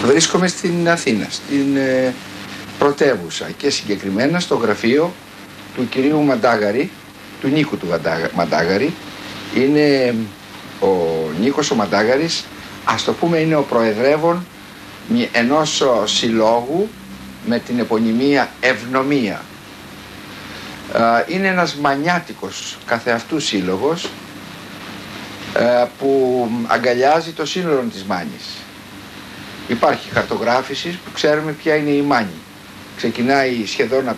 Βρίσκομαι στην Αθήνα, στην πρωτεύουσα και συγκεκριμένα στο γραφείο του κυρίου Μαντάγαρη, του Νίκου του Μαντάγαρη. Είναι ο Νίκος ο Μαντάγαρης, ας το πούμε, είναι ο προεδρεύων ενός συλλόγου με την επωνυμία Ευνομία. Είναι ένας μανιάτικος καθεαυτού σύλλογος που αγκαλιάζει το σύνολο της Μάνης. Υπάρχει χαρτογράφηση που ξέρουμε ποια είναι η Μάνη. Ξεκινάει σχεδόν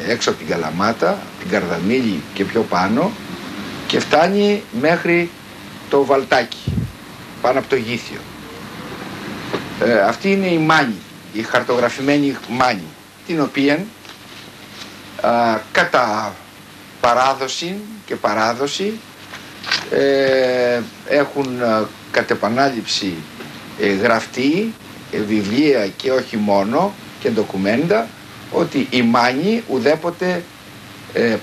έξω από την Καλαμάτα, την Καρδαμίλη και πιο πάνω και φτάνει μέχρι το Βαλτάκι, πάνω από το Γήθιο. Αυτή είναι η Μάνη, η χαρτογραφημένη Μάνη, την οποία κατά παράδοση και παράδοση έχουν κατ' επανάληψη γραφτεί βιβλία και όχι μόνο και ντοκουμέντα ότι η Μάνη ουδέποτε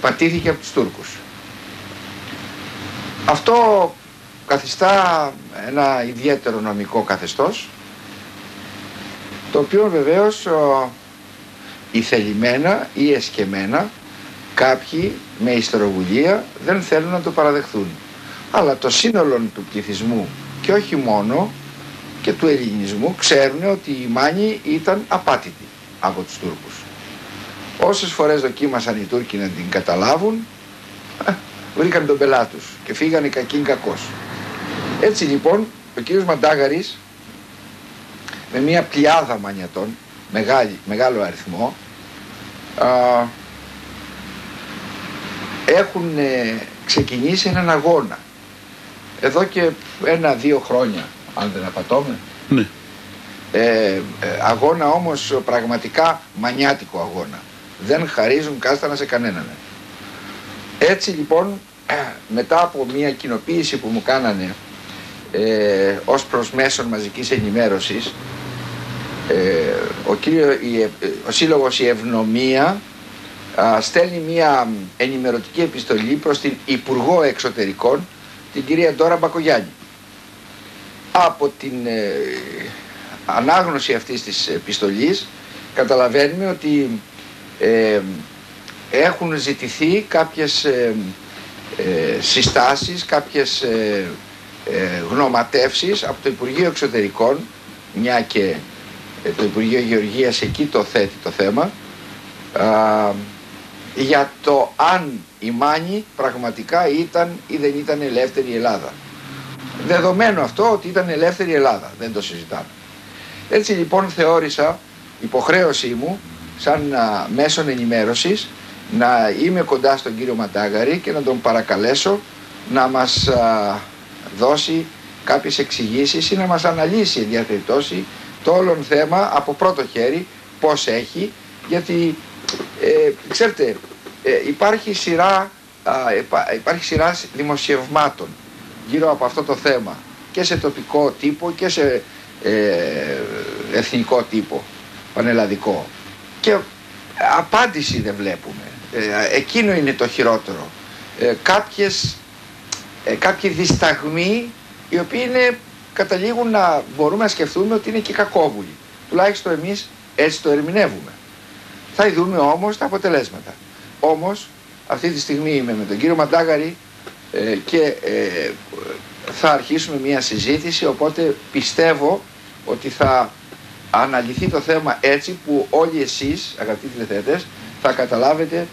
πατήθηκε από τους Τούρκους. Αυτό καθιστά ένα ιδιαίτερο νομικό καθεστώς, το οποίο βεβαίως ηθελημένα ή εσκεμμένα κάποιοι με ιστεροβουλία δεν θέλουν να το παραδεχθούν. Αλλά το σύνολο του πληθυσμού και όχι μόνο και του ελληνισμού ξέρουν ότι η Μάνη ήταν απάτητη από τους Τούρκους. Όσες φορές δοκίμασαν οι Τούρκοι να την καταλάβουν, βρήκαν τον πελά τους και φύγανε κακήν κακός. Έτσι λοιπόν ο κύριος Μαντάγαρης με μια πλειάδα μανιατών, μεγάλο αριθμό, έχουν ξεκινήσει έναν αγώνα εδώ και 1-2 χρόνια, αν δεν απατώμε. Ναι. Αγώνα όμως πραγματικά μανιάτικο αγώνα. Δεν χαρίζουν κάστανα σε κανέναν. Έτσι λοιπόν, μετά από μια κοινοποίηση που μου κάνανε ως προς μέσον μαζικής ενημέρωσης, ο σύλλογος η Ευνομία στέλνει μια ενημερωτική επιστολή προς την Υπουργό Εξωτερικών, την κυρία Ντόρα Μπακογιάννη. Από την ανάγνωση αυτής της επιστολής καταλαβαίνουμε ότι έχουν ζητηθεί κάποιες συστάσεις, κάποιες γνωματεύσεις από το Υπουργείο Εξωτερικών, μια και το Υπουργείο Γεωργίας εκεί το θέτει το θέμα, για το αν η Μάνη πραγματικά ήταν ή δεν ήταν ελεύθερη Ελλάδα. Δεδομένο αυτό ότι ήταν ελεύθερη Ελλάδα, δεν το συζητάμε. Έτσι λοιπόν θεώρησα υποχρέωσή μου σαν μέσον ενημέρωσης να είμαι κοντά στον κύριο Μαντάγαρη και να τον παρακαλέσω να μας δώσει κάποιες εξηγήσεις ή να μας αναλύσει εν διαπεριπτώσει το όλον θέμα από πρώτο χέρι, πώς έχει, γιατί ξέρετε υπάρχει σειρά δημοσιευμάτων γύρω από αυτό το θέμα και σε τοπικό τύπο και σε εθνικό τύπο, πανελλαδικό, και απάντηση δεν βλέπουμε. Εκείνο είναι το χειρότερο. Κάποιοι δισταγμοί οι οποίοι καταλήγουν να μπορούμε να σκεφτούμε ότι είναι και κακόβουλοι. Τουλάχιστον εμείς έτσι το ερμηνεύουμε. Θα δούμε όμως τα αποτελέσματα. Όμως αυτή τη στιγμή είμαι με τον κύριο Μαντάγαρη και θα αρχίσουμε μια συζήτηση, οπότε πιστεύω ότι θα αναλυθεί το θέμα έτσι που όλοι εσείς, αγαπητοί τηλεθεατές, θα καταλάβετε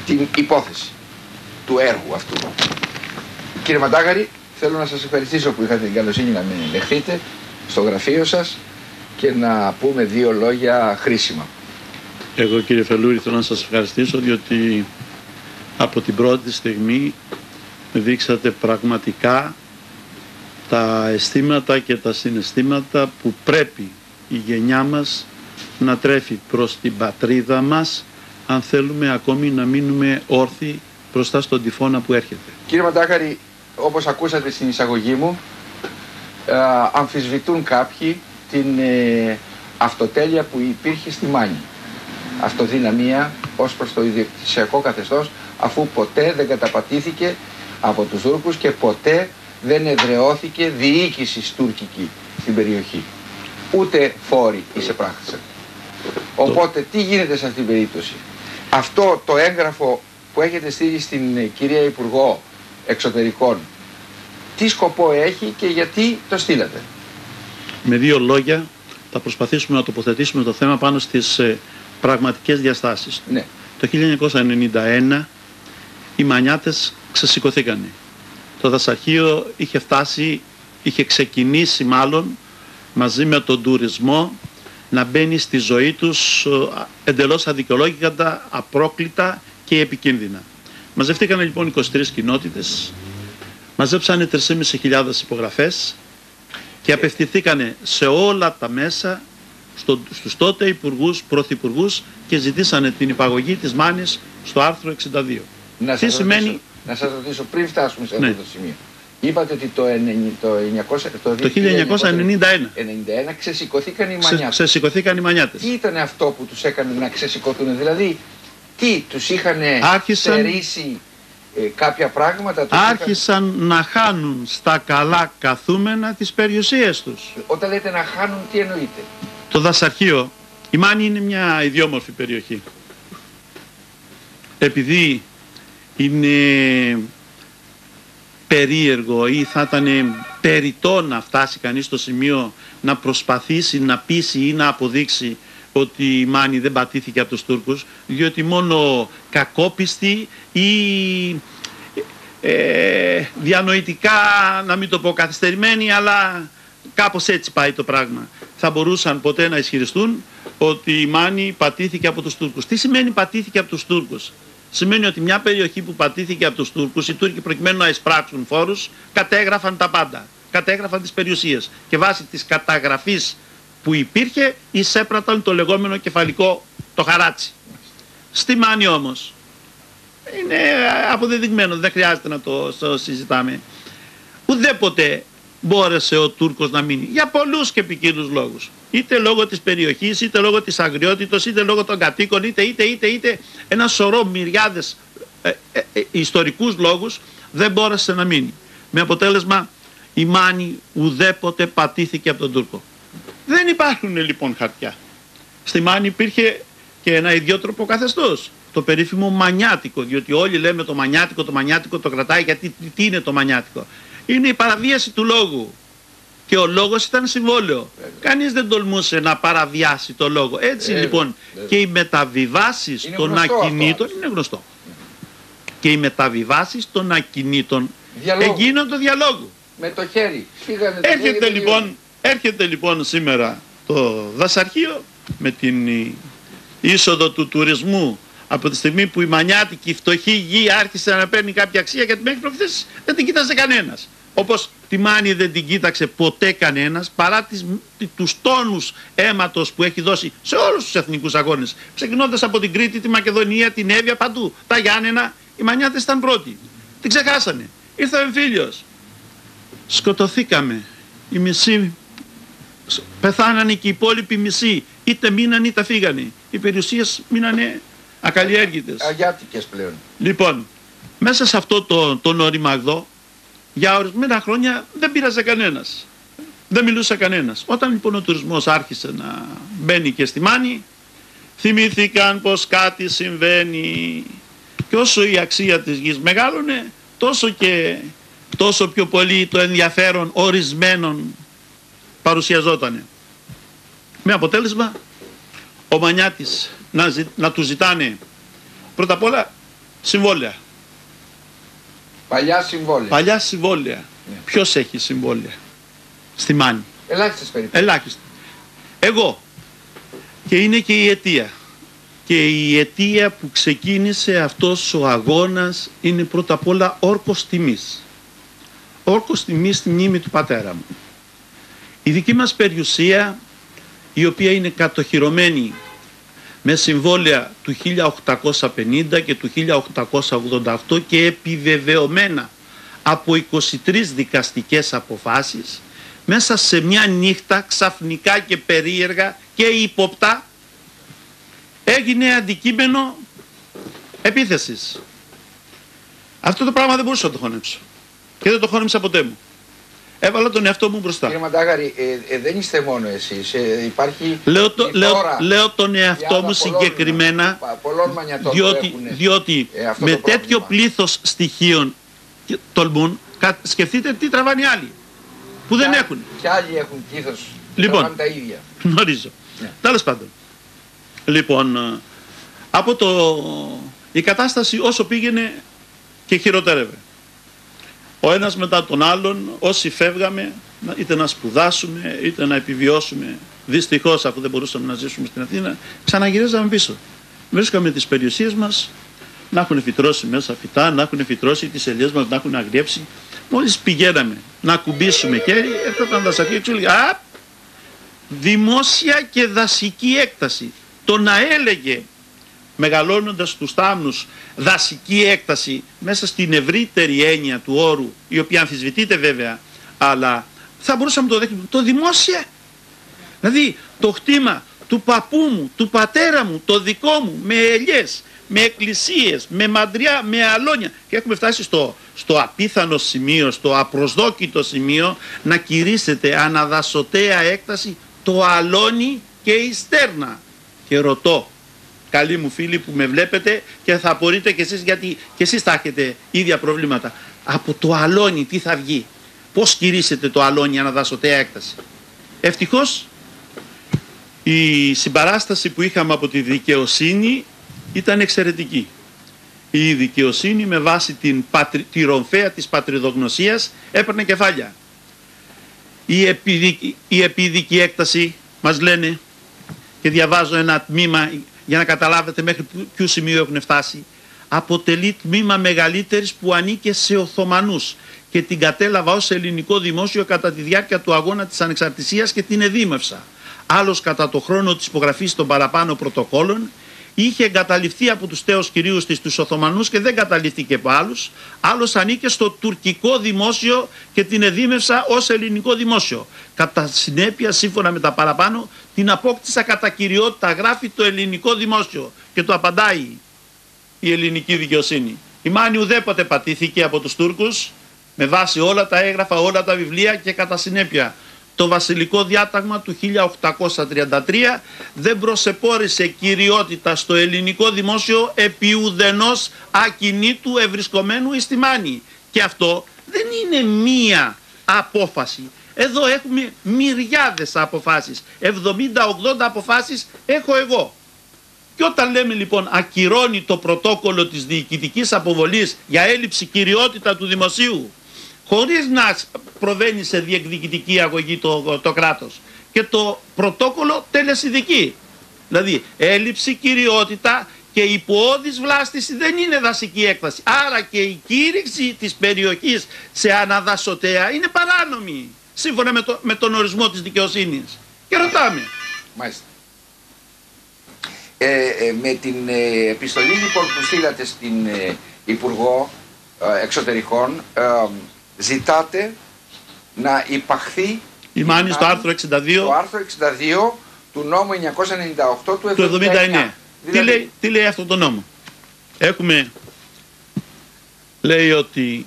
την υπόθεση του έργου αυτού. Κύριε Μαντάγαρη, θέλω να σας ευχαριστήσω που είχατε την καλοσύνη να με δεχτείτε στο γραφείο σας και να πούμε 2 λόγια χρήσιμα. Εγώ, κύριε Φελούρη, θέλω να σας ευχαριστήσω διότι από την πρώτη στιγμή δείξατε πραγματικά τα αισθήματα και τα συναισθήματα που πρέπει η γενιά μας να τρέφει προς την πατρίδα μας, αν θέλουμε ακόμη να μείνουμε όρθιοι μπροστά στον τυφώνα που έρχεται. Κύριε Μαντάγαρη, όπως ακούσατε στην εισαγωγή μου, αμφισβητούν κάποιοι την αυτοτέλεια που υπήρχε στη Μάνη. Αυτοδυναμία ως προς το ιδιοκτησιακό καθεστώς, αφού ποτέ δεν καταπατήθηκε από τους Τούρκους και ποτέ δεν εδραιώθηκε διοίκηση τουρκική. στην περιοχή. Ούτε φόροι εισεπράχθησαν. Οπότε τι γίνεται σε αυτήν την περίπτωση? Αυτό το έγγραφο που έχετε στείλει στην κυρία Υπουργό Εξωτερικών, τι σκοπό έχει και γιατί το στείλατε? Με δύο λόγια θα προσπαθήσουμε να τοποθετήσουμε το θέμα πάνω στις πραγματικές διαστάσεις. Ναι. Το 1991 οι Μανιάτες ξεσηκωθήκανε. Το δασαρχείο είχε ξεκινήσει μάλλον μαζί με τον τουρισμό να μπαίνει στη ζωή τους εντελώς αδικαιολόγητα, απρόκλητα και επικίνδυνα. Μαζευτήκανε λοιπόν 23 κοινότητες, μαζέψανε 3.500 υπογραφές και απευθυνθήκανε σε όλα τα μέσα, στους τότε υπουργούς, πρωθυπουργούς, και ζητήσανε την υπαγωγή της Μάνης στο άρθρο 62. Να σας ρωτήσω πριν φτάσουμε σε αυτό το σημείο. Είπατε ότι το 1991 ξεσηκωθήκαν οι Μανιάτες. Ξεσηκωθήκαν οι Μανιάτες. Τι ήταν αυτό που τους έκανε να ξεσηκωθούν? Δηλαδή, τι τους είχαν στερήσει κάποια πράγματα? Άρχισαν να χάνουν στα καλά καθούμενα τις περιουσίες τους. Όταν λέτε να χάνουν, τι εννοείτε? Το δασαρχείο, η Μάνη είναι μια ιδιόμορφη περιοχή. Επειδή είναι περίεργο ή θα ήταν περιττό να φτάσει κανείς στο σημείο να προσπαθήσει να πείσει ή να αποδείξει ότι η Μάνη δεν πατήθηκε από τους Τούρκους, διότι μόνο κακόπιστοι ή διανοητικά, να μην το πω καθυστερημένοι, αλλά κάπως έτσι πάει το πράγμα, θα μπορούσαν ποτέ να ισχυριστούν ότι η Μάνη πατήθηκε από τους Τούρκους. Τι σημαίνει πατήθηκε από τους Τούρκους? Σημαίνει ότι μια περιοχή που πατήθηκε από τους Τούρκους, οι Τούρκοι προκειμένου να εισπράξουν φόρους, κατέγραφαν τα πάντα. Κατέγραφαν τις περιουσίες και βάσει της καταγραφής που υπήρχε εισέπραταν το λεγόμενο κεφαλικό, το χαράτσι. Στη Μάνη όμως είναι αποδεδειγμένο, δεν χρειάζεται να το συζητάμε. Ουδέποτε μπόρεσε ο Τούρκος να μείνει, για πολλούς και ποικίλους λόγους. Είτε λόγω της περιοχής, είτε λόγω της αγριότητος, είτε λόγω των κατοίκων, είτε ένα σωρό μυριάδες ιστορικούς λόγους δεν μπόρεσε να μείνει. Με αποτέλεσμα η Μάνη ουδέποτε πατήθηκε από τον Τούρκο. Δεν υπάρχουν λοιπόν χαρτιά. Στη Μάνη υπήρχε και ένα ιδιότροπο καθεστώς, το περίφημο Μανιάτικο, διότι όλοι λέμε το Μανιάτικο το κρατάει, γιατί τι είναι το Μανιάτικο? Είναι η παραβίαση του λόγου. Και ο λόγος ήταν συμβόλαιο. Κανείς δεν τολμούσε να παραβιάσει το λόγο. Έτσι λοιπόν και οι μεταβιβάσεις των ακινήτων είναι γνωστό. Και οι μεταβιβάσεις των ακινήτων έγιναν το διαλόγου. Με το χέρι. Έρχεται λοιπόν σήμερα το δασαρχείο με την είσοδο του τουρισμού, από τη στιγμή που η μανιάτικη φτωχή γη άρχισε να παίρνει κάποια αξία, γιατί μέχρι προχθές δεν την κοίταζε κανένας. Όπως τη Μάνη δεν την κοίταξε ποτέ κανένας, παρά τους τόνους αίματος που έχει δώσει σε όλους τους εθνικούς αγώνες. Ξεκινώντας από την Κρήτη, τη Μακεδονία, την Εύβοια, παντού. Τα Γιάννενα, οι Μανιάτες ήταν πρώτοι. Την ξεχάσανε. Ήρθε ο εμφύλιος. Σκοτωθήκαμε. Οι μισοί πεθάνανε και οι υπόλοιποι μισοί. Είτε μείναν είτε φύγανε. Οι περιουσίες μείνανε ακαλλιέργητες. Αγιάτικες πλέον. Λοιπόν, μέσα σε αυτό τον οριμαγδό, για ορισμένα χρόνια δεν πήραζε κανένας. Δεν μιλούσε κανένας. Όταν λοιπόν ο τουρισμός άρχισε να μπαίνει και στη Μάνη, θυμήθηκαν πως κάτι συμβαίνει. Και όσο η αξία της γης μεγάλωνε, τόσο πιο πολύ το ενδιαφέρον ορισμένων παρουσιαζότανε. Με αποτέλεσμα ο Μανιάτης να του ζητάνε πρώτα απ' όλα συμβόλαια. Παλιά συμβόλαια. Ναι. Ποιος έχει συμβόλαια στη Μάνη? Ελάχιστες περιπτώσεις. Ελάχιστα. Εγώ. Και είναι και η αιτία. Και η αιτία που ξεκίνησε αυτός ο αγώνας είναι πρώτα απ' όλα όρκος τιμής. Όρκος τιμής στη μνήμη του πατέρα μου. Η δική μας περιουσία, η οποία είναι κατοχυρωμένη με συμβόλαια του 1850 και του 1888 και επιβεβαιωμένα από 23 δικαστικές αποφάσεις, μέσα σε μια νύχτα ξαφνικά και περίεργα και ύποπτα έγινε αντικείμενο επίθεσης. Αυτό το πράγμα δεν μπορούσα να το χωνέψω και δεν το χώνεψα ποτέ μου. έβαλα τον εαυτό μου μπροστά. Κύριε Μαντάγαρη, δεν είστε μόνο εσείς. Υπάρχει λέω τον εαυτό μου συγκεκριμένα, διότι με τέτοιο πλήθος στοιχείων τολμούν, σκεφτείτε τι τραβάνε οι άλλοι που δεν έχουν. Και άλλοι έχουν πλήθος, λοιπόν, τα ίδια. Γνωρίζω. Ναι. Τέλος πάντων. Λοιπόν, η κατάσταση όσο πήγαινε και χειροτέρευε. Ο ένας μετά τον άλλον, όσοι φεύγαμε, είτε να σπουδάσουμε, είτε να επιβιώσουμε, δυστυχώς αφού δεν μπορούσαμε να ζήσουμε στην Αθήνα, ξαναγυρίζαμε πίσω. Βρίσκαμε τις περιουσίες μας, να έχουν φυτρώσει μέσα φυτά, να έχουν φυτρώσει τις ελιές μας, να έχουν αγριέψει. Μόλις πηγαίναμε να ακουμπήσουμε χέρι, έρχονταν δασακοί και έλεγε δημόσια και δασική έκταση. Το να έλεγε, μεγαλώνοντας τους θάμνους, δασική έκταση μέσα στην ευρύτερη έννοια του όρου, η οποία αμφισβητείται βέβαια, αλλά θα μπορούσαμε να το δέχουμε, το δημόσια. Δηλαδή το χτήμα του παππού μου, του πατέρα μου, το δικό μου, με ελιές, με εκκλησίες, με μαντριά, με αλόνια, και έχουμε φτάσει στο απίθανο σημείο, στο απροσδόκητο σημείο, να κηρύσσεται αναδασωτέα έκταση το αλόνι και η στέρνα. Και ρωτώ, καλοί μου φίλοι που με βλέπετε και θα απορείτε κι εσείς, γιατί και εσείς θα έχετε ίδια προβλήματα, από το αλόνι τι θα βγει, πώς κηρύσσεται το αλόνι αναδασωτέα έκταση? Ευτυχώς η συμπαράσταση που είχαμε από τη δικαιοσύνη ήταν εξαιρετική. Η δικαιοσύνη με βάση τη ρομφαία της πατριδογνωσίας έπαιρνε κεφάλια. Η επίδικη έκταση, μας λένε, και διαβάζω ένα τμήμα για να καταλάβετε μέχρι ποιο σημείο έχουν φτάσει, αποτελεί τμήμα μεγαλύτερης που ανήκε σε Οθωμανούς και την κατέλαβα ως ελληνικό δημόσιο κατά τη διάρκεια του αγώνα της ανεξαρτησίας και την εδήμευσα. Άλλος κατά το χρόνο της υπογραφής των παραπάνω πρωτοκόλων είχε εγκαταλειφθεί από τους τέος κυρίους της τους Οθωμανούς και δεν καταλήφθηκε από άλλους. Άλλος ανήκε στο τουρκικό δημόσιο και την εδήμευσα ως ελληνικό δημόσιο. Κατά συνέπεια, σύμφωνα με τα παραπάνω, την απόκτησα κατά κυριότητα, γράφει το ελληνικό δημόσιο, και το απαντάει η ελληνική δικαιοσύνη. Η Μάνη ουδέποτε πατήθηκε από τους Τούρκους, με βάση όλα τα έγγραφα, όλα τα βιβλία, και κατά συνέπεια το βασιλικό διάταγμα του 1833 δεν προσεπώρησε κυριότητα στο ελληνικό δημόσιο επί ουδενός ακινήτου ευρισκομένου εις τη Μάνη. Και αυτό δεν είναι μία απόφαση. Εδώ έχουμε μυριάδες αποφάσεις, 70-80 αποφάσεις έχω εγώ. Και όταν λέμε λοιπόν ακυρώνει το πρωτόκολλο της διοικητικής αποβολής για έλλειψη κυριότητα του δημοσίου, χωρίς να προβαίνει σε διεκδικητική αγωγή το κράτος, και το πρωτόκολλο τελεσιδική, δηλαδή έλλειψη κυριότητα και υποώδης βλάστηση, δεν είναι δασική έκταση. Άρα και η κήρυξη της περιοχής σε αναδασωτέα είναι παράνομη, σύμφωνα με τον ορισμό της δικαιοσύνης. Και ρωτάμε. Μάλιστα. Με την επιστολή λοιπόν που στείλατε στην Υπουργό Εξωτερικών, ζητάτε να υπαχθεί η Μάνη στο άρθρο 62, το άρθρο 62 του νόμου 998 του 79. Δηλαδή, τι λέει αυτό το νόμο? Λέει ότι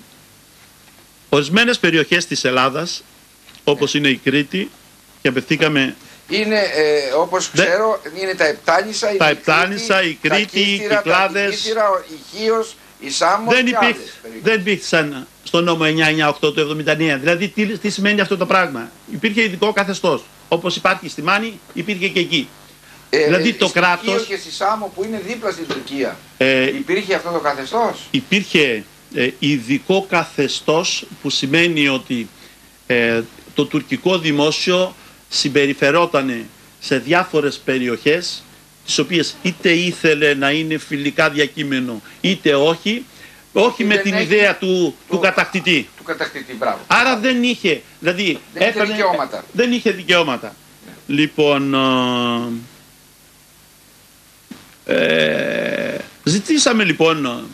ορισμένες περιοχές της Ελλάδας, όπως είναι η Κρήτη, και απευθήκαμε... Είναι, όπως ξέρω, είναι τα Επτάνησα, η Κρήτη, οι Κυκλάδες, η Χίος, η Σάμος και άλλες περιοχές. Δεν υπήρξαν στο νόμο 998 του 79. Δηλαδή τι σημαίνει αυτό το πράγμα? Υπήρχε ειδικό καθεστώς. Όπως υπάρχει στη Μάνη, υπήρχε και εκεί. Δηλαδή το κράτος... Στη Χίο και στη Σάμο που είναι δίπλα στην Τουρκία, υπήρχε αυτό το καθεστώς? Υπήρχε ειδικό καθεστώς, που σημαίνει ότι το τουρκικό δημόσιο συμπεριφερόταν σε διάφορες περιοχές, τις οποίες είτε ήθελε να είναι φιλικά διακείμενο είτε όχι με την ιδέα του κατακτητή. Του κατακτητή, μπράβο. Άρα δεν είχε, δηλαδή δεν είχε δικαιώματα. Λοιπόν, ζητήσαμε λοιπόν,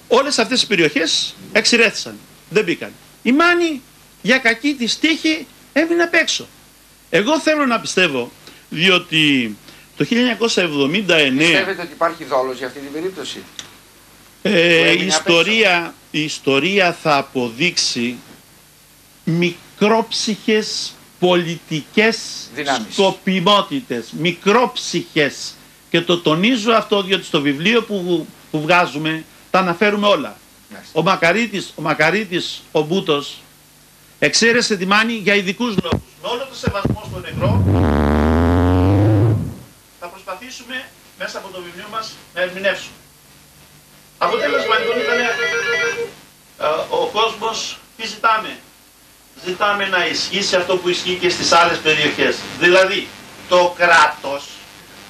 όλες αυτές οι περιοχές εξηρέθησαν, δεν μπήκαν. Η Μάνη για κακή της τύχη έμεινε απ' έξω. Εγώ θέλω να πιστεύω, διότι το 1979... Πιστεύετε ότι υπάρχει δόλος για αυτή την περίπτωση? Η ιστορία θα αποδείξει μικρόψυχες πολιτικές δυνάμεις, σκοπιμότητες, μικρόψυχες, και το τονίζω αυτό διότι στο βιβλίο που βγάζουμε τα αναφέρουμε όλα. Ο Μακαρίτης ο Μπούτος εξαίρεσε τη Μάνη για ειδικούς λόγους. Με όλο το σεβασμό στο νεκρό θα προσπαθήσουμε μέσα από το βιβλίο μας να ερμηνεύσουμε. Αποτέλεσμα λοιπόν ήταν ο κόσμος, τι ζητάμε. Ζητάμε να ισχύσει αυτό που ισχύει και στις άλλες περιοχές. Δηλαδή το κράτος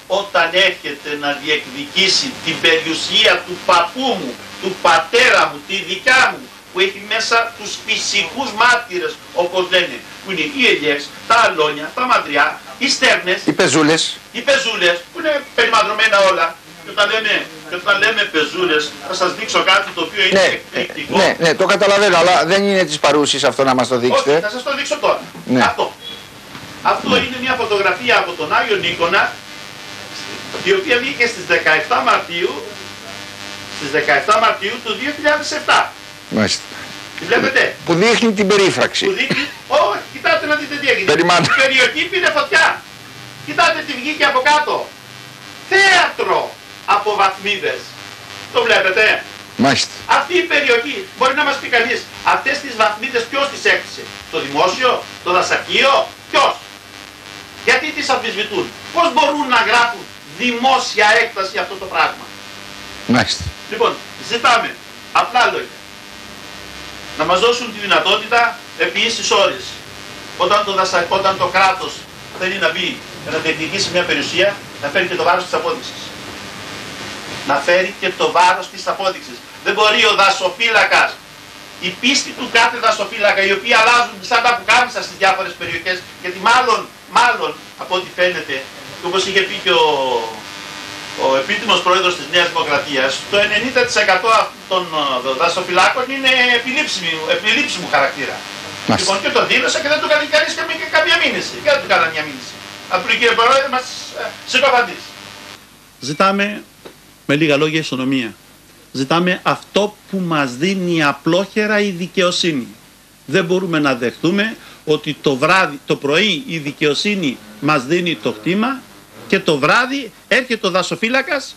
όταν έρχεται να διεκδικήσει την περιουσία του παππού μου, του πατέρα μου, τη δικιά μου, που έχει μέσα τους φυσικούς μάρτυρες, όπως λένε, που είναι οι ελιές, τα αλόνια, τα μαντριά, οι στέρνες, οι πεζούλες, που είναι περιμαντρωμένα όλα. Και όταν λέμε πεζούλες, θα σας δείξω κάτι το οποίο είναι εκπληκτικό. Ναι, το καταλαβαίνω, αλλά δεν είναι της παρούσης αυτό να μας το δείξετε. Όχι, θα σας το δείξω τώρα. Ναι. Αυτό είναι μια φωτογραφία από τον Άγιο Νίκονα, η οποία βγήκε στις 17 Μαρτίου του 2007. Μάλιστα. Τη βλέπετε? Που δείχνει την περίφραξη. Που δείχνει, όχι, κοιτάτε να δείτε τι έγινε. Περιμάντα. Η περιοχή πήρε φωτιά. Κοιτάτε τι βγήκε από κάτω. Θέατρο από βαθμίδες. Το βλέπετε? Μάλιστα. Αυτή η περιοχή, μπορεί να μας πει κανείς, αυτές τις βαθμίδες ποιος τις έκτισε? Το δημόσιο, το δασαρχείο, ποιος? Γιατί τις αμφισβητούν? Πώς μπορούν να γράφουν δημόσια έκταση αυτό το πράγμα? Μάλιστα. Λοιπόν, ζητάμε, απλά λόγια, να μας δώσουν τη δυνατότητα επί ίσης ώρες, όταν το κράτος θέλει να μπει, να διεκδικήσει μια περιουσία, να φέρει και το βάρος της απόδειξης. Να φέρει και το βάρος της απόδειξης. Δεν μπορεί ο δασοφύλακας, η πίστη του κάθε δασοφύλακα, οι οποίοι αλλάζουν σαν τα πουκάμισα στις διάφορες περιοχές, γιατί μάλλον από ό,τι φαίνεται, και όπως είχε πει και ο επίτιμος πρόεδρος της Νέας Δημοκρατίας, το 90% των δασοφυλάκων είναι επιλήψιμου χαρακτήρα. Λοιπόν, και το δήλωσα και δεν του κάνει κανείς καμία μήνυση. Και δεν του κάνα μια μήνυση. Από τον κύριε Πρόεδρε μας συκοφαντήσει. Ζητάμε, με λίγα λόγια, ισονομία. Ζητάμε αυτό που μας δίνει απλόχερα η δικαιοσύνη. Δεν μπορούμε να δεχτούμε ότι το πρωί η δικαιοσύνη μας δίνει το χτήμα και το βράδυ έρχεται ο δασοφύλακας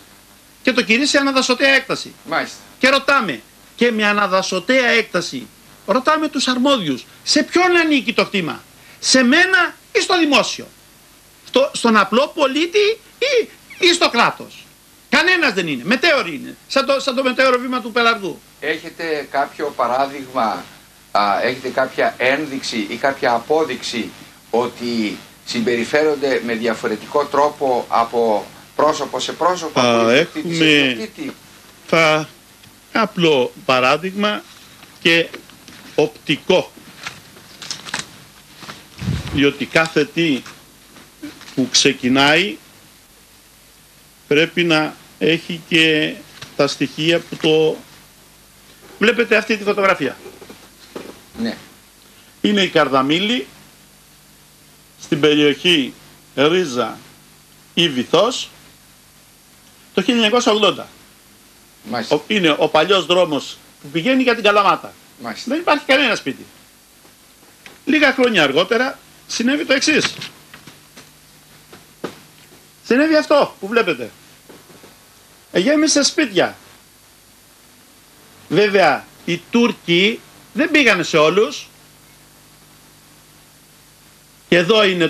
και το κηρύσσει αναδασωτέα έκταση. Μάλιστα. Και ρωτάμε, και με αναδασωτέα έκταση, ρωτάμε τους αρμόδιους, σε ποιον ανήκει το χτήμα? Σε μένα ή στο δημόσιο? Στον απλό πολίτη ή στο κράτος? Κανένας δεν είναι. Μετέωρη είναι. Σαν το μετέωρο βήμα του πελαργού. Έχετε κάποιο παράδειγμα, έχετε κάποια ένδειξη ή κάποια απόδειξη ότι συμπεριφέρονται με διαφορετικό τρόπο από πρόσωπο σε πρόσωπο? Έχουμε απλό παράδειγμα και οπτικό. Διότι κάθε τι που ξεκινάει πρέπει να έχει και τα στοιχεία που το... Βλέπετε αυτή τη φωτογραφία. Ναι. Είναι η Καρδαμίλη στην περιοχή Ρίζα ή Βυθός το 1980. Μάλιστα. Είναι ο παλιός δρόμος που πηγαίνει για την Καλαμάτα. Μάλιστα. Δεν υπάρχει κανένα σπίτι. Λίγα χρόνια αργότερα συνέβη το εξής. Συνέβη αυτό που βλέπετε. Γέμισε σπίτια. Βέβαια οι Τούρκοι δεν πήγανε σε όλους. Και εδώ είναι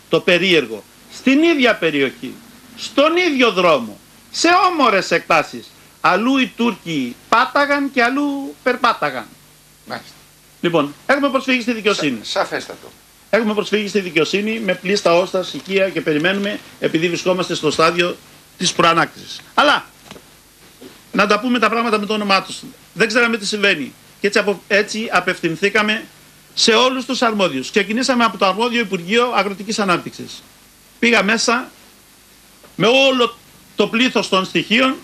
το περίεργο. Στην ίδια περιοχή, στον ίδιο δρόμο, σε όμορες εκτάσεις, αλλού οι Τούρκοι πάταγαν και αλλού περπάταγαν. Μάλιστα. Λοιπόν, έχουμε προσφύγει στη δικαιοσύνη. Σαφέστατο. Έχουμε προσφύγει στη δικαιοσύνη με πλήστα όστα, ηχεία και περιμένουμε, επειδή βρισκόμαστε στο στάδιο της προανάκτησης. Αλλά να τα πούμε τα πράγματα με το όνομά τους. Δεν ξέραμε τι συμβαίνει. Και έτσι απευθυνθήκαμε σε όλους τους αρμόδιους. Ξεκινήσαμε από το αρμόδιο Υπουργείο Αγροτικής Ανάπτυξης. Πήγα μέσα με όλο το πλήθος των στοιχείων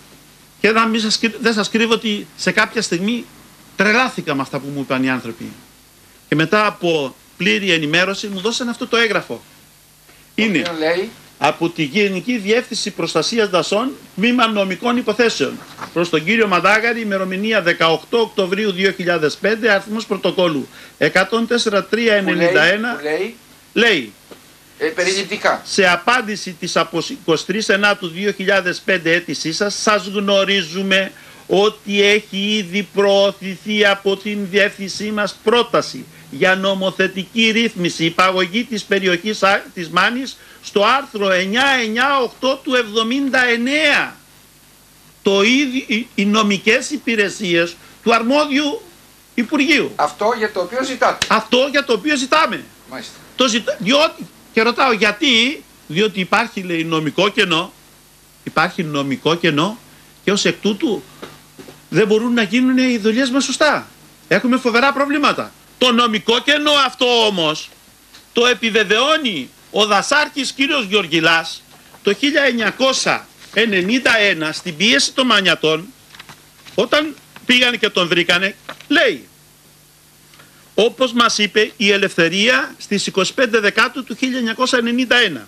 και δεν σας κρύβω ότι σε κάποια στιγμή τρελάθηκα με αυτά που μου είπαν οι άνθρωποι. Και μετά από πλήρη ενημέρωση μου δώσαν αυτό το έγγραφο. Είναι, λέει, από τη Γενική Διεύθυνση Προστασίας Δασών, τμήμα νομικών υποθέσεων. Προς τον κύριο Μαντάγαρη, ημερομηνία 18 Οκτωβρίου 2005, αριθμός πρωτοκόλλου 104.391. Λέει περιληπτικά. Σε απάντηση της από 23 Ενάτου 2005 αίτησή σας γνωρίζουμε ότι έχει ήδη προωθηθεί από την διεύθυνσή μας πρόταση για νομοθετική ρύθμιση υπαγωγή της περιοχής της Μάνης στο άρθρο 998 του 79. Το ίδιο, οι νομικές υπηρεσίες του αρμόδιου Υπουργείου. Αυτό για το οποίο ζητάτε. Αυτό για το οποίο ζητάμε. Μάλιστα. Και ρωτάω γιατί, διότι υπάρχει, λέει, νομικό κενό, υπάρχει νομικό κενό και ως εκ τούτου δεν μπορούν να γίνουν οι δουλειές μας σωστά. Έχουμε φοβερά προβλήματα. Το νομικό κενό αυτό όμως το επιβεβαιώνει ο δασάρχης κύριος Γεωργιλάς το 1991 στην πίεση των Μανιατών, όταν πήγανε και τον βρήκανε, λέει, όπως μας είπε η Ελευθερία στις 25 Δεκάτου του 1991.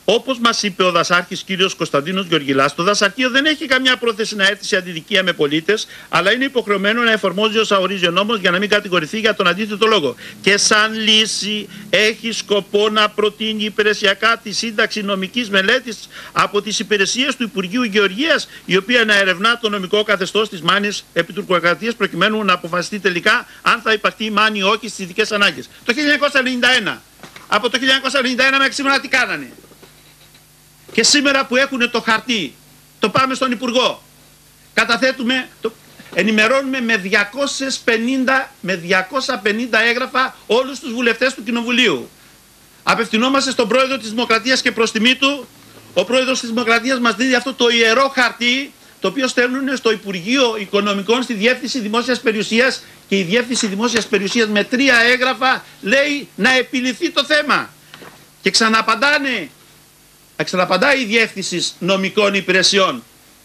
Όπως μας είπε ο δασάρχης κύριος Κωνσταντίνος Γεωργιλάς, το δασαρχείο δεν έχει καμιά πρόθεση να έρθει σε αντιδικία με πολίτες, αλλά είναι υποχρεωμένο να εφαρμόζει όσα ορίζει ο νόμος για να μην κατηγορηθεί για τον αντίθετο λόγο. Και σαν λύση έχει σκοπό να προτείνει υπηρεσιακά τη σύνταξη νομικής μελέτης από τις υπηρεσίες του Υπουργείου Γεωργίας, η οποία να ερευνά το νομικό καθεστώς της Μάνης επί τουρκοκρατίας, προκειμένου να αποφασιστεί τελικά αν θα υπαρθεί η Μάνη ή όχι στις ειδικές ανάγκες. Το 1991. Από το 1991 μέχρι σήμερα τι κάνανε? Και σήμερα που έχουν το χαρτί, το πάμε στον Υπουργό, καταθέτουμε, ενημερώνουμε με 250 έγγραφα όλους τους βουλευτές του Κοινοβουλίου. Απευθυνόμαστε στον Πρόεδρο της Δημοκρατίας και προς τιμή του, ο Πρόεδρος της Δημοκρατίας μας δίνει αυτό το ιερό χαρτί, το οποίο στέλνουν στο Υπουργείο Οικονομικών, στη Διεύθυνση Δημόσιας Περιουσίας, και η Διεύθυνση Δημόσιας Περιουσίας με 3 έγγραφα λέει να επιληθεί το θέμα. Και ξαναπαντάει η Διεύθυνση Νομικών Υπηρεσιών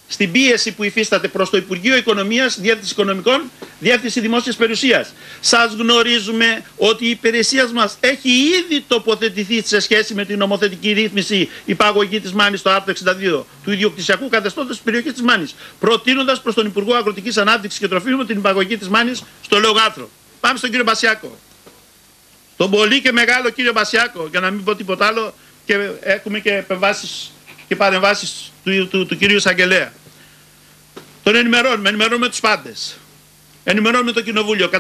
στην πίεση που υφίσταται προς το Υπουργείο Οικονομίας, Διεύθυνση Οικονομικών, Διεύθυνση Δημόσιας Περιουσίας. Σας γνωρίζουμε ότι η υπηρεσία μας έχει ήδη τοποθετηθεί σε σχέση με την νομοθετική ρύθμιση υπαγωγή της Μάνης στο άρθρο 62 του ιδιοκτησιακού καθεστώτος της περιοχής της Μάνης, προτείνοντας προς τον Υπουργό Αγροτικής Ανάπτυξης και Τροφίμων την υπαγωγή της Μάνης στο λόγο άρθρο. Πάμε στον κύριο Μπασιάκο. Τον πολύ και μεγάλο κύριο Μπασιάκο, για να μην πω τίποτα άλλο, και έχουμε και επεμβάσεις και παρεμβάσεις του κυρίου Εισαγγελέα. Τον ενημερώνουμε τους πάντες. Ενημερώνουμε το Κοινοβούλιο.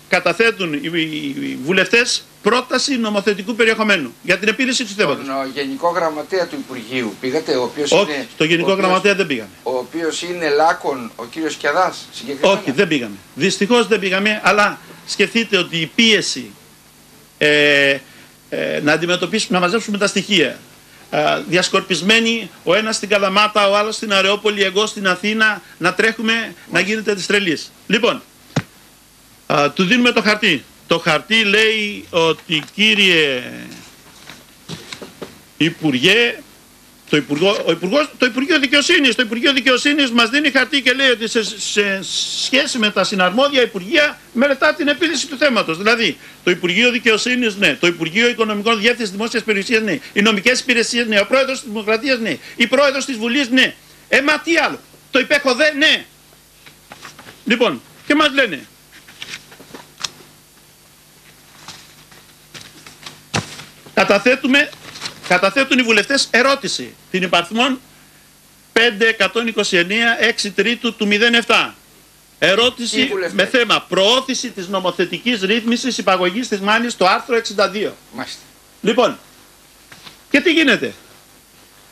Καταθέτουν οι βουλευτές πρόταση νομοθετικού περιεχομένου για την επίλυση του θέματος. Τον Γενικό Γραμματέα του Υπουργείου πήγατε, ο οποίος όχι, είναι... στο Γενικό Γραμματέα δεν πήγαμε. Ο οποίος είναι Λάκων, ο κύριος Κιαδάς, συγκεκριμένα. Όχι, δεν πήγαμε. Δυστυχώς δεν πήγαμε, αλλά σκεφτείτε ότι η πίεση να αντιμετωπίσουμε, να μαζέψουμε τα στοιχεία. Διασκορπισμένοι, ο ένας στην Καλαμάτα, ο άλλος στην Αρεόπολη, εγώ στην Αθήνα, να τρέχουμε, να γίνεται της τρελής. Λοιπόν, του δίνουμε το χαρτί. Το χαρτί λέει ότι, κύριε Υπουργέ, το Υπουργείο Δικαιοσύνης μας δίνει χαρτί και λέει ότι σε σχέση με τα συναρμόδια Υπουργεία μελετά την επίλυση του θέματος. Δηλαδή, το Υπουργείο Δικαιοσύνης, ναι, το Υπουργείο Οικονομικών, Διεύθυνση Δημόσιας Περιουσίας, ναι, οι νομικές υπηρεσίες, ναι, ο Πρόεδρος της Δημοκρατίας, ναι, η Πρόεδρος της Βουλής, ναι. Μα τι άλλο, το υπέχοδε, ναι. Λοιπόν, και μας λένε, καταθέτουν οι βουλευτές ερώτηση την υπαριθμόν 5.129.6 Τρίτου του 07. Ερώτηση με θέμα προώθηση της νομοθετικής ρύθμισης υπαγωγής της Μάνης στο άρθρο 62. Μάλιστα. Λοιπόν, και τι γίνεται?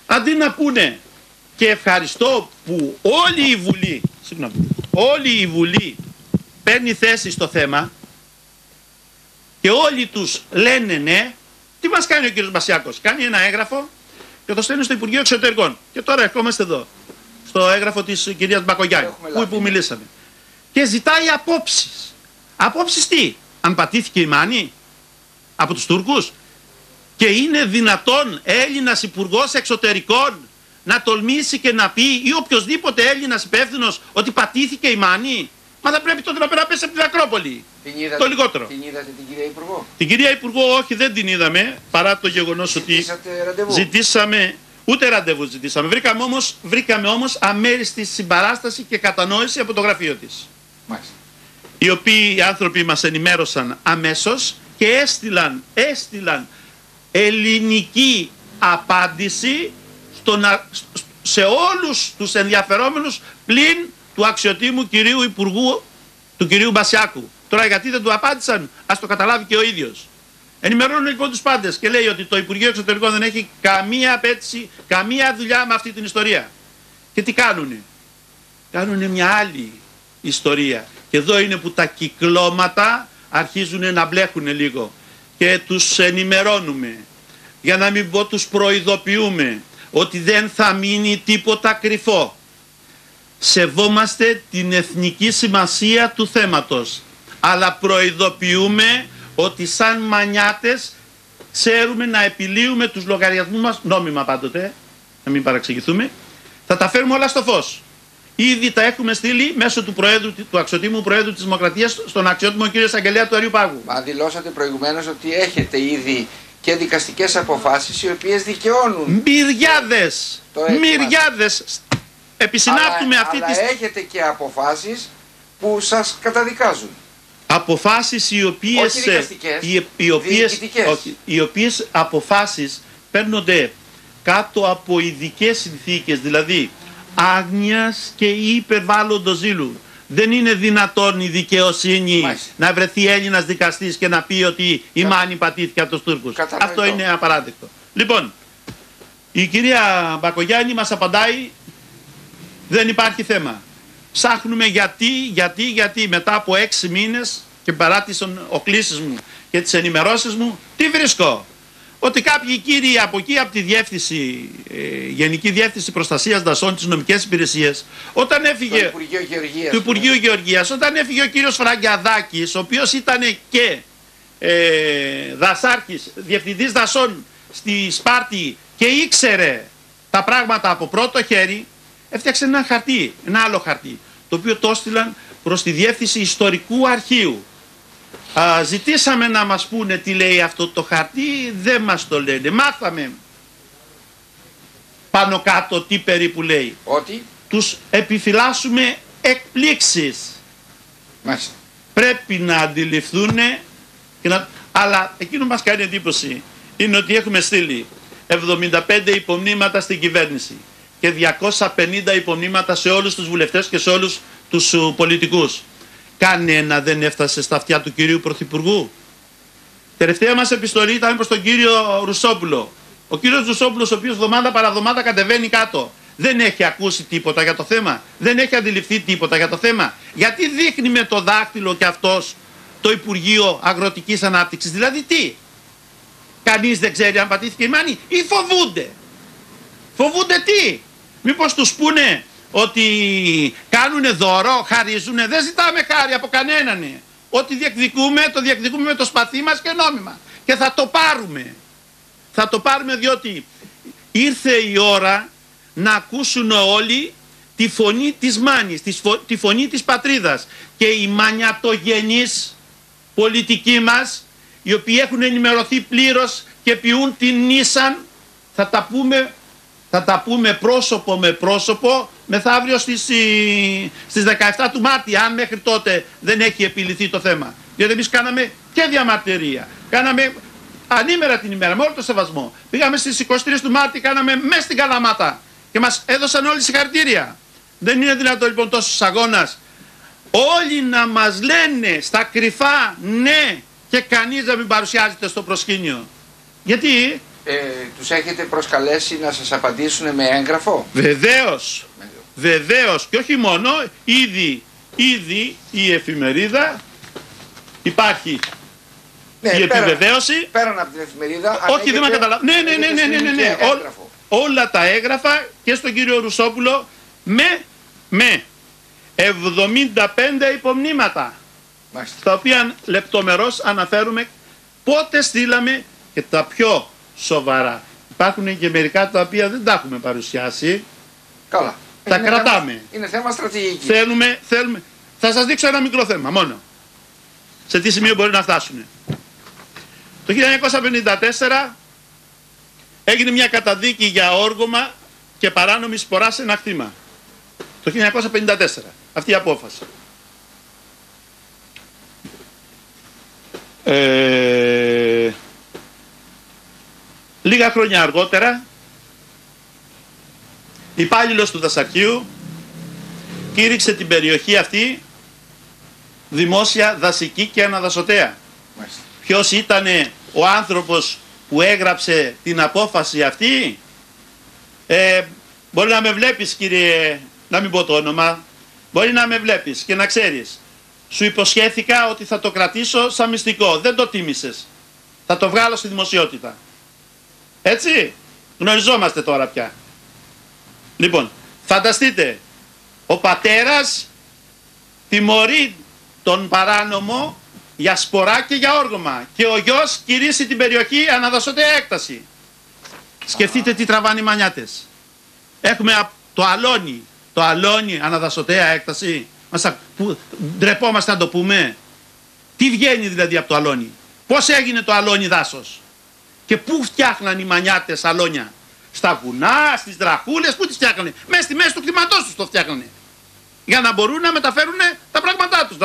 Αντί να πούνε και ευχαριστώ που όλη η Βουλή παίρνει θέση στο θέμα και όλοι τους λένε ναι, τι μας κάνει ο κύριος Μπασιάκος? Κάνει ένα έγγραφο και το στέλνει στο Υπουργείο Εξωτερικών. Και τώρα ερχόμαστε εδώ, στο έγγραφο της κυρίας Μπακογιάννη, που μιλήσαμε. Και ζητάει απόψεις. Απόψεις τι? Αν πατήθηκε η Μάνη από τους Τούρκους? Και είναι δυνατόν Έλληνας Υπουργός Εξωτερικών να τολμήσει και να πει, ή οποιοδήποτε Έλληνας υπεύθυνος, ότι πατήθηκε η Μάνη? Μα θα πρέπει τότε να πέσει από την Ακρόπολη. Το λιγότερο. Την είδατε την κυρία Υπουργό? Την κυρία Υπουργό όχι, δεν την είδαμε, παρά το γεγονός ότι ζητήσαμε, ούτε ραντεβού ζητήσαμε. Βρήκαμε όμως αμέριστη συμπαράσταση και κατανόηση από το γραφείο της. Μάλιστα. Οι οποίοι οι άνθρωποι μας ενημέρωσαν αμέσως και έστειλαν ελληνική απάντηση σε όλους τους ενδιαφερόμενους πλην του αξιοτήμου κυρίου Υπουργού, του κυρίου Μπασιάκου. Τώρα γιατί δεν του απάντησαν, ας το καταλάβει και ο ίδιος. Ενημερώνουν λοιπόν τους πάντες και λέει ότι το Υπουργείο Εξωτερικών δεν έχει καμία απέτηση, καμία δουλειά με αυτή την ιστορία. Και τι κάνουνε? Κάνουνε μια άλλη ιστορία. Και εδώ είναι που τα κυκλώματα αρχίζουν να μπλέχουν λίγο. Και τους ενημερώνουμε, για να μην πω τους προειδοποιούμε, ότι δεν θα μείνει τίποτα κρυφό. Σεβόμαστε την εθνική σημασία του θέματος, αλλά προειδοποιούμε ότι σαν μανιάτες ξέρουμε να επιλύουμε τους λογαριασμούς μας, νόμιμα πάντοτε, να μην παραξηγηθούμε, θα τα φέρουμε όλα στο φως. Ήδη τα έχουμε στείλει μέσω του αξιότιμου Προέδρου της Δημοκρατίας στον αξιότιμο κύριο Εισαγγελέα του Αριού Πάγου. Μα δηλώσατε προηγουμένως ότι έχετε ήδη και δικαστικές αποφάσεις οι οποίες δικαιώνουν. Μυριάδες επισυνάπτουμε αυτή τη... Αλλά έχετε και αποφάσεις που σας καταδικάζουν. Αποφάσεις οι οποίες... Όχι δικαστικές, οι οποίες αποφάσεις παίρνονται κάτω από ειδικές συνθήκες, δηλαδή άγνοιας και υπερβάλλοντος ζήλου. Δεν είναι δυνατόν η δικαιοσύνη να βρεθεί Έλληνας δικαστής και να πει ότι η Μάνη πατήθηκε από τους Τούρκους. Αυτό είναι απαράδεκτο. Λοιπόν, η κυρία Μπακογιάννη μας απαντάει, δεν υπάρχει θέμα. Ψάχνουμε γιατί μετά από 6 μήνες και παρά τις οκλήσεις μου και τις ενημερώσεις μου, τι βρίσκω? Ότι κάποιοι κύριοι από εκεί, από τη διεύθυνση, Γενική Διεύθυνση Προστασίας Δασών, τις νομικές υπηρεσίες, όταν έφυγε του Υπουργείου Γεωργίας, όταν έφυγε ο κύριος Φραγκιαδάκης, ο οποίος ήταν και δασάρχης, διευθυντής δασών στη Σπάρτη και ήξερε τα πράγματα από πρώτο χέρι, έφτιαξε ένα χαρτί, ένα άλλο χαρτί, το οποίο το έστειλαν προς τη Διεύθυνση Ιστορικού Αρχείου. Ζητήσαμε να μας πούνε τι λέει αυτό το χαρτί, δεν μας το λένε. Μάθαμε πάνω κάτω τι περίπου λέει. Ότι τους επιφυλάσσουμε εκπλήξεις. Μάλιστα. Πρέπει να αντιληφθούν αλλά εκείνο μας κάνει εντύπωση είναι ότι έχουμε στείλει 75 υπομνήματα στην κυβέρνηση και 250 υπομνήματα σε όλους τους βουλευτές και σε όλους τους πολιτικούς. Κανένα δεν έφτασε στα αυτιά του κυρίου Πρωθυπουργού. Τελευταία μας επιστολή ήταν προς τον κύριο Ρουσόπουλο. Ο κύριος Ρουσόπουλος, ο οποίος εβδομάδα παραβδομάδα κατεβαίνει κάτω, δεν έχει ακούσει τίποτα για το θέμα, δεν έχει αντιληφθεί τίποτα για το θέμα. Γιατί δείχνει με το δάχτυλο και αυτός το Υπουργείο Αγροτικής Ανάπτυξης? Δηλαδή τι? Κανείς δεν ξέρει αν πατήθηκε η Μάνη ή φοβούνται? Φοβούνται τι? Μήπως τους πούνε ότι κάνουνε δώρο, χαρίζουνε? Δεν ζητάμε χάρη από κανέναν. Ό,τι διεκδικούμε, το διεκδικούμε με το σπαθί μας και νόμιμα. Και θα το πάρουμε. Θα το πάρουμε διότι ήρθε η ώρα να ακούσουν όλοι τη φωνή της Μάνης, τη φωνή της πατρίδας. Και οι μανιατογενείς πολιτικοί μας, οι οποίοι έχουν ενημερωθεί πλήρως και ποιούν την Νίσαν, θα τα πούμε πρόσωπο με πρόσωπο μεθαύριο στις 17 του Μάρτη, αν μέχρι τότε δεν έχει επιλυθεί το θέμα. Γιατί εμείς κάναμε και διαμαρτυρία, κάναμε ανήμερα την ημέρα, με όλο το σεβασμό. Πήγαμε στις 23 του Μάρτη, κάναμε μέσα στην Καλαμάτα και μας έδωσαν όλοι συγχαρητήρια. Δεν είναι δυνατόν λοιπόν τόσος αγώνας όλοι να μας λένε στα κρυφά ναι και κανείς να μην παρουσιάζεται στο προσκήνιο? Γιατί? Τους έχετε προσκαλέσει να σας απαντήσουν με έγγραφο? Βεβαίως, βεβαίως, και όχι μόνο, ήδη η εφημερίδα υπάρχει. Ναι, η επιβεβαίωση. Πέραν από την εφημερίδα. Όχι, δεν με καταλάβω. Ναι. Όλα τα έγγραφα και στον κύριο Ρουσόπουλο με 75 υπομνήματα. Μάλιστα. Τα οποία λεπτομερώς αναφέρουμε πότε στείλαμε και τα πιο σοβαρά. Υπάρχουν και μερικά τα οποία δεν τα έχουμε παρουσιάσει. Καλά. Τα κρατάμε. Είναι θέμα στρατηγικής. Θέλουμε. Θα σας δείξω ένα μικρό θέμα μόνο. σε τι σημείο μπορεί να φτάσουν. Το 1954 έγινε μια καταδίκη για όργωμα και παράνομη σπορά σε ένα κτήμα. Το 1954 αυτή η απόφαση. Λίγα χρόνια αργότερα, υπάλληλος του δασαρχείου κήρυξε την περιοχή αυτή δημόσια δασική και αναδασωτέα. Ποιος ήταν ο άνθρωπος που έγραψε την απόφαση αυτή? Μπορεί να με βλέπεις, κύριε, να μην πω το όνομα, μπορεί να με βλέπεις και να ξέρεις, σου υποσχέθηκα ότι θα το κρατήσω σαν μυστικό, δεν το τίμησες, θα το βγάλω στη δημοσιότητα. Έτσι, γνωριζόμαστε τώρα πια. Λοιπόν, φανταστείτε, ο πατέρας τιμωρεί τον παράνομο για σπορά και για όργωμα και ο γιος κηρύσσει την περιοχή αναδασωτέα έκταση. Σκεφτείτε τι τραβάνε οι μανιάτες. Έχουμε το αλόνι αναδασωτέα έκταση. Ντρεπόμαστε να το πούμε. Τι βγαίνει δηλαδή από το αλόνι? Πώς έγινε το αλόνι δάσος? Και πού φτιάχναν οι μανιάτες αλόνια? Στα βουνά, στις δραχούλες, πού τις φτιάχνανε? Μέσα στη μέση του κτήματός τους το φτιάχνανε. Για να μπορούν να μεταφέρουν τα πράγματά τους.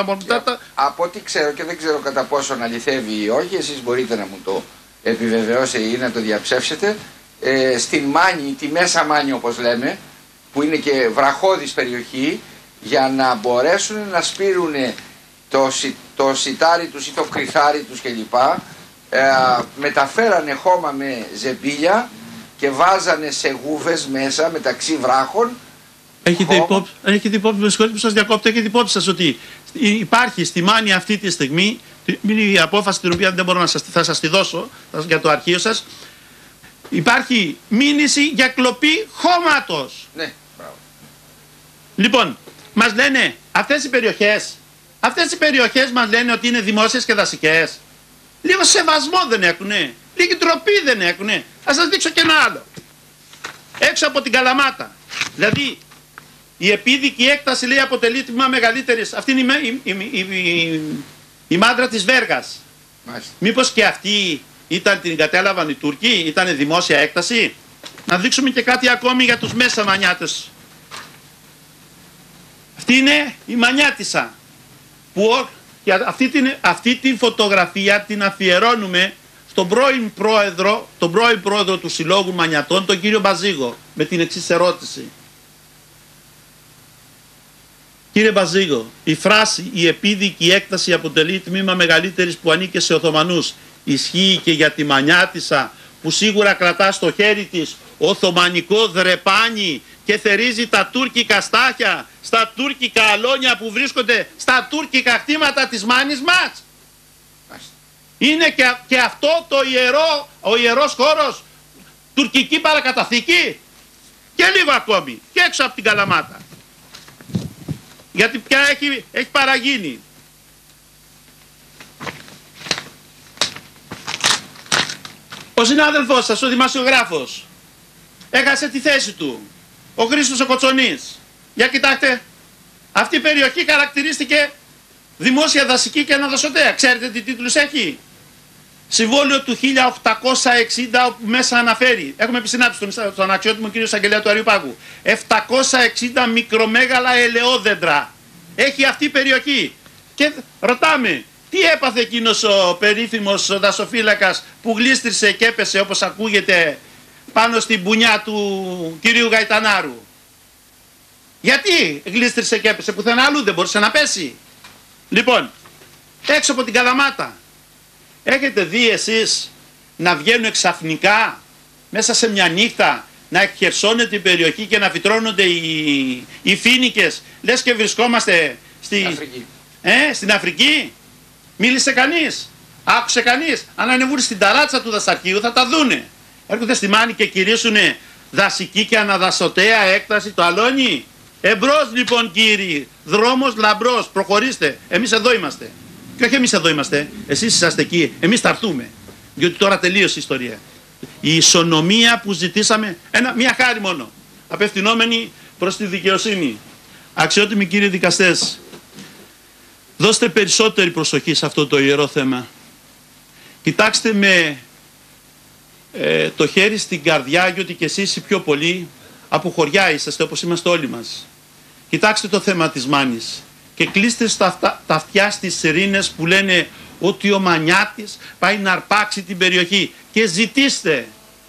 Από ό,τι ξέρω, και δεν ξέρω κατά πόσο αληθεύει ή όχι, εσείς μπορείτε να μου το επιβεβαιώσετε ή να το διαψεύσετε, στην Μάνη, τη Μέσα Μάνη όπως λέμε, που είναι και βραχώδης περιοχή, για να μπορέσουν να σπείρουν το σιτάρι τους ή το κρυθάρι τους κλπ. Μεταφέρανε χώμα με ζεμπίλια και βάζανε σε γούβες μέσα μεταξύ βράχων. Έχετε υπόψη, με συγχωρείτε που σας διακόπτω, έχετε υπόψη σας ότι υπάρχει στη Μάνη αυτή τη στιγμή, η απόφαση την οποία δεν μπορώ να θα σας τη δώσω για το αρχείο σας, υπάρχει μήνυση για κλοπή χώματος. Ναι, μπράβο. Λοιπόν, μας λένε αυτές οι περιοχές μας λένε ότι είναι δημόσιες και δασικές. Λίγο σεβασμό δεν έχουνε, λίγη τροπή δεν έχουνε. Θα σας δείξω και ένα άλλο. Έξω από την Καλαμάτα, δηλαδή η επίδικη έκταση λέει αποτελεί τμήμα μεγαλύτερης. Αυτή είναι η μάντρα της Βέργας. Μάλιστα. Μήπως και αυτή την κατέλαβαν οι Τούρκοι, ήταν δημόσια έκταση? Να δείξουμε και κάτι ακόμη για τους μέσα μανιάτες. Αυτή είναι η Μανιάτισσα. Αυτή την φωτογραφία την αφιερώνουμε στον πρώην πρόεδρο του Συλλόγου Μανιατών, τον κύριο Μπαζίγο, με την εξής ερώτηση. Κύριε Μπαζίγο, η φράση «η επίδικη έκταση αποτελεί τμήμα μεγαλύτερης που ανήκε σε Οθωμανούς» ισχύει και για τη Μανιάτισσα που σίγουρα κρατά στο χέρι της οθωμανικό δρεπάνι και θερίζει τα τουρκικά στάχια στα τουρκικά αλόνια που βρίσκονται στα τουρκικά κτήματα της Μάνης μας? Είναι και αυτό ο ιερός χώρος τουρκική παρακαταθήκη? Και λίγο ακόμη και έξω από την Καλαμάτα, γιατί πια έχει παραγίνει. Ο συνάδελφός σας, ο δημοσιογράφος, έχασε τη θέση του, ο Χρήστος ο Κοτσονής. Για κοιτάξτε, αυτή η περιοχή χαρακτηρίστηκε δημόσια δασική και αναδασωτέα. Ξέρετε τι τίτλους έχει? Συμβόλαιο του 1860, όπου μέσα αναφέρει, έχουμε επισυνάψει στον αξιότιμο κύριο Εισαγγελέα του Αριού Πάγου, 760 μικρομέγαλα ελαιόδεντρα έχει αυτή η περιοχή. Και ρωτάμε, τι έπαθε εκείνος ο περίφημος δασοφύλακας που γλίστρισε και έπεσε, όπως ακούγεται, πάνω στην μπουνιά του κυρίου Γαϊτανάρου? Γιατί γλίστρισε και έπεσε? Πουθενά αλλού δεν μπορούσε να πέσει. Λοιπόν, έξω από την Καλαμάτα, έχετε δει εσείς να βγαίνουν ξαφνικά μέσα σε μια νύχτα, να εκχερσώνεται την περιοχή και να φυτρώνονται οι φοίνικες, λες και βρισκόμαστε στην Αφρική? Μίλησε κανείς? Άκουσε κανείς? Αν ανεβούν στην ταράτσα του δασαρχείου θα τα δούνε. Έρχονται στη Μάνη και κηρύσουνε δασική και αναδασωτέα έκταση το αλόνι. Εμπρός λοιπόν κύριοι, δρόμος λαμπρός, προχωρήστε, εμείς εδώ είμαστε. Και όχι εμείς εδώ είμαστε, εσείς είσαστε εκεί, εμείς θα έρθουμε. Διότι τώρα τελείωσε η ιστορία. Η ισονομία που ζητήσαμε, μια χάρη μόνο, απευθυνόμενη προς τη δικαιοσύνη. Αξιότιμοι κύριοι δικαστές, δώστε περισσότερη προσοχή σε αυτό το ιερό θέμα. Κοιτάξτε με το χέρι στην καρδιά, γιατί και εσείς οι πιο πολλοί από χωριά είσαστε, όπως είμαστε όλοι μας. Κοιτάξτε το θέμα της Μάνης και κλείστε τα αυτιά στις σιρήνες που λένε ότι ο Μανιάτης πάει να αρπάξει την περιοχή, και ζητήστε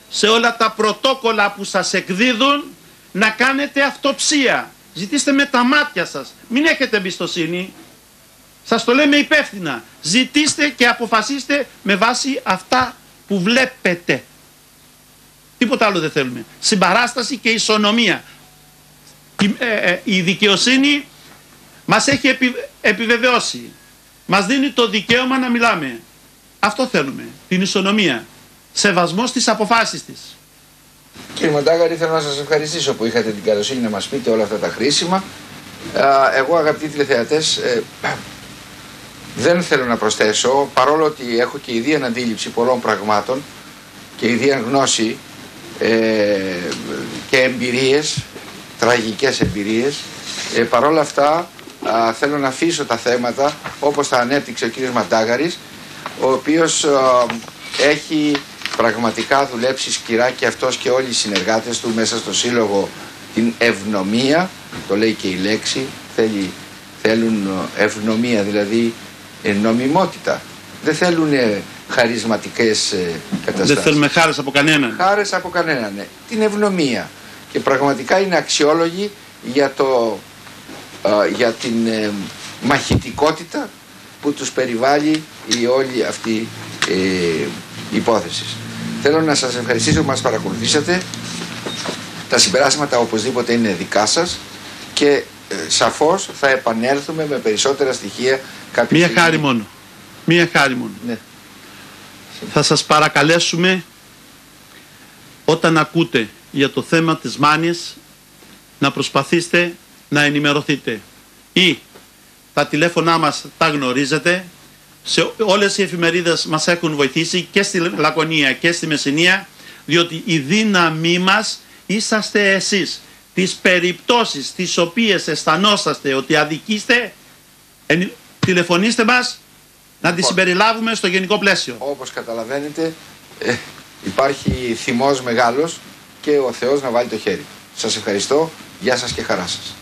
σε όλα τα πρωτόκολλα που σας εκδίδουν να κάνετε αυτοψία. Ζητήστε με τα μάτια σας. Μην έχετε εμπιστοσύνη. Σας το λέμε υπεύθυνα. Ζητήστε και αποφασίστε με βάση αυτά που βλέπετε. Τίποτα άλλο δεν θέλουμε. Συμπαράσταση και ισονομία. Η δικαιοσύνη μας έχει επιβεβαιώσει. Μας δίνει το δικαίωμα να μιλάμε. Αυτό θέλουμε. Την ισονομία. Σεβασμό στις αποφάσεις της. Κύριε Μαντάγαρη, θέλω να σας ευχαριστήσω που είχατε την καλοσύνη να μας πείτε όλα αυτά τα χρήσιμα. Εγώ, αγαπητοί τηλεθεατές, δεν θέλω να προσθέσω, παρόλο ότι έχω και ιδίαν αντίληψη πολλών πραγμάτων και ιδίαν γνώση και εμπειρίες, τραγικές εμπειρίες, παρόλα αυτά θέλω να αφήσω τα θέματα όπως τα ανέπτυξε ο κύριος Μαντάγαρης, ο οποίος έχει πραγματικά δουλέψει σκληρά και αυτός και όλοι οι συνεργάτες του μέσα στο σύλλογο την ευνομία, το λέει και η λέξη, θέλουν ευνομία, δηλαδή νομιμότητα. Δεν θέλουν χαρισματικές καταστάσεις. Δεν θέλουμε χάρες από κανέναν. Χάρες από κανέναν, ναι. Την ευνομία. Και πραγματικά είναι αξιόλογοι για την μαχητικότητα που τους περιβάλλει η όλη αυτή υπόθεση. Θέλω να σας ευχαριστήσω που μας παρακολουθήσατε. Τα συμπεράσματα οπωσδήποτε είναι δικά σας και σαφώς θα επανέλθουμε με περισσότερα στοιχεία. Μία χάρη μόνο. Μία χάρη μόνο. Ναι. Θα σας παρακαλέσουμε όταν ακούτε για το θέμα της Μάνης να προσπαθήσετε να ενημερωθείτε. Ή τα τηλέφωνά μας τα γνωρίζετε. Σε όλες οι εφημερίδες μας έχουν βοηθήσει και στη Λακωνία και στη Μεσσηνία, διότι η δύναμή μας είσαστε εσείς. Τις περιπτώσεις τις οποίες αισθανόσαστε ότι αδικείστε, τηλεφωνήστε μας να τις συμπεριλάβουμε στο γενικό πλαίσιο. Όπως καταλαβαίνετε υπάρχει θυμός μεγάλος και ο Θεός να βάλει το χέρι. Σας ευχαριστώ, γεια σας και χαρά σας.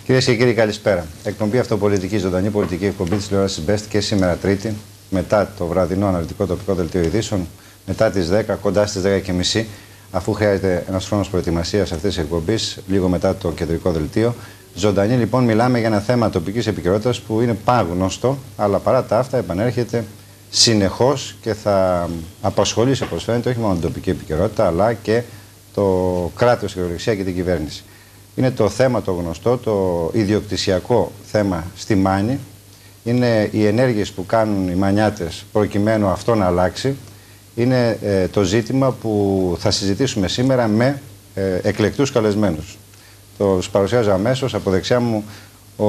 Κυρίες και κύριοι, καλησπέρα. Εκπομπή Αυτοπολιτική, ζωντανή πολιτική εκπομπή της τηλεόρασης Best και σήμερα Τρίτη, μετά το βραδινό αναλυτικό τοπικό δελτίο ειδήσεων, μετά τις 10, κοντά στις 10:30, αφού χρειάζεται ένας χρόνος προετοιμασίας αυτής της εκπομπής, λίγο μετά το κεντρικό δελτίο. Ζωντανή λοιπόν, μιλάμε για ένα θέμα τοπικής επικαιρότητας που είναι πάγνωστο, αλλά παρά τα αυτά επανέρχεται συνεχώς και θα απασχολήσει, όπως φαίνεται, όχι μόνο την τοπική επικαιρότητα, αλλά και το κράτος, την κυριολεξία και την κυβέρνηση. Είναι το θέμα το γνωστό, το ιδιοκτησιακό θέμα στη Μάνη. Είναι οι ενέργειες που κάνουν οι μανιάτες προκειμένου αυτό να αλλάξει. Είναι το ζήτημα που θα συζητήσουμε σήμερα με εκλεκτούς καλεσμένους. Τους παρουσιάζω αμέσως. Από δεξιά μου ο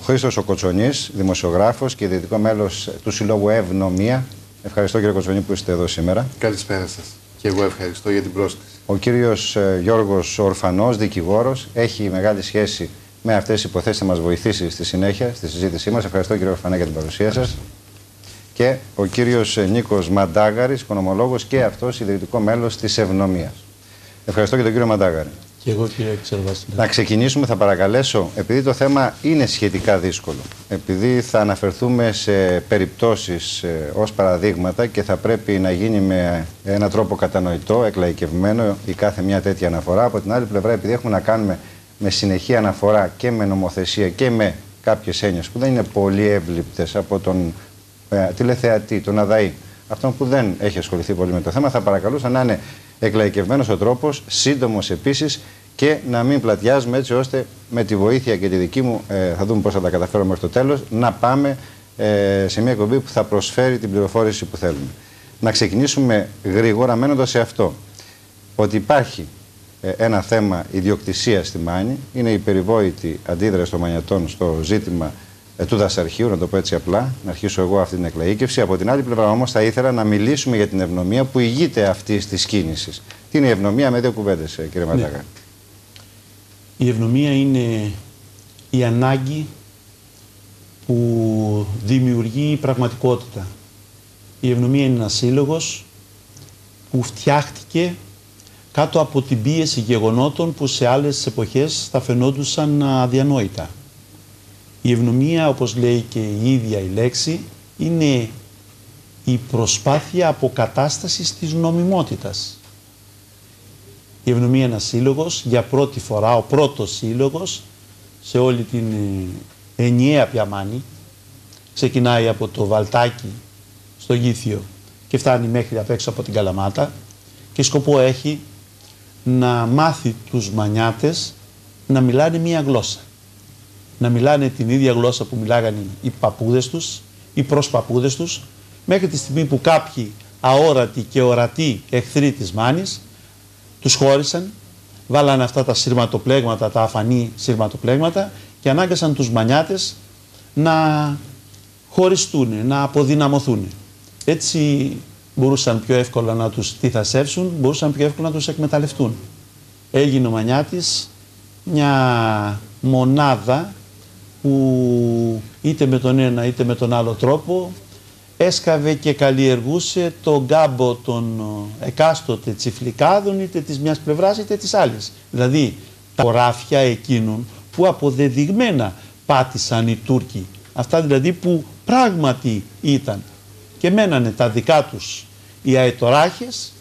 Χρήστος ο Κοτσονής, δημοσιογράφος και ιδρυτικό μέλος του Συλλόγου Ευνομία. Ευχαριστώ κύριε Κοτσονή που είστε εδώ σήμερα. Καλησπέρα σας. Και εγώ ευχαριστώ για την πρόσκληση. Ο κύριος Γιώργος Ορφανός, δικηγόρος, έχει μεγάλη σχέση με αυτές τις υποθέσεις, θα μας βοηθήσει στη συνέχεια, στη συζήτησή μας. Ευχαριστώ κύριε Ορφανά για την παρουσία σας. Και ο κύριος Νίκος Μαντάγαρης, οικονομολόγος και αυτός ιδρυτικό μέλος της Ευνομίας. Ευχαριστώ και τον κύριο Μαντάγαρη. Και εγώ κύριε Ξερβαστή. Να ξεκινήσουμε, θα παρακαλέσω, επειδή το θέμα είναι σχετικά δύσκολο, επειδή θα αναφερθούμε σε περιπτώσεις ως παραδείγματα και θα πρέπει να γίνει με έναν τρόπο κατανοητό, εκλαϊκευμένο η κάθε μια τέτοια αναφορά. Από την άλλη πλευρά, επειδή έχουμε να κάνουμε με συνεχή αναφορά και με νομοθεσία και με κάποιες έννοιες που δεν είναι πολύ εύληπτες από τον τηλεθεατή, τον ΑΔΑΗ, αυτόν που δεν έχει ασχοληθεί πολύ με το θέμα, θα παρακαλούσα να είναι εκλαϊκευμένος ο τρόπος, σύντομος επίσης και να μην πλατιάζουμε, έτσι ώστε με τη βοήθεια και τη δική μου, θα δούμε πώς θα τα καταφέρουμε μέχρι το τέλος, να πάμε σε μια εκπομπή που θα προσφέρει την πληροφόρηση που θέλουμε. Να ξεκινήσουμε γρήγορα μένοντας σε αυτό. Ότι υπάρχει ένα θέμα ιδιοκτησίας στη Μάνη, είναι η περιβόητη αντίδραση των Μανιατών στο ζήτημα του δασαρχείου, να το πω έτσι απλά, να αρχίσω εγώ αυτή την εκλαΐκευση. Από την άλλη πλευρά όμως θα ήθελα να μιλήσουμε για την ευνομία που ηγείται αυτής της κίνησης. Τι είναι η ευνομία με δύο κουβέντες, κύριε Μαντάγα? Ναι. Η ευνομία είναι η ανάγκη που δημιουργεί πραγματικότητα. Η ευνομία είναι ένας σύλλογος που φτιάχτηκε κάτω από την πίεση γεγονότων που σε άλλες εποχές θα φαινόντουσαν αδιανόητα. Η ευνομία, όπως λέει και η ίδια η λέξη, είναι η προσπάθεια αποκατάστασης της νομιμότητας. Η ευνομία είναι ένας σύλλογος, για πρώτη φορά, ο πρώτος σύλλογος σε όλη την ενιαία πια Μάνη. Ξεκινάει από το Βαλτάκι στο Γήθιο και φτάνει μέχρι απ' έξω από την Καλαμάτα και σκοπό έχει να μάθει τους Μανιάτες να μιλάνε μία γλώσσα. Να μιλάνε την ίδια γλώσσα που μιλάγανε οι παππούδες τους, οι προσπαππούδες τους, μέχρι τη στιγμή που κάποιοι αόρατοι και ορατοί εχθροί της Μάνης τους χώρισαν, βάλανε αυτά τα σειρματοπλέγματα, τα αφανή σειρματοπλέγματα και ανάγκασαν τους Μανιάτες να χωριστούν, να αποδυναμωθούν. Έτσι μπορούσαν πιο εύκολα να τους τυθασεύσουν, μπορούσαν πιο εύκολα να τους εκμεταλλευτούν. Έγινε ο Μανιάτης μια μονάδα που είτε με τον ένα είτε με τον άλλο τρόπο έσκαβε και καλλιεργούσε τον γκάμπο των εκάστοτε τσιφλικάδων, είτε της μιας πλευράς είτε της άλλης. Δηλαδή τα χωράφια εκείνων που αποδεδειγμένα πάτησαν οι Τούρκοι, αυτά δηλαδή που πράγματι ήταν και μένανε τα δικά τους οι αετοράχες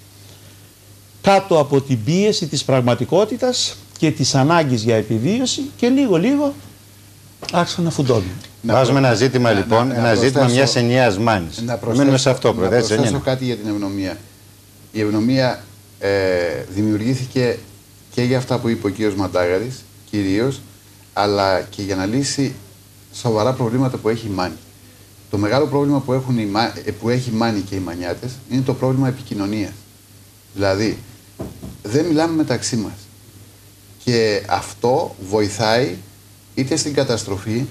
κάτω από την πίεση της πραγματικότητας και της ανάγκης για επιβίωση και λίγο άρχισαν να φουντώνουν. Βάζουμε ένα ζήτημα λοιπόν, ένα ζήτημα μιας ενιαίας Μάνης. Μένουμε σε αυτό, να προσθέσω κάτι για την ευνομία. Η ευνομία δημιουργήθηκε και για αυτά που είπε ο κύριος Μαντάγαρης, κυρίως, αλλά και για να λύσει σοβαρά προβλήματα που έχει η Μάνη. Το μεγάλο πρόβλημα που έχει η Μάνη και οι Μανιάτες είναι το πρόβλημα επικοινωνίας. Δηλαδή, δεν μιλάμε μεταξύ μας. Και αυτό βοηθάει είτε στην καταστροφή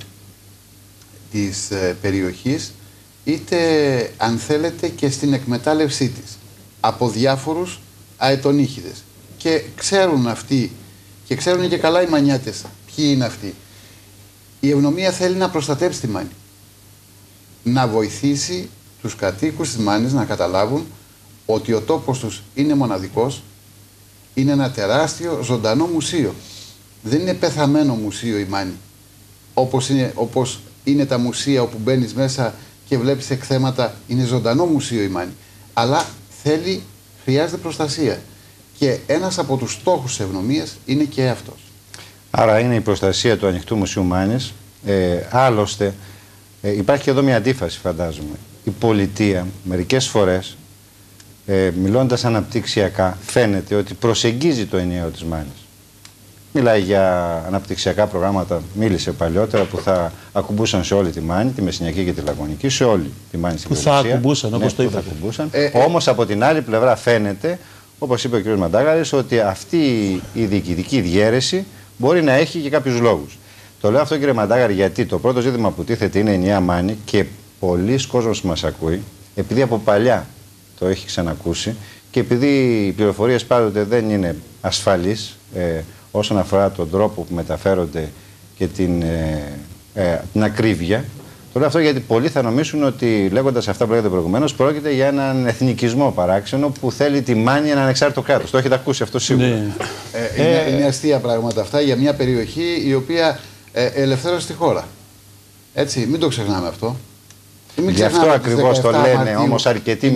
της περιοχής, είτε αν θέλετε και στην εκμετάλλευσή της από διάφορους αετονύχηδες. Και ξέρουν αυτοί και ξέρουν και καλά οι Μανιάτες ποιοι είναι αυτοί. Η ευνομία θέλει να προστατέψει τη Μάνη. Να βοηθήσει τους κατοίκους της Μάνης να καταλάβουν ότι ο τόπος τους είναι μοναδικός, είναι ένα τεράστιο ζωντανό μουσείο. Δεν είναι πεθαμένο μουσείο η Μάνη, όπως είναι τα μουσεία όπου μπαίνεις μέσα και βλέπεις εκθέματα, είναι ζωντανό μουσείο η Μάνη. Αλλά χρειάζεται προστασία. Και ένας από τους στόχους της ευνομίας είναι και αυτός. Άρα είναι η προστασία του ανοιχτού Μουσείου Μάνης. Άλλωστε υπάρχει εδώ μια αντίφαση, φαντάζομαι. Η πολιτεία μερικές φορές, μιλώντας αναπτυξιακά, φαίνεται ότι προσεγγίζει το ενιαίο της Μάνης. Μιλάει για αναπτυξιακά προγράμματα, μίλησε παλιότερα, που θα ακουμπούσαν σε όλη τη Μάνη, τη Μεσσηνιακή και τη Λαγωνική, σε όλη τη Μάνη στην περιουσία. Που θα ακουμπούσαν, όπως το είπατε. Όμως από την άλλη πλευρά φαίνεται, όπως είπε ο κ. Μαντάγαρης, ότι αυτή η διοικητική διαίρεση μπορεί να έχει και κάποιους λόγους. Το λέω αυτό, κύριε Μαντάγαρη, γιατί το πρώτο ζήτημα που τίθεται είναι η ενιαία Μάνη και πολλοί κόσμος που μας ακούει, επειδή από παλιά το έχει ξανακούσει και επειδή οι πληροφορίες πάντοτε δεν είναι ασφαλείς όσον αφορά τον τρόπο που μεταφέρονται και την ακρίβεια. Το λέω αυτό γιατί πολλοί θα νομίσουν ότι, λέγοντας αυτά που λέγατε προηγουμένως, πρόκειται για έναν εθνικισμό παράξενο που θέλει τη Μάνη ένα ανεξάρτητο κράτος. Το έχετε ακούσει αυτό σίγουρα. Ναι. Είναι αστεία πράγματα αυτά για μια περιοχή η οποία ελευθέρωσε τη χώρα. Έτσι, μην το ξεχνάμε αυτό. Γι' αυτό ακριβώς το λένε όμως αρκετοί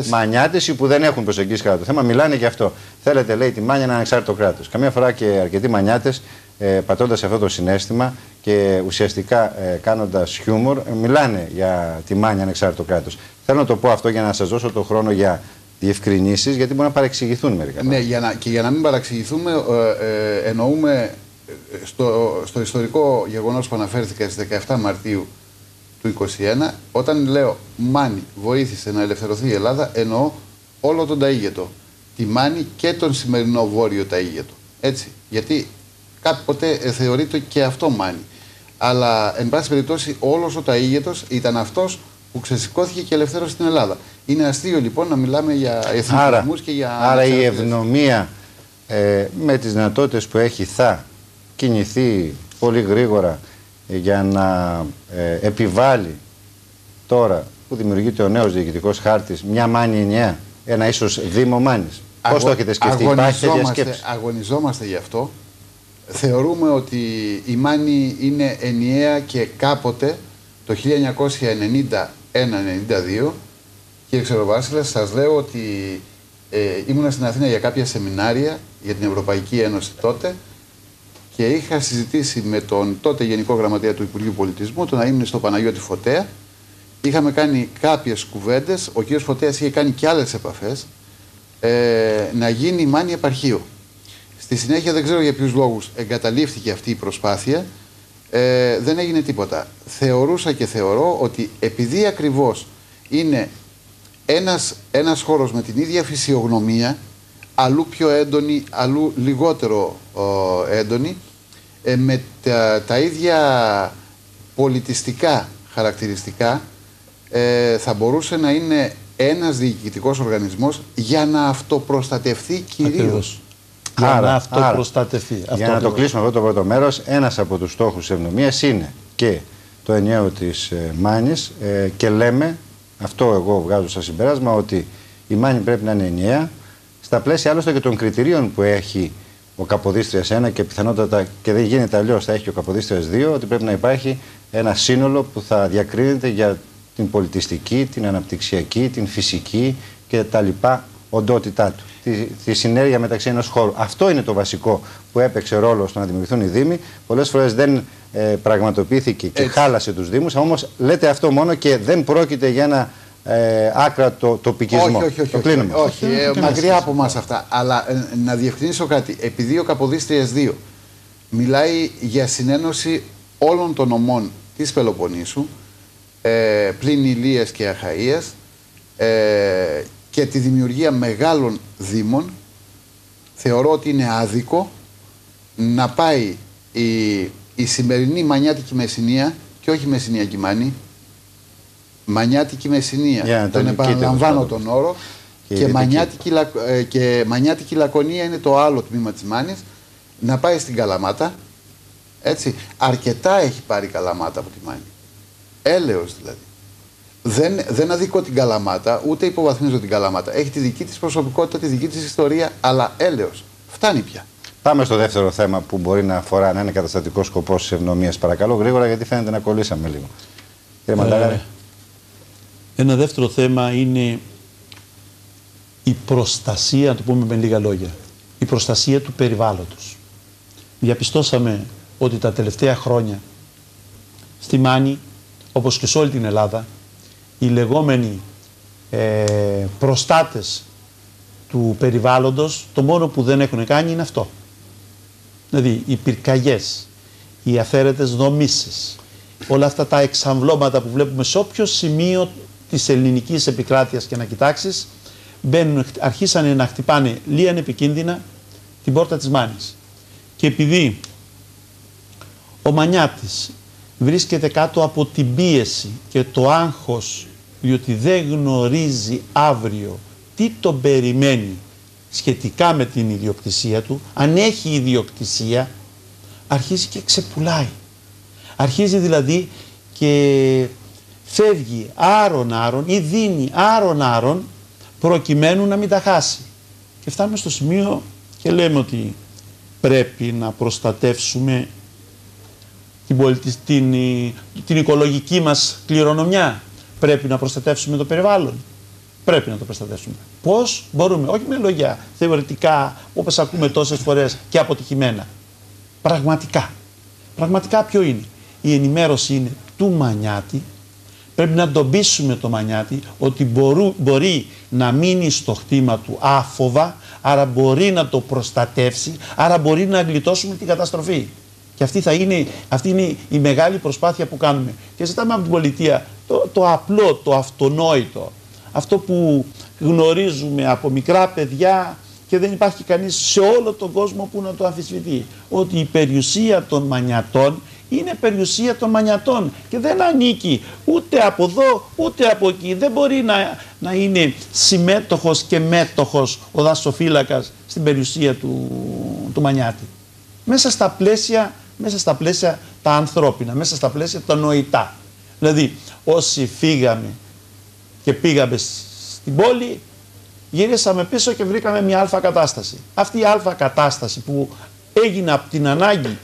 Μανιάτες που δεν έχουν προσεγγίσει κατά το θέμα. Μιλάνε γι' αυτό. Θέλετε, λέει, τη Μάνη ένα ανεξάρτητο κράτος. Καμιά φορά και αρκετοί Μανιάτες, πατώντας αυτό το συναίσθημα και ουσιαστικά κάνοντας χιούμορ, μιλάνε για τη Μάνη ανεξάρτητο κράτος. Θέλω να το πω αυτό για να σας δώσω το χρόνο για διευκρινήσεις, γιατί μπορεί να παρεξηγηθούν μερικά. Ναι, και για να μην παρεξηγηθούμε, εννοούμε στο ιστορικό γεγονός που αναφέρθηκα στις 17 Μαρτίου του του 1921, όταν λέω Μάνη βοήθησε να ελευθερωθεί η Ελλάδα, εννοώ όλο τον Ταΐγετο. Τη Μάνη και τον σημερινό Βόρειο Ταΐγετο. Έτσι. Γιατί κάποτε θεωρείται και αυτό Μάνη. Αλλά, εν πάση περιπτώσει, όλος ο Ταΐγετος ήταν αυτός που ξεσηκώθηκε και ελευθέρωσε την Ελλάδα. Είναι αστείο λοιπόν να μιλάμε για εθνικισμούς και για... Άρα η ευνομία με τις δυνατότητες που έχει θα κινηθεί πολύ γρήγορα για να επιβάλλει τώρα που δημιουργείται ο νέος διοικητικός χάρτης μια Μάνη ενιαία, ένα ίσως Δήμο Μάνης. Πώς το έχετε σκεφτεί, υπάρχει τέτοια σκέψη? Αγωνιζόμαστε γι' αυτό. Θεωρούμε ότι η Μάνη είναι ενιαία και κάποτε το 1991-92, κύριε Ξεροβάσιλα, σας λέω ότι ήμουνα στην Αθήνα για κάποια σεμινάρια για την Ευρωπαϊκή Ένωση τότε και είχα συζητήσει με τον τότε Γενικό Γραμματέα του Υπουργείου Πολιτισμού, τον αείμνηστο Παναγιώτη Φωτέα. Είχαμε κάνει κάποιες κουβέντες, ο κ. Φωτέας είχε κάνει και άλλες επαφές, να γίνει η Μάνη επαρχείο. Στη συνέχεια, δεν ξέρω για ποιους λόγους εγκαταλείφθηκε αυτή η προσπάθεια, δεν έγινε τίποτα. Θεωρούσα και θεωρώ ότι επειδή ακριβώς είναι ένας χώρος με την ίδια φυσιογνωμία, αλλού πιο έντονη, αλλού λιγότερο έντονη, με τα ίδια πολιτιστικά χαρακτηριστικά, θα μπορούσε να είναι ένας διοικητικός οργανισμός για να αυτοπροστατευτεί κυρίως. Για να αυτοπροστατευτεί. Για να το κλείσουμε αυτό το πρώτο μέρος, ένας από τους στόχους της ευνομίας είναι και το ενιαίο της Μάνης και λέμε, αυτό εγώ βγάζω σαν συμπέρασμα, ότι η Μάνη πρέπει να είναι ενιαία στα πλαίσια άλλωστε και των κριτηρίων που έχει ο Καποδίστριας 1 και πιθανότατα και δεν γίνεται αλλιώς θα έχει και ο Καποδίστριας 2, ότι πρέπει να υπάρχει ένα σύνολο που θα διακρίνεται για την πολιτιστική, την αναπτυξιακή, την φυσική και τα λοιπά οντότητά του. Τη συνέργεια μεταξύ ενός χώρου. Αυτό είναι το βασικό που έπαιξε ρόλο στο να δημιουργηθούν οι Δήμοι. Πολλές φορές δεν πραγματοποιήθηκε και χάλασε τους Δήμους. Όμως λέτε αυτό μόνο και δεν πρόκειται για ένα άκρατο τοπικισμό. Όχι, μακριά από μας αυτά. Αλλά να διευκρινίσω κάτι. Επειδή ο Καποδίστριας 2 μιλάει για συνένωση όλων των νομών της Πελοποννήσου, πλην Ηλίας και Αχαΐας, και τη δημιουργία μεγάλων δήμων, θεωρώ ότι είναι άδικο να πάει η σημερινή Μανιάτικη Μεσσηνία, και όχι Μεσσηνιακή Μάνη, Μανιάτικη Μεσσηνία, τον επαναλαμβάνω τον όρο, και Μανιάτικη Λακωνία είναι το άλλο τμήμα της Μάνης, να πάει στην Καλαμάτα. Έτσι, αρκετά έχει πάρει Καλαμάτα από τη Μάνη. Έλεος δηλαδή. Δεν αδικώ την Καλαμάτα, ούτε υποβαθμίζω την Καλαμάτα. Έχει τη δική της προσωπικότητα, τη δική της ιστορία, αλλά έλεος. Φτάνει πια. Πάμε στο δεύτερο θέμα που μπορεί να αφορά να είναι καταστατικό σκοπός της ευνομίας. Παρακαλώ γρήγορα, γιατί φαίνεται να κολλήσαμε λίγο. Κύριε Μαντάγαρη. Ένα δεύτερο θέμα είναι η προστασία, να το πούμε με λίγα λόγια, η προστασία του περιβάλλοντος. Διαπιστώσαμε ότι τα τελευταία χρόνια στη Μάνη, όπως και σε όλη την Ελλάδα, οι λεγόμενοι προστάτες του περιβάλλοντος, το μόνο που δεν έχουν κάνει είναι αυτό. Δηλαδή οι πυρκαγιές, οι αφαίρετες δομήσεις, όλα αυτά τα εξαμβλώματα που βλέπουμε σε όποιο σημείο της ελληνικής επικράτειας και να κοιτάξεις, αρχίσανε να χτυπάνε λίαν επικίνδυνα την πόρτα της Μάνης. Και επειδή ο Μανιάτης βρίσκεται κάτω από την πίεση και το άγχος, διότι δεν γνωρίζει αύριο τι τον περιμένει σχετικά με την ιδιοκτησία του, αν έχει ιδιοκτησία, αρχίζει και ξεπουλάει. Αρχίζει δηλαδή και φεύγει άρον-άρον ή δίνει άρον-άρον προκειμένου να μην τα χάσει. Και φτάνουμε στο σημείο και λέμε ότι πρέπει να προστατεύσουμε την οικολογική μας κληρονομιά. Πρέπει να προστατεύσουμε το περιβάλλον. Πρέπει να το προστατεύσουμε. Πώς μπορούμε, όχι με λόγια θεωρητικά, όπως ακούμε τόσες φορές και αποτυχημένα. Πραγματικά. Πραγματικά ποιο είναι? Η ενημέρωση είναι του Μανιάτη. Πρέπει να τον πείσουμε το Μανιάτη ότι μπορεί να μείνει στο χτήμα του άφοβα, άρα μπορεί να το προστατεύσει, άρα μπορεί να γλιτώσουμε την καταστροφή. Και αυτή είναι η μεγάλη προσπάθεια που κάνουμε. Και ζητάμε από την πολιτεία το απλό, το αυτονόητο, αυτό που γνωρίζουμε από μικρά παιδιά και δεν υπάρχει κανείς σε όλο τον κόσμο που να το αμφισβητεί. Ότι η περιουσία των Μανιατών είναι περιουσία των Μανιατών και δεν ανήκει ούτε από εδώ ούτε από εκεί. Δεν μπορεί να είναι συμμέτοχος και μέτοχος ο δασοφύλακας στην περιουσία του Μανιάτη. Μέσα στα πλαίσια τα ανθρώπινα, μέσα στα πλαίσια τα νοητά. Δηλαδή όσοι φύγαμε και πήγαμε στην πόλη, γυρίσαμε πίσω και βρήκαμε μια αλφα κατάσταση. Αυτή η αλφα κατάσταση που έγινε από την ανάγκη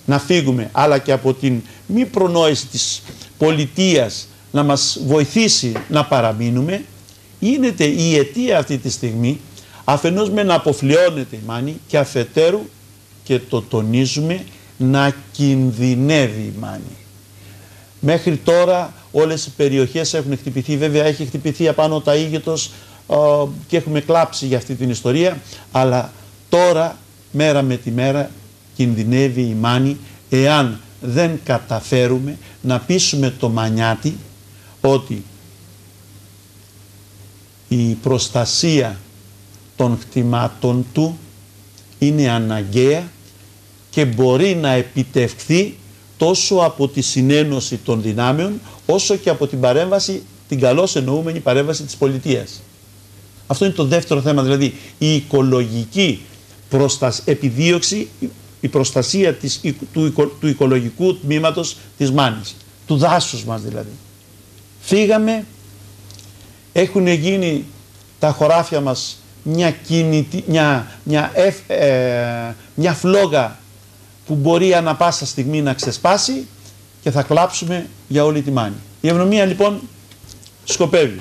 να φύγουμε, αλλά και από την μη προνόηση της πολιτείας να μας βοηθήσει να παραμείνουμε, γίνεται η αιτία αυτή τη στιγμή αφενός με να αποφλιώνεται η Μάνη και αφετέρου, και το τονίζουμε, να κινδυνεύει η Μάνη. Μέχρι τώρα όλες οι περιοχές έχουν χτυπηθεί, βέβαια έχει χτυπηθεί απάνω ο Ταΐγετος και έχουμε κλάψει για αυτή την ιστορία, αλλά τώρα μέρα με τη μέρα κινδυνεύει η Μάνη εάν δεν καταφέρουμε να πείσουμε το Μανιάτη ότι η προστασία των κτημάτων του είναι αναγκαία και μπορεί να επιτευχθεί τόσο από τη συνένωση των δυνάμεων όσο και από την παρέμβαση, την καλώς εννοούμενη παρέμβαση της πολιτείας. Αυτό είναι το δεύτερο θέμα, δηλαδή η οικολογική επιδίωξη, η προστασία του οικολογικού τμήματος της Μάνης, του δάσους μας δηλαδή. Φύγαμε, έχουν γίνει τα χωράφια μας μια φλόγα που μπορεί ανα πάσα στιγμή να ξεσπάσει και θα κλάψουμε για όλη τη Μάνη. Η Ευνομία λοιπόν σκοπεύει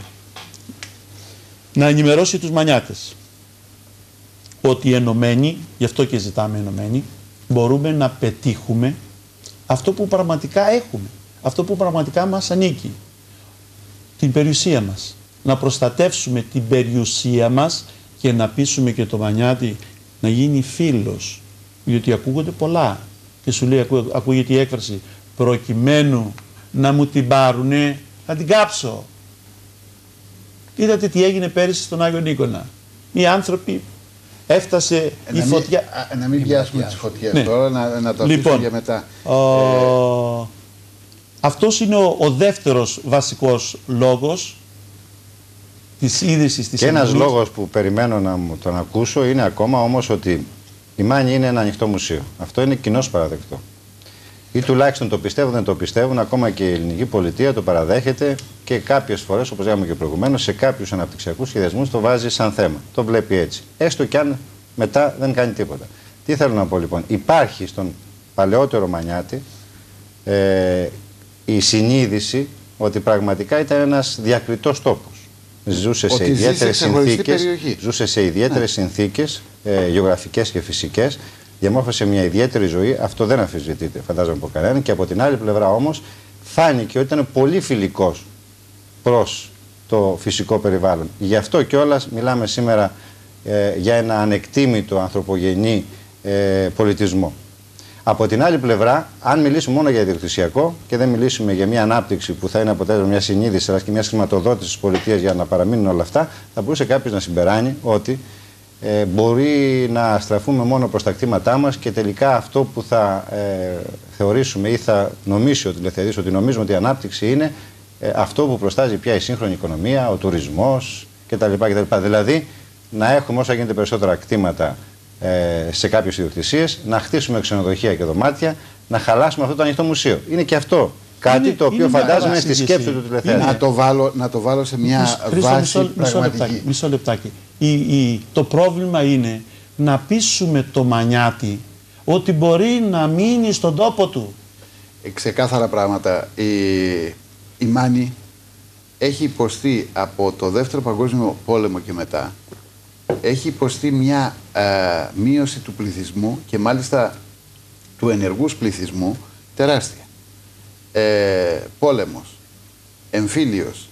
να ενημερώσει τους Μανιάτες ότι ενωμένοι, γι' αυτό και ζητάμε ενωμένοι, μπορούμε να πετύχουμε αυτό που πραγματικά έχουμε, αυτό που πραγματικά μας ανήκει, την περιουσία μας. Να προστατεύσουμε την περιουσία μας και να πείσουμε και το Μανιάτη να γίνει φίλος, διότι ακούγονται πολλά και σου λέει, ακούγεται η έκφραση, προκειμένου να μου την πάρουνε, θα την κάψω. Είδατε τι έγινε πέρυσι στον Άγιο Νίκονα. Οι άνθρωποι έφτασε η φωτιά. Να μην πιάσουμε τις φωτιές τώρα, να το αφήσουμε λοιπόν, για μετά. Αυτός είναι ο δεύτερος βασικός λόγος της είδησης της Και ένας λόγος που περιμένω να μου τον ακούσω είναι ακόμα όμως ότι η Μάνη είναι ένα ανοιχτό μουσείο. Αυτό είναι κοινώς παραδεκτό. Ή τουλάχιστον το πιστεύουν, δεν το πιστεύουν, ακόμα και η ελληνική πολιτεία το παραδέχεται και κάποιες φορές, όπως είπαμε και προηγουμένως, σε κάποιους αναπτυξιακούς σχεδιασμούς το βάζει σαν θέμα. Το βλέπει έτσι. Έστω κι αν μετά δεν κάνει τίποτα. Τι θέλω να πω λοιπόν. Υπάρχει στον παλαιότερο Μανιάτη η συνείδηση ότι πραγματικά ήταν ένας διακριτός τόπος. Ζούσε σε ιδιαίτερες συνθήκες γεωγραφικές και φυσικές, διαμόρφωσε μια ιδιαίτερη ζωή, αυτό δεν αμφισβητείται φαντάζομαι από κανέναν, και από την άλλη πλευρά όμως φάνηκε ότι ήταν πολύ φιλικός προς το φυσικό περιβάλλον. Γι' αυτό κιόλας μιλάμε σήμερα για ένα ανεκτήμητο ανθρωπογενή πολιτισμό. Από την άλλη πλευρά, αν μιλήσουμε μόνο για ιδιοκτησιακό και δεν μιλήσουμε για μια ανάπτυξη που θα είναι αποτέλεσμα μια συνείδηση αλλά και μια χρηματοδότηση της πολιτείας για να παραμείνουν όλα αυτά, θα μπορούσε κάποιος να συμπεράνει ότι μπορεί να στραφούμε μόνο προς τα κτήματά μας και τελικά αυτό που θα θεωρήσουμε ή θα νομίσει ότι νομίζουμε ότι η ανάπτυξη είναι αυτό που προστάζει πια η σύγχρονη οικονομία, ο τουρισμός κτλ. Δηλαδή να έχουμε όσο γίνεται περισσότερα κτήματα σε κάποιες ιδιοκτησίες, να χτίσουμε ξενοδοχεία και δωμάτια, να χαλάσουμε αυτό το ανοιχτό μουσείο. Είναι και αυτό κάτι το οποίο φαντάζομαι στη σκέψη του τηλεθεατή. Να το βάλω σε μια βάση πραγματική. Μισό λεπτάκι. Το πρόβλημα είναι να πείσουμε το Μανιάτη ότι μπορεί να μείνει στον τόπο του. Ξεκάθαρα πράγματα. Η Μάνη έχει υποστεί από το Δεύτερο Παγκόσμιο Πόλεμο και μετά, έχει υποστεί μια μείωση του πληθυσμού και μάλιστα του ενεργούς πληθυσμού τεράστια. Πόλεμος, εμφύλιος,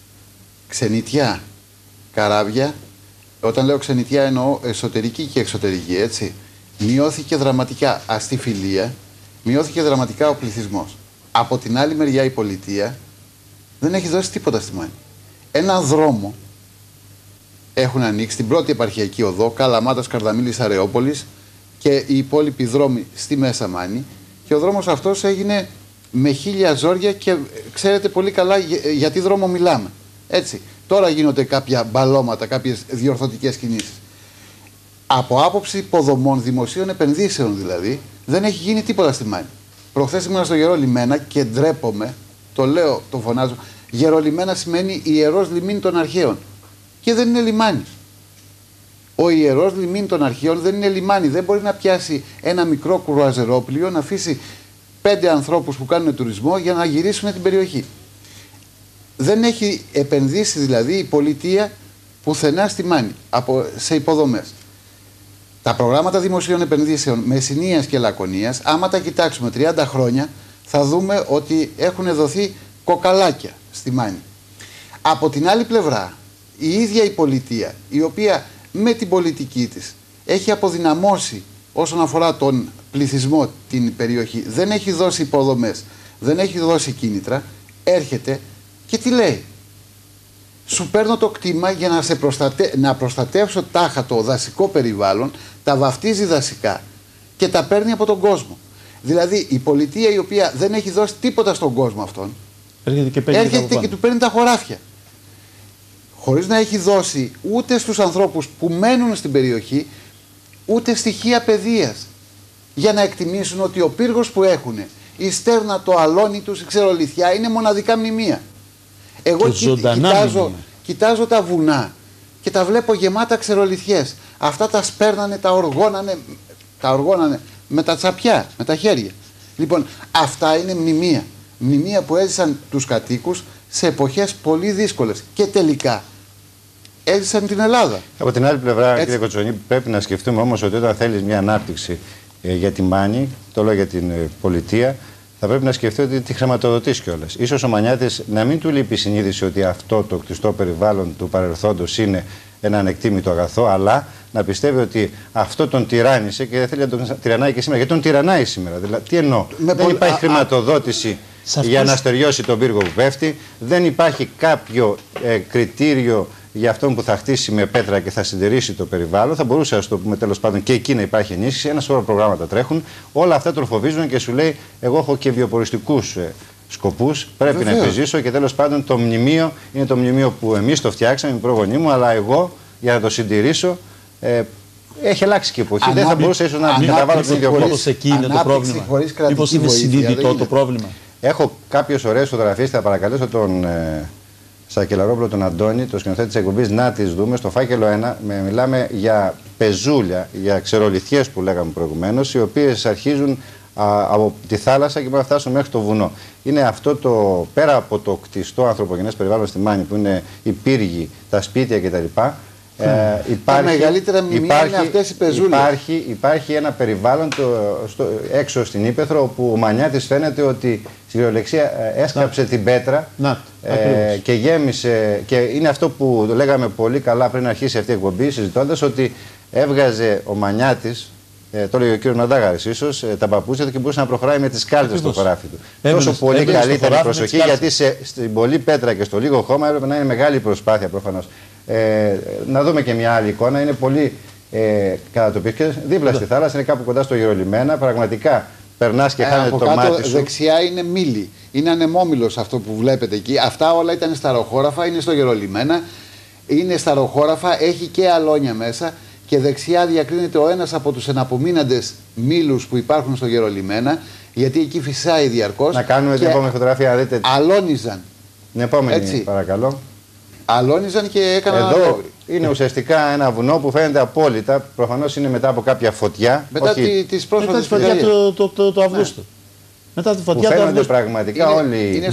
ξενιτιά, καράβια. Όταν λέω ξενιτιά εννοώ εσωτερική και εξωτερική, έτσι. Μειώθηκε δραματικά αστιφιλία, Μειώθηκε δραματικά ο πληθυσμός. Από την άλλη μεριά η πολιτεία δεν έχει δώσει τίποτα στη Μάνη. Ένα δρόμο έχουν ανοίξει, την πρώτη επαρχιακή οδό, Καλαμάτας, Καρδαμήλης, Αρεόπολης και οι υπόλοιποι δρόμοι στη Μέσα Μάνη, και ο δρόμος αυτός έγινε με 1000 ζόρια και ξέρετε πολύ καλά για τι δρόμο μιλάμε. Έτσι. Τώρα γίνονται κάποια μπαλώματα, κάποιες διορθωτικές κινήσεις. Από άποψη υποδομών, δημοσίων επενδύσεων δηλαδή, δεν έχει γίνει τίποτα στη Μάνη. Προχθές ήμουν στο Γερό Λιμένα και ντρέπομαι, το λέω, το φωνάζω. Γερό Λιμένα σημαίνει ιερός λιμήν των αρχαίων. Και δεν είναι λιμάνι. Ο ιερός λιμήν των αρχαίων δεν είναι λιμάνι. Δεν μπορεί να πιάσει ένα μικρό κρουαζερόπλοιο, να αφήσει 5 ανθρώπους που κάνουν τουρισμό για να γυρίσουν την περιοχή. Δεν έχει επενδύσει δηλαδή η πολιτεία πουθενά στη Μάνη σε υποδομές. Τα προγράμματα δημοσίων επενδύσεων Μεσσηνίας και Λακωνίας, άμα τα κοιτάξουμε 30 χρόνια, θα δούμε ότι έχουν δοθεί κοκαλάκια στη Μάνη. Από την άλλη πλευρά, η ίδια η πολιτεία, η οποία με την πολιτική της έχει αποδυναμώσει όσον αφορά τον πληθυσμό την περιοχή, δεν έχει δώσει υποδομές, δεν έχει δώσει κίνητρα, έρχεται και τι λέει? Σου παίρνω το κτήμα για να προστατεύσω τάχα το δασικό περιβάλλον, τα βαφτίζει δασικά και τα παίρνει από τον κόσμο. Δηλαδή η πολιτεία η οποία δεν έχει δώσει τίποτα στον κόσμο αυτόν, έρχεται και του παίρνει τα χωράφια. Χωρίς να έχει δώσει ούτε στους ανθρώπους που μένουν στην περιοχή, ούτε στοιχεία παιδείας, για να εκτιμήσουν ότι ο πύργος που έχουν, η στέρνα, το αλόνι τους, η ξερολιθιά, είναι μοναδικά μνημεία. Εγώ κοιτάζω τα βουνά και τα βλέπω γεμάτα ξερολιθιές. Αυτά τα σπέρνανε, τα οργώνανε με τα τσαπιά, με τα χέρια. Λοιπόν, αυτά είναι μνημεία. Μνημεία που έζησαν τους κατοίκους σε εποχές πολύ δύσκολες. Και τελικά έζησαν την Ελλάδα. Από την άλλη πλευρά, κύριε Κοτσονή, πρέπει να σκεφτούμε όμως ότι όταν θέλεις μια ανάπτυξη για τη Μάνη, το λέω για την πολιτεία, θα πρέπει να σκεφτεί ότι τη χρηματοδοτήσει κιόλας. Ίσως ο Μανιάτης να μην του λείπει η συνείδηση ότι αυτό το κτιστό περιβάλλον του παρελθόντος είναι ένα ανεκτήμητο αγαθό, αλλά να πιστεύει ότι αυτό τον τυράννησε και δεν θέλει να τον τυραννάει και σήμερα. Γιατί τον τυραννάει σήμερα. Δηλαδή, τι εννοώ? Δεν υπάρχει χρηματοδότηση για να στεριώσει τον πύργο που πέφτει, δεν υπάρχει κάποιο κριτήριο για αυτόν που θα χτίσει με πέτρα και θα συντηρήσει το περιβάλλον. Θα μπορούσε, ας το πούμε, τέλος πάντων και εκεί να υπάρχει ενίσχυση. Ένα σωρό προγράμματα τρέχουν. Όλα αυτά τροφοδοτούν και σου λέει: εγώ έχω και βιοποριστικούς σκοπούς. Πρέπει να επιζήσω και τέλος πάντων το μνημείο είναι το μνημείο που εμείς το φτιάξαμε, οι προγονείς μου, αλλά εγώ για να το συντηρήσω. Έχει αλλάξει και η εποχή. Δεν θα μπορούσε ίσως να καταβάλω την ίδια κόστος. Εκεί είναι το πρόβλημα. Μήπως είναι συνειδητό το πρόβλημα? Έχω κάποιες ωραίες φωτογραφίες, θα παρακαλέσω τον Σακελαρόπουλο, τον Αντώνη, το σκηνοθέτη της εκπομπής, να τις δούμε. Στο φάκελο 1 μιλάμε για πεζούλια, για ξερολιθιές που λέγαμε προηγουμένως, οι οποίες αρχίζουν από τη θάλασσα και μπορούν να φτάσουν μέχρι το βουνό. Είναι αυτό το, πέρα από το κτιστό ανθρωπογενές περιβάλλον στη Μάνη, που είναι οι πύργοι, τα σπίτια κτλ. Τα μεγαλύτερα μνημεία είναι αυτές οι πεζούλες. Υπάρχει ένα περιβάλλον έξω στην Ύπαιθρο, όπου ο Μανιάτης φαίνεται ότι στην κυριολεξία έσκαψε την πέτρα και γέμισε. Και είναι αυτό που λέγαμε πολύ καλά πριν αρχίσει αυτή η εκπομπή, συζητώντας ότι έβγαζε ο Μανιάτης, το λέει ο κ. Μαντάγαρης ίσως, τα παπούτσια του και μπορούσε να προχωράει με τις κάλτσες στο χωράφι του. Τόσο πολύ καλύτερη προσοχή, γιατί στην πολλή πέτρα και στο λίγο χώμα έπρεπε να είναι μεγάλη προσπάθεια προφανώς. Να δούμε και μια άλλη εικόνα. Είναι πολύ κατατοπιστική. Δίπλα στη θάλασσα, είναι κάπου κοντά στο Γερολιμένα. Πραγματικά περνάς και χάνεται το μάτι σου. Δεξιά είναι μήλι. Είναι ανεμόμυλος αυτό που βλέπετε εκεί. Αυτά όλα ήταν σταροχώραφα, είναι στο Γερολιμένα. Είναι σταροχώραφα, έχει και αλόνια μέσα. Και δεξιά διακρίνεται ο ένας από τους εναπομείναντες μήλους που υπάρχουν στο Γερολιμένα. Γιατί εκεί φυσάει διαρκώς. Να κάνουμε την επόμενη φωτογραφία, να δείτε. Αλώνιζαν. Την επόμενη, παρακαλώ. Αλώνιζαν και έκαναν εδώ είναι ουσιαστικά ένα βουνό που φαίνεται απόλυτα. Προφανώς είναι μετά από κάποια φωτιά. Μετά τις πρόσφατες φωτιά το Αυγούστου. Ναι. Μετά τη φωτιά του Αυγούστου. Πραγματικά όλοι.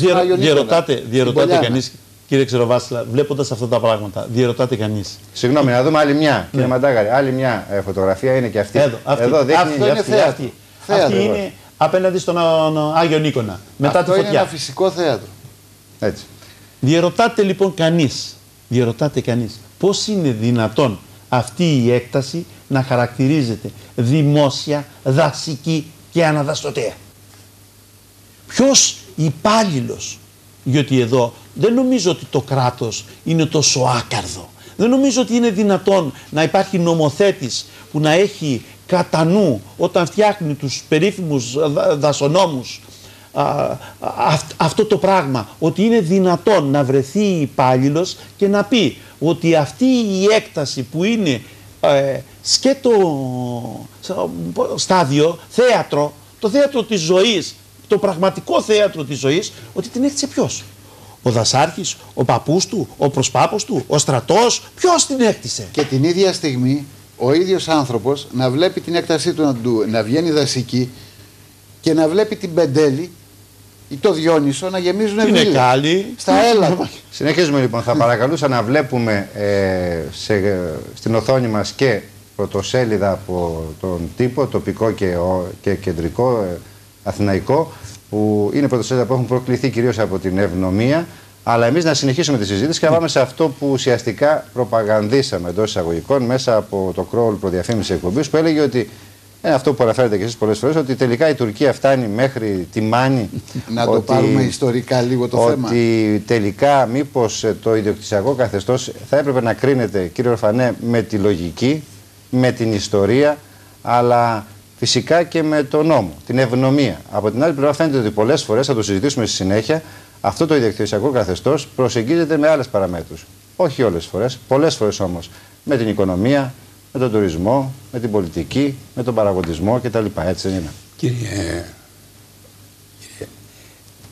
Διερωτάται κανείς, κύριε Ξεροβάσιλα, βλέποντας αυτά τα πράγματα, διερωτάται κανείς. Συγγνώμη, να δούμε άλλη μια. Κύριε Μαντάγαρη, άλλη μια φωτογραφία είναι και αυτή. Εδώ δείχνει. Αυτή είναι απέναντι στον Άγιο Νίκονα. Μετά τη φωτιά. Αυτό είναι ένα φυσικό θέατρο. Έτσι. Διερωτάται λοιπόν κανείς, πώς είναι δυνατόν αυτή η έκταση να χαρακτηρίζεται δημόσια, δασική και αναδαστωτέα. Ποιος υπάλληλος? Γιατί εδώ δεν νομίζω ότι το κράτος είναι τόσο άκαρδο. Δεν νομίζω ότι είναι δυνατόν να υπάρχει νομοθέτης που να έχει κατά νου όταν φτιάχνει τους περίφημους δασονόμους αυτό το πράγμα, ότι είναι δυνατόν να βρεθεί υπάλληλος και να πει ότι αυτή η έκταση που είναι σκέτο στάδιο, θέατρο, το θέατρο της ζωής, το πραγματικό θέατρο της ζωής, ότι την έκτισε ποιος? Ο δασάρχης, ο παππούς του, ο προσπάπος του, ο στρατός, ποιος την έκτισε? Και την ίδια στιγμή ο ίδιος άνθρωπος να βλέπει την έκτασή του να βγαίνει δασική και να βλέπει την Πεντέλη ή το Διόνυσο να γεμίζουν βίλες. Είναι καλή. Στα έλατα. Συνεχίζουμε λοιπόν. Θα παρακαλούσα να βλέπουμε στην οθόνη μας και πρωτοσέλιδα από τον τύπο, τοπικό και κεντρικό, αθηναϊκό, που είναι πρωτοσέλιδα που έχουν προκληθεί κυρίως από την ευνομία. Αλλά εμείς να συνεχίσουμε τη συζήτηση και να πάμε σε αυτό που ουσιαστικά προπαγανδίσαμε εντός εισαγωγικών μέσα από το κρόλ προδιαφήμιση εκπομπής, που έλεγε ότι αυτό που αναφέρετε και εσείς πολλές φορές, ότι τελικά η Τουρκία φτάνει μέχρι τη Μάνη. Να το πάρουμε ιστορικά λίγο το θέμα. Ότι τελικά μήπως το ιδιοκτησιακό καθεστώς θα έπρεπε να κρίνεται, κύριε Ορφανέ, με τη λογική, με την ιστορία, αλλά φυσικά και με τον νόμο, την ευνομία. Από την άλλη πλευρά φαίνεται ότι πολλές φορές, θα το συζητήσουμε στη συνέχεια, αυτό το ιδιοκτησιακό καθεστώς προσεγγίζεται με άλλες παραμέτρους. Όχι όλες τις φορές, πολλές φορές όμως με την οικονομία, με τον τουρισμό, με την πολιτική, με τον παραγωγισμό κτλ. Έτσι δεν είναι? Κύριε,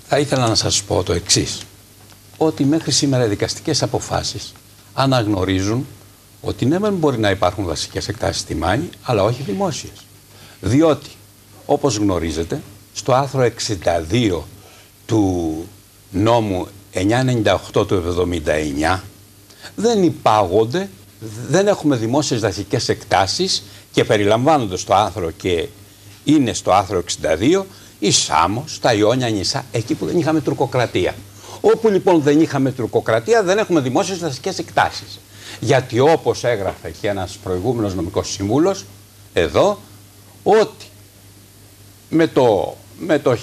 θα ήθελα να σας πω το εξής. Ότι μέχρι σήμερα οι δικαστικές αποφάσεις αναγνωρίζουν ότι ναι, δεν μπορεί να υπάρχουν δασικές εκτάσεις στη Μάνη, αλλά όχι δημόσιες. Διότι, όπως γνωρίζετε, στο άρθρο 62 του νόμου 998 του 79 δεν υπάγονται, δεν έχουμε δημόσιες δασικές εκτάσεις και περιλαμβάνονται στο άρθρο και είναι στο άρθρο 62 η Σάμος, τα Ιόνια νησά, εκεί που δεν είχαμε τουρκοκρατία. Όπου λοιπόν δεν είχαμε τουρκοκρατία δεν έχουμε δημόσιες δασικές εκτάσεις. Γιατί όπως έγραφε και ένας προηγούμενος νομικός σύμβουλος εδώ, ότι με το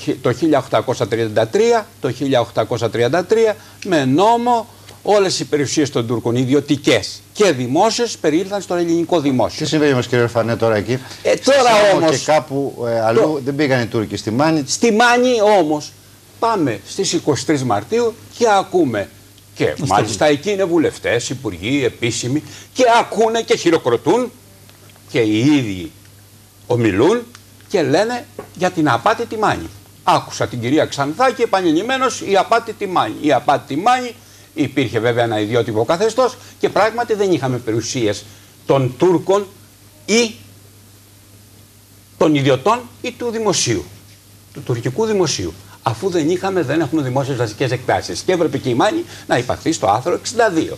1833, με νόμο όλες οι περιουσίες των Τούρκων, ιδιωτικές και δημόσιες, περιήλθαν στο ελληνικό δημόσιο. Τι συμβαίνει όμως, κύριε Ορφανέ, τώρα εκεί? Τώρα όμως, και κάπου αλλού δεν πήγαν οι Τούρκοι στη Μάνη. Στη Μάνη όμως πάμε στις 23 Μαρτίου και ακούμε, και μάλιστα εκεί είναι βουλευτές, υπουργοί, επίσημοι, και ακούνε και χειροκροτούν και οι ίδιοι ομιλούν και λένε για την απάτη τη Μάνη. Άκουσα την κυρία Ξανθάκη επανειλημμένως, η απάτη τη Μάνη. Η απάτη τη Μάνη, υπήρχε βέβαια ένα ιδιότυπο καθεστώς και πράγματι δεν είχαμε περιουσίες των Τούρκων ή των ιδιωτών ή του δημοσίου, του τουρκικού δημοσίου. Αφού δεν έχουμε δημόσιες δασικές εκτάσεις και έπρεπε και η Μάνη να υπαχθεί στο άρθρο 62.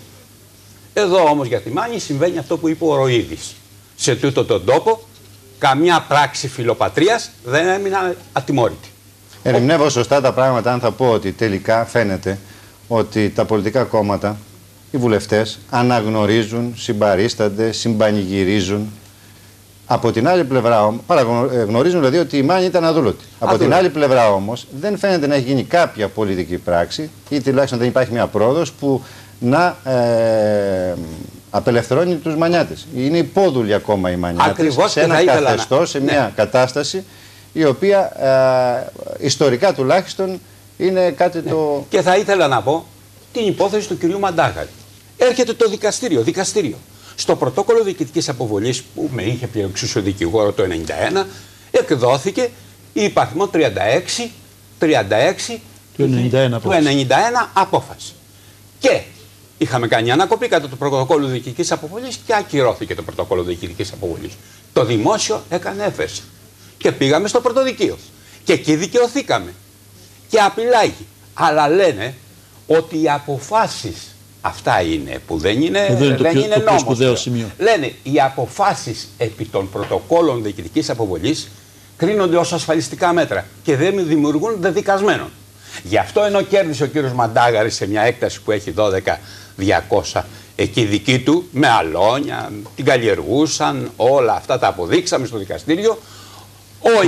Εδώ όμως για τη Μάνη συμβαίνει αυτό που είπε ο Ροίδης. Σε τούτο τον τόπο καμιά πράξη φιλοπατρίας δεν έμεινε ατιμόρυτη. Ερμηνεύω σωστά τα πράγματα αν θα πω ότι τελικά φαίνεται ότι τα πολιτικά κόμματα, οι βουλευτές, αναγνωρίζουν, συμπαρίστανται, συμπανηγυρίζουν. Από την άλλη πλευρά, γνωρίζουν δηλαδή ότι η Μάνη ήταν αδούλωτη. Από την άλλη πλευρά όμως δεν φαίνεται να έχει γίνει κάποια πολιτική πράξη ή τουλάχιστον δεν υπάρχει μια πρόοδος που να απελευθερώνει τους μανιάτες. Είναι υπόδουλοι ακόμα οι μανιάτες σε ένα καθεστώς, σε μια κατάσταση η οποία ιστορικά τουλάχιστον είναι κάτι το... Και θα ήθελα να πω την υπόθεση του κυρίου Μαντάγαλη. Έρχεται το δικαστήριο. Στο πρωτόκολλο διοικητικής αποβολής που με είχε εξουσιο δικηγόρο το 1991 εκδόθηκε η υπαριθμό 36 του 91 απόφαση. Και είχαμε κάνει ανακοπή κατά το πρωτόκολλο διοικητικής αποβολής και ακυρώθηκε το πρωτόκολλο διοικητικής αποβολής. Το δημόσιο έκανε έφεση και πήγαμε στο πρωτοδικείο. Και εκεί δικαιωθήκαμε. Και απειλάγει. Αλλά λένε ότι οι αποφάσεις, αυτά είναι που δεν είναι, δεν είναι νόμος. Λένε οι αποφάσεις επί των πρωτοκόλων διοικητικής αποβολής κρίνονται ως ασφαλιστικά μέτρα και δεν δημιουργούν δεδικασμένων. Γι' αυτό ενώ κέρδισε ο κύριος Μαντάγαρης σε μια έκταση που έχει 12.200 εκεί δική του, με αλόνια, την καλλιεργούσαν, όλα αυτά τα αποδείξαμε στο δικαστήριο, Ο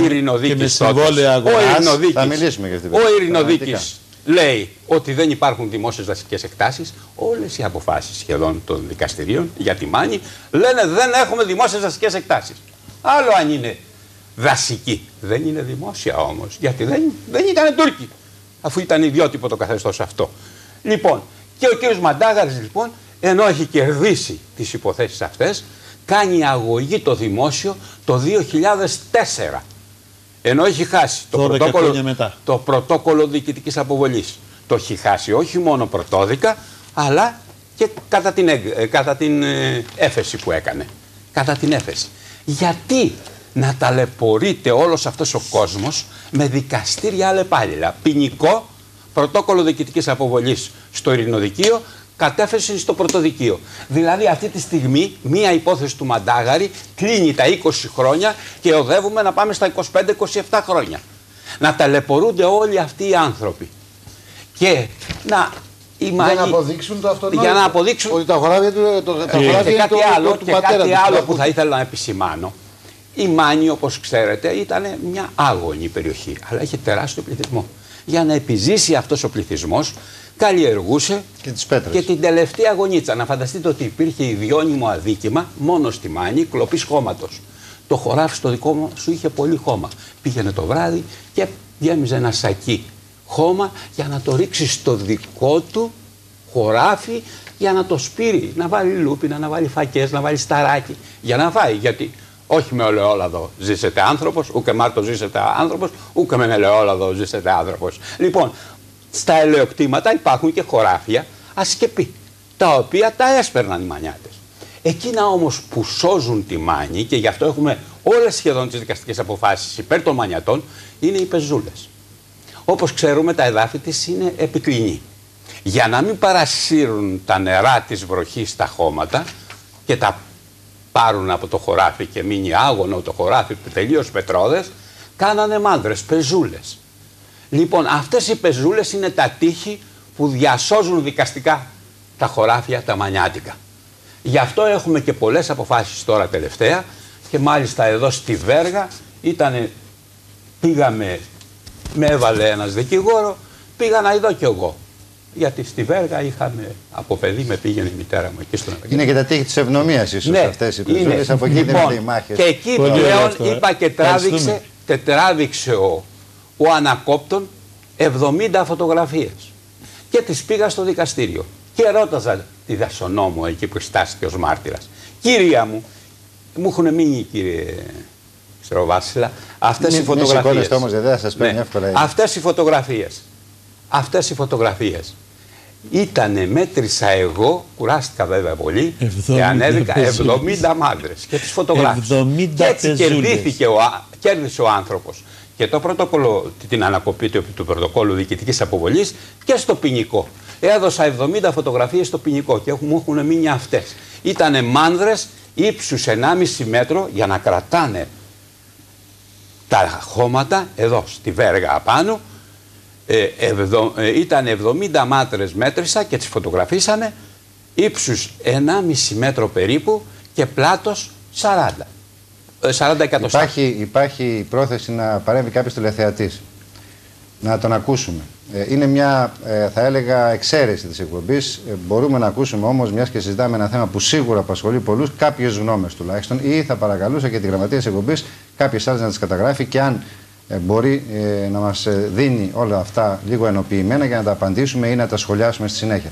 Ειρηνοδίκης λέει ότι δεν υπάρχουν δημόσιες δασικές εκτάσεις. Όλες οι αποφάσεις σχεδόν των δικαστηρίων για τη Μάνη λένε δεν έχουμε δημόσιες δασικές εκτάσεις. Άλλο αν είναι δασική. Δεν είναι δημόσια όμως, γιατί δεν ήταν Τούρκοι, αφού ήταν ιδιότυπο το καθεστώς αυτό. Λοιπόν, και ο κύριος Μαντάγαρης λοιπόν, ενώ έχει κερδίσει τις υποθέσεις αυτές, κάνει αγωγή το δημόσιο το 2004. Ενώ έχει χάσει το πρωτόκολλο διοικητικής αποβολής. Το έχει χάσει όχι μόνο πρωτόδικα, αλλά και κατά την έφεση που έκανε. Κατά την έφεση. Γιατί να ταλαιπωρείται όλος αυτός ο κόσμος με δικαστήρια αλλεπάλληλα? Ποινικό, πρωτόκολλο διοικητικής αποβολής στο Ειρηνοδικείο, κατέφεση στο Πρωτοδικείο. Δηλαδή αυτή τη στιγμή μία υπόθεση του Μαντάγαρη κλείνει τα 20 χρόνια και οδεύουμε να πάμε στα 25-27 χρόνια. Να ταλαιπωρούνται όλοι αυτοί οι άνθρωποι. Και να... Για να αποδείξουν το αυτονόητο. Για να αποδείξουν ότι τα χωράφια του κάτι άλλο που θα ήθελα να επισημάνω. Η Μάνη, όπως ξέρετε, ήταν μια άγονη περιοχή, αλλά είχε τεράστιο πληθυσμό. Για να επιζήσει αυτός ο πληθυσμός, καλλιεργούσε και την τελευταία γωνίτσα. Να φανταστείτε ότι υπήρχε ιδιώνυμο αδίκημα μόνο στη Μάνη κλοπής χώματος. Το χωράφι στο δικό μου σου είχε πολύ χώμα. Πήγαινε το βράδυ και γέμιζε ένα σακί χώμα για να το ρίξει στο δικό του χωράφι, για να το σπείρει, να βάλει λούπινα, να βάλει φακές, να βάλει σταράκι, για να φάει. Γιατί όχι με ελαιόλαδο ζήσεται άνθρωπος, ούτε μάρτο ζήσεται άνθρωπος, ούτε με ελαιόλαδο ζήσεται άνθρωπος. Λοιπόν, στα ελαιοκτήματα υπάρχουν και χωράφια ασκεπή, τα οποία τα έσπερναν οι μανιάτες. Εκείνα όμως που σώζουν τη Μάνη, και γι' αυτό έχουμε όλες σχεδόν τις δικαστικές αποφάσεις υπέρ των μανιατών, είναι οι πεζούλες. Όπως ξέρουμε, τα εδάφη της είναι επικλινή. Για να μην παρασύρουν τα νερά της βροχής στα χώματα και τα πάρουν από το χωράφι και μείνει άγωνο το χωράφι τελείως πετρόδες, κάνανε μάνδρες, πεζούλες. Λοιπόν, αυτές οι πεζούλες είναι τα τείχη που διασώζουν δικαστικά τα χωράφια, τα μανιάτικα. Γι' αυτό έχουμε και πολλές αποφάσεις τώρα τελευταία, και μάλιστα εδώ στη Βέργα πήγαμε, με έβαλε ένας δικηγόρο, πήγα να είδω κι εγώ. Γιατί στη Βέργα είχαμε από παιδί, με πήγαινε η μητέρα μου εκεί στον Ευαγγέλιο. Είναι και τα τείχη της ευνομίας ίσως, ναι, αυτές οι πεζούλες, από εκεί δίνονται οι μάχες. Και εκεί πλέον είπα και τράβηξε ο ανακόπτων 70 φωτογραφίες. Και τις πήγα στο δικαστήριο. Και ρώταζα τη δασονόμο εκεί που στάθηκε ως μάρτυρας. Κυρία μου, μου έχουν μείνει, κύριε Βασίλα, αυτές οι φωτογραφίες. Όμως, δεν θα σας παίρνει εύκολα. Αυτές οι φωτογραφίες ήτανε, μέτρησα εγώ, κουράστηκα βέβαια πολύ, και ανέβηκα 70 μάντρες και τις φωτογράφησα. Και έτσι κέρδισε ο άνθρωπος και το πρωτόκολλο, την ανακοπή του πρωτοκόλλου διοικητικής αποβολής, και στο ποινικό. Έδωσα 70 φωτογραφίες στο ποινικό και μου έχουν μείνει αυτές. Ήτανε μάνδρες ύψους 1,5 μέτρο για να κρατάνε τα χώματα εδώ στη Βέργα απάνω. Ήταν 70 μάτρες μέτρησα και τις φωτογραφίσαμε, ύψους 1,5 μέτρο περίπου και πλάτος 40 εκατοστά. Υπάρχει πρόθεση να παρέμβει κάποιος τηλεθεατής, να τον ακούσουμε. Είναι μια, θα έλεγα, εξαίρεση της εκπομπής. Μπορούμε να ακούσουμε όμως, μιας και συζητάμε ένα θέμα που σίγουρα απασχολεί πολλούς, κάποιες γνώμες τουλάχιστον, ή θα παρακαλούσα και τη γραμματεία της εκπομπής κάποιες άλλες να τις καταγράφει, και αν μπορεί να μας δίνει όλα αυτά λίγο ενοποιημένα για να τα απαντήσουμε ή να τα σχολιάσουμε στη συνέχεια.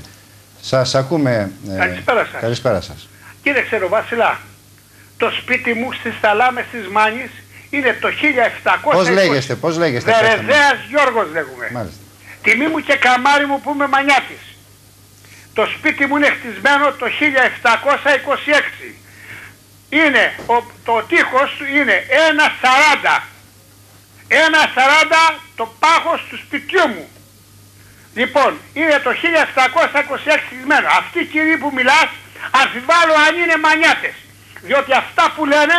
Σας ακούμε. Καλησπέρα σας. Καλησπέρα σας. Κύριε Ξεροβάσιλα, το σπίτι μου στις Θαλάμες της Μάνης είναι το 1700. Πώς λέγεστε. Βερεδέας Γιώργος λέγουμε. Μάλιστα. Τιμή μου και καμάρι μου που είμαι μανιάτης. Το σπίτι μου είναι χτισμένο το 1726. Το τείχος του είναι 1,40. 1,40 το πάχος του σπιτιού μου. Λοιπόν, είναι το 1726 χτισμένο. Αυτοί οι κύριοι που μιλάς, αμφιβάλλω αν είναι μανιάτες. Διότι αυτά που λένε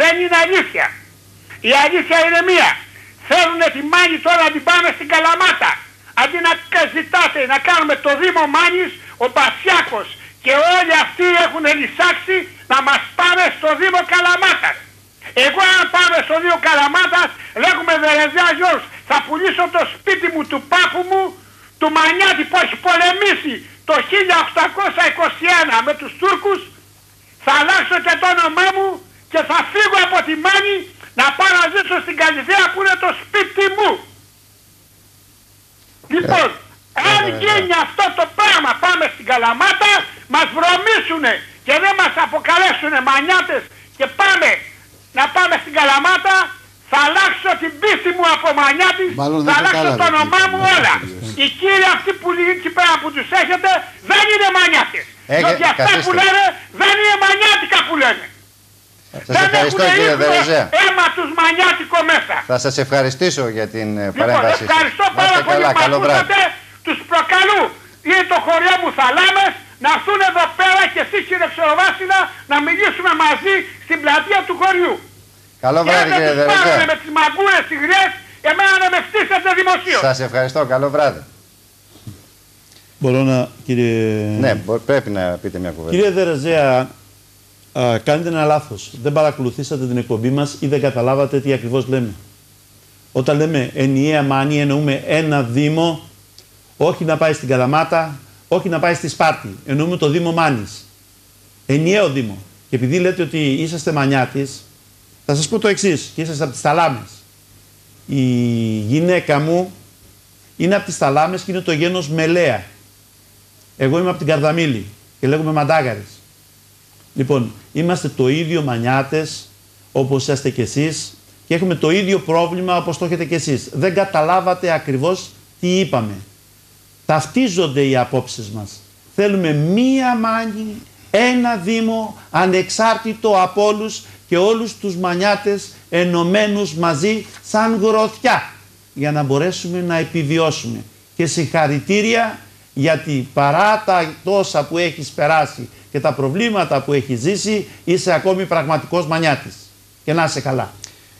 δεν είναι αλήθεια. Η αλήθεια είναι μία. Θέλουν τη Μάνη τώρα να την πάμε στην Καλαμάτα. Αντί να ζητάτε να κάνουμε το Δήμο Μάνης, ο Μπασιάκος και όλοι αυτοί έχουν λυσάξει να μας πάμε στο Δήμο Καλαμάτας. Εγώ αν πάμε στο Δήμο Καλαμάτα Μανιάτη που έχει πολεμήσει το 1821 με τους Τούρκους, θα αλλάξω και το όνομά μου και θα φύγω από τη Μάνη να πάω να ζήσω στην Καλυθέα που είναι το σπίτι μου. Λοιπόν, αν γίνει αυτό το πράγμα, πάμε στην Καλαμάτα, μας βρωμίσουνε και δεν μας αποκαλέσουνε Μανιάτες και πάμε να πάμε στην Καλαμάτα, θα αλλάξω την πίστη μου από Μανιάτης, θα αλλάξω το όνομά μου όλα. Οι κύριοι αυτοί που εκεί πέρα που τους έχετε δεν είναι Μανιάτες. Διότι αυτά που λένε δεν είναι Μανιάτικα που λένε. Σας ευχαριστώ κύριε Δερεζέα. Αίμα τους Μανιάτικο μέσα. Θα σας ευχαριστήσω για την παρέμβασή σας. Ευχαριστώ πάρα πολύ που ακούσατε. Τους προκαλού. Είναι το χωριό μου Θαλάμες να έρθουν εδώ πέρα και εσείς κύριε Ξεροβάσιλα να μιλήσουμε μαζί στην πλατεία του χωριού. Καλό βράδυ κύριε Δερεζέα. Με τις μαγκούρες υγρές, εμένα να με φτύσετε δημοσίως. Σας ευχαριστώ. Καλό βράδυ. Μπορώ να, κύριε... Ναι, πρέπει να πείτε μια κουβέντα. Κύριε Δερεζέα, κάνετε ένα λάθος. Δεν παρακολουθήσατε την εκπομπή μας ή δεν καταλάβατε τι ακριβώς λέμε. Όταν λέμε ενιαία Μάνη εννοούμε ένα δήμο, όχι να πάει στην Καλαμάτα, όχι να πάει στη Σπάρτη. Εννοούμε το Δήμο Μάνης. Ενιαίο Δήμο. Και επειδή λέτε ότι είσαστε Μανιάτης, θα σας πω το εξής, και είσαστε από τις Θαλάμες. Η γυναίκα μου είναι από τις Θαλάμες και είναι το γένος Μελέα. Εγώ είμαι από την Καρδαμίλη και λέγομαι Μαντάγαρης. Λοιπόν, είμαστε το ίδιο Μανιάτες όπως είστε κι εσείς και έχουμε το ίδιο πρόβλημα όπως το έχετε κι εσείς. Δεν καταλάβατε ακριβώς τι είπαμε. Ταυτίζονται οι απόψεις μας. Θέλουμε μία Μάνη, ένα Δήμο, ανεξάρτητο από όλους και όλους τους Μανιάτες ενωμένους μαζί σαν γροθιά για να μπορέσουμε να επιβιώσουμε. Και συγχαρητήρια γιατί παρά τα τόσα που έχεις περάσει και τα προβλήματα που έχεις ζήσει είσαι ακόμη πραγματικός Μανιάτης. Και να είσαι καλά.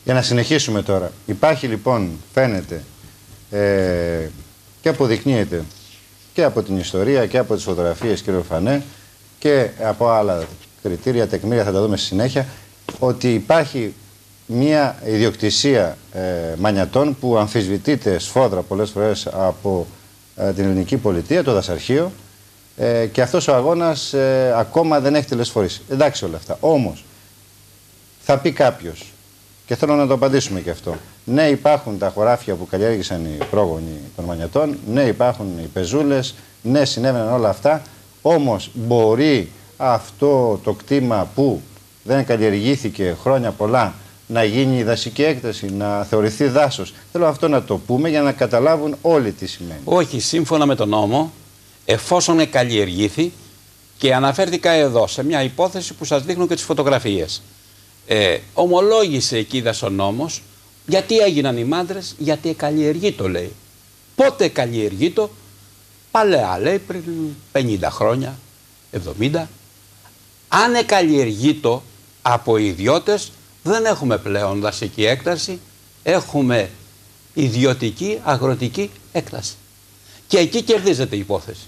Για να συνεχίσουμε τώρα. Υπάρχει λοιπόν, φαίνεται και αποδεικνύεται και από την ιστορία και από τις φωτογραφίες κύριε Φανέ και από άλλα κριτήρια, τεκμήρια θα τα δούμε στη συνέχεια, ότι υπάρχει μια ιδιοκτησία Μανιατών που αμφισβητείται σφόδρα πολλές φορές από την ελληνική πολιτεία, το δασαρχείο, και αυτός ο αγώνας ακόμα δεν έχει τελεσφορήσει. Εντάξει όλα αυτά. Όμως θα πει κάποιος, και θέλω να το απαντήσουμε και αυτό, ναι υπάρχουν τα χωράφια που καλλιέργησαν οι πρόγονοι των Μανιατών, ναι υπάρχουν οι πεζούλες, ναι συνέβαιναν όλα αυτά, όμως μπορεί αυτό το κτήμα που δεν καλλιεργήθηκε χρόνια πολλά να γίνει δασική έκταση, να θεωρηθεί δάσος. Θέλω αυτό να το πούμε για να καταλάβουν όλοι τι σημαίνει. Όχι, σύμφωνα με τον νόμο, εφόσον καλλιεργήθη, και αναφέρθηκα εδώ σε μια υπόθεση που σας δείχνω και τις φωτογραφίες. Ομολόγησε εκεί ο νόμος γιατί έγιναν οι μάντρες, γιατί καλλιεργείτο λέει. Πότε καλλιεργείτο? Παλαιά λέει, πριν 50 χρόνια, 70. Αν καλλιεργείτο από ιδιώτες, δεν έχουμε πλέον δασική έκταση, έχουμε ιδιωτική αγροτική έκταση. Και εκεί κερδίζεται η υπόθεση.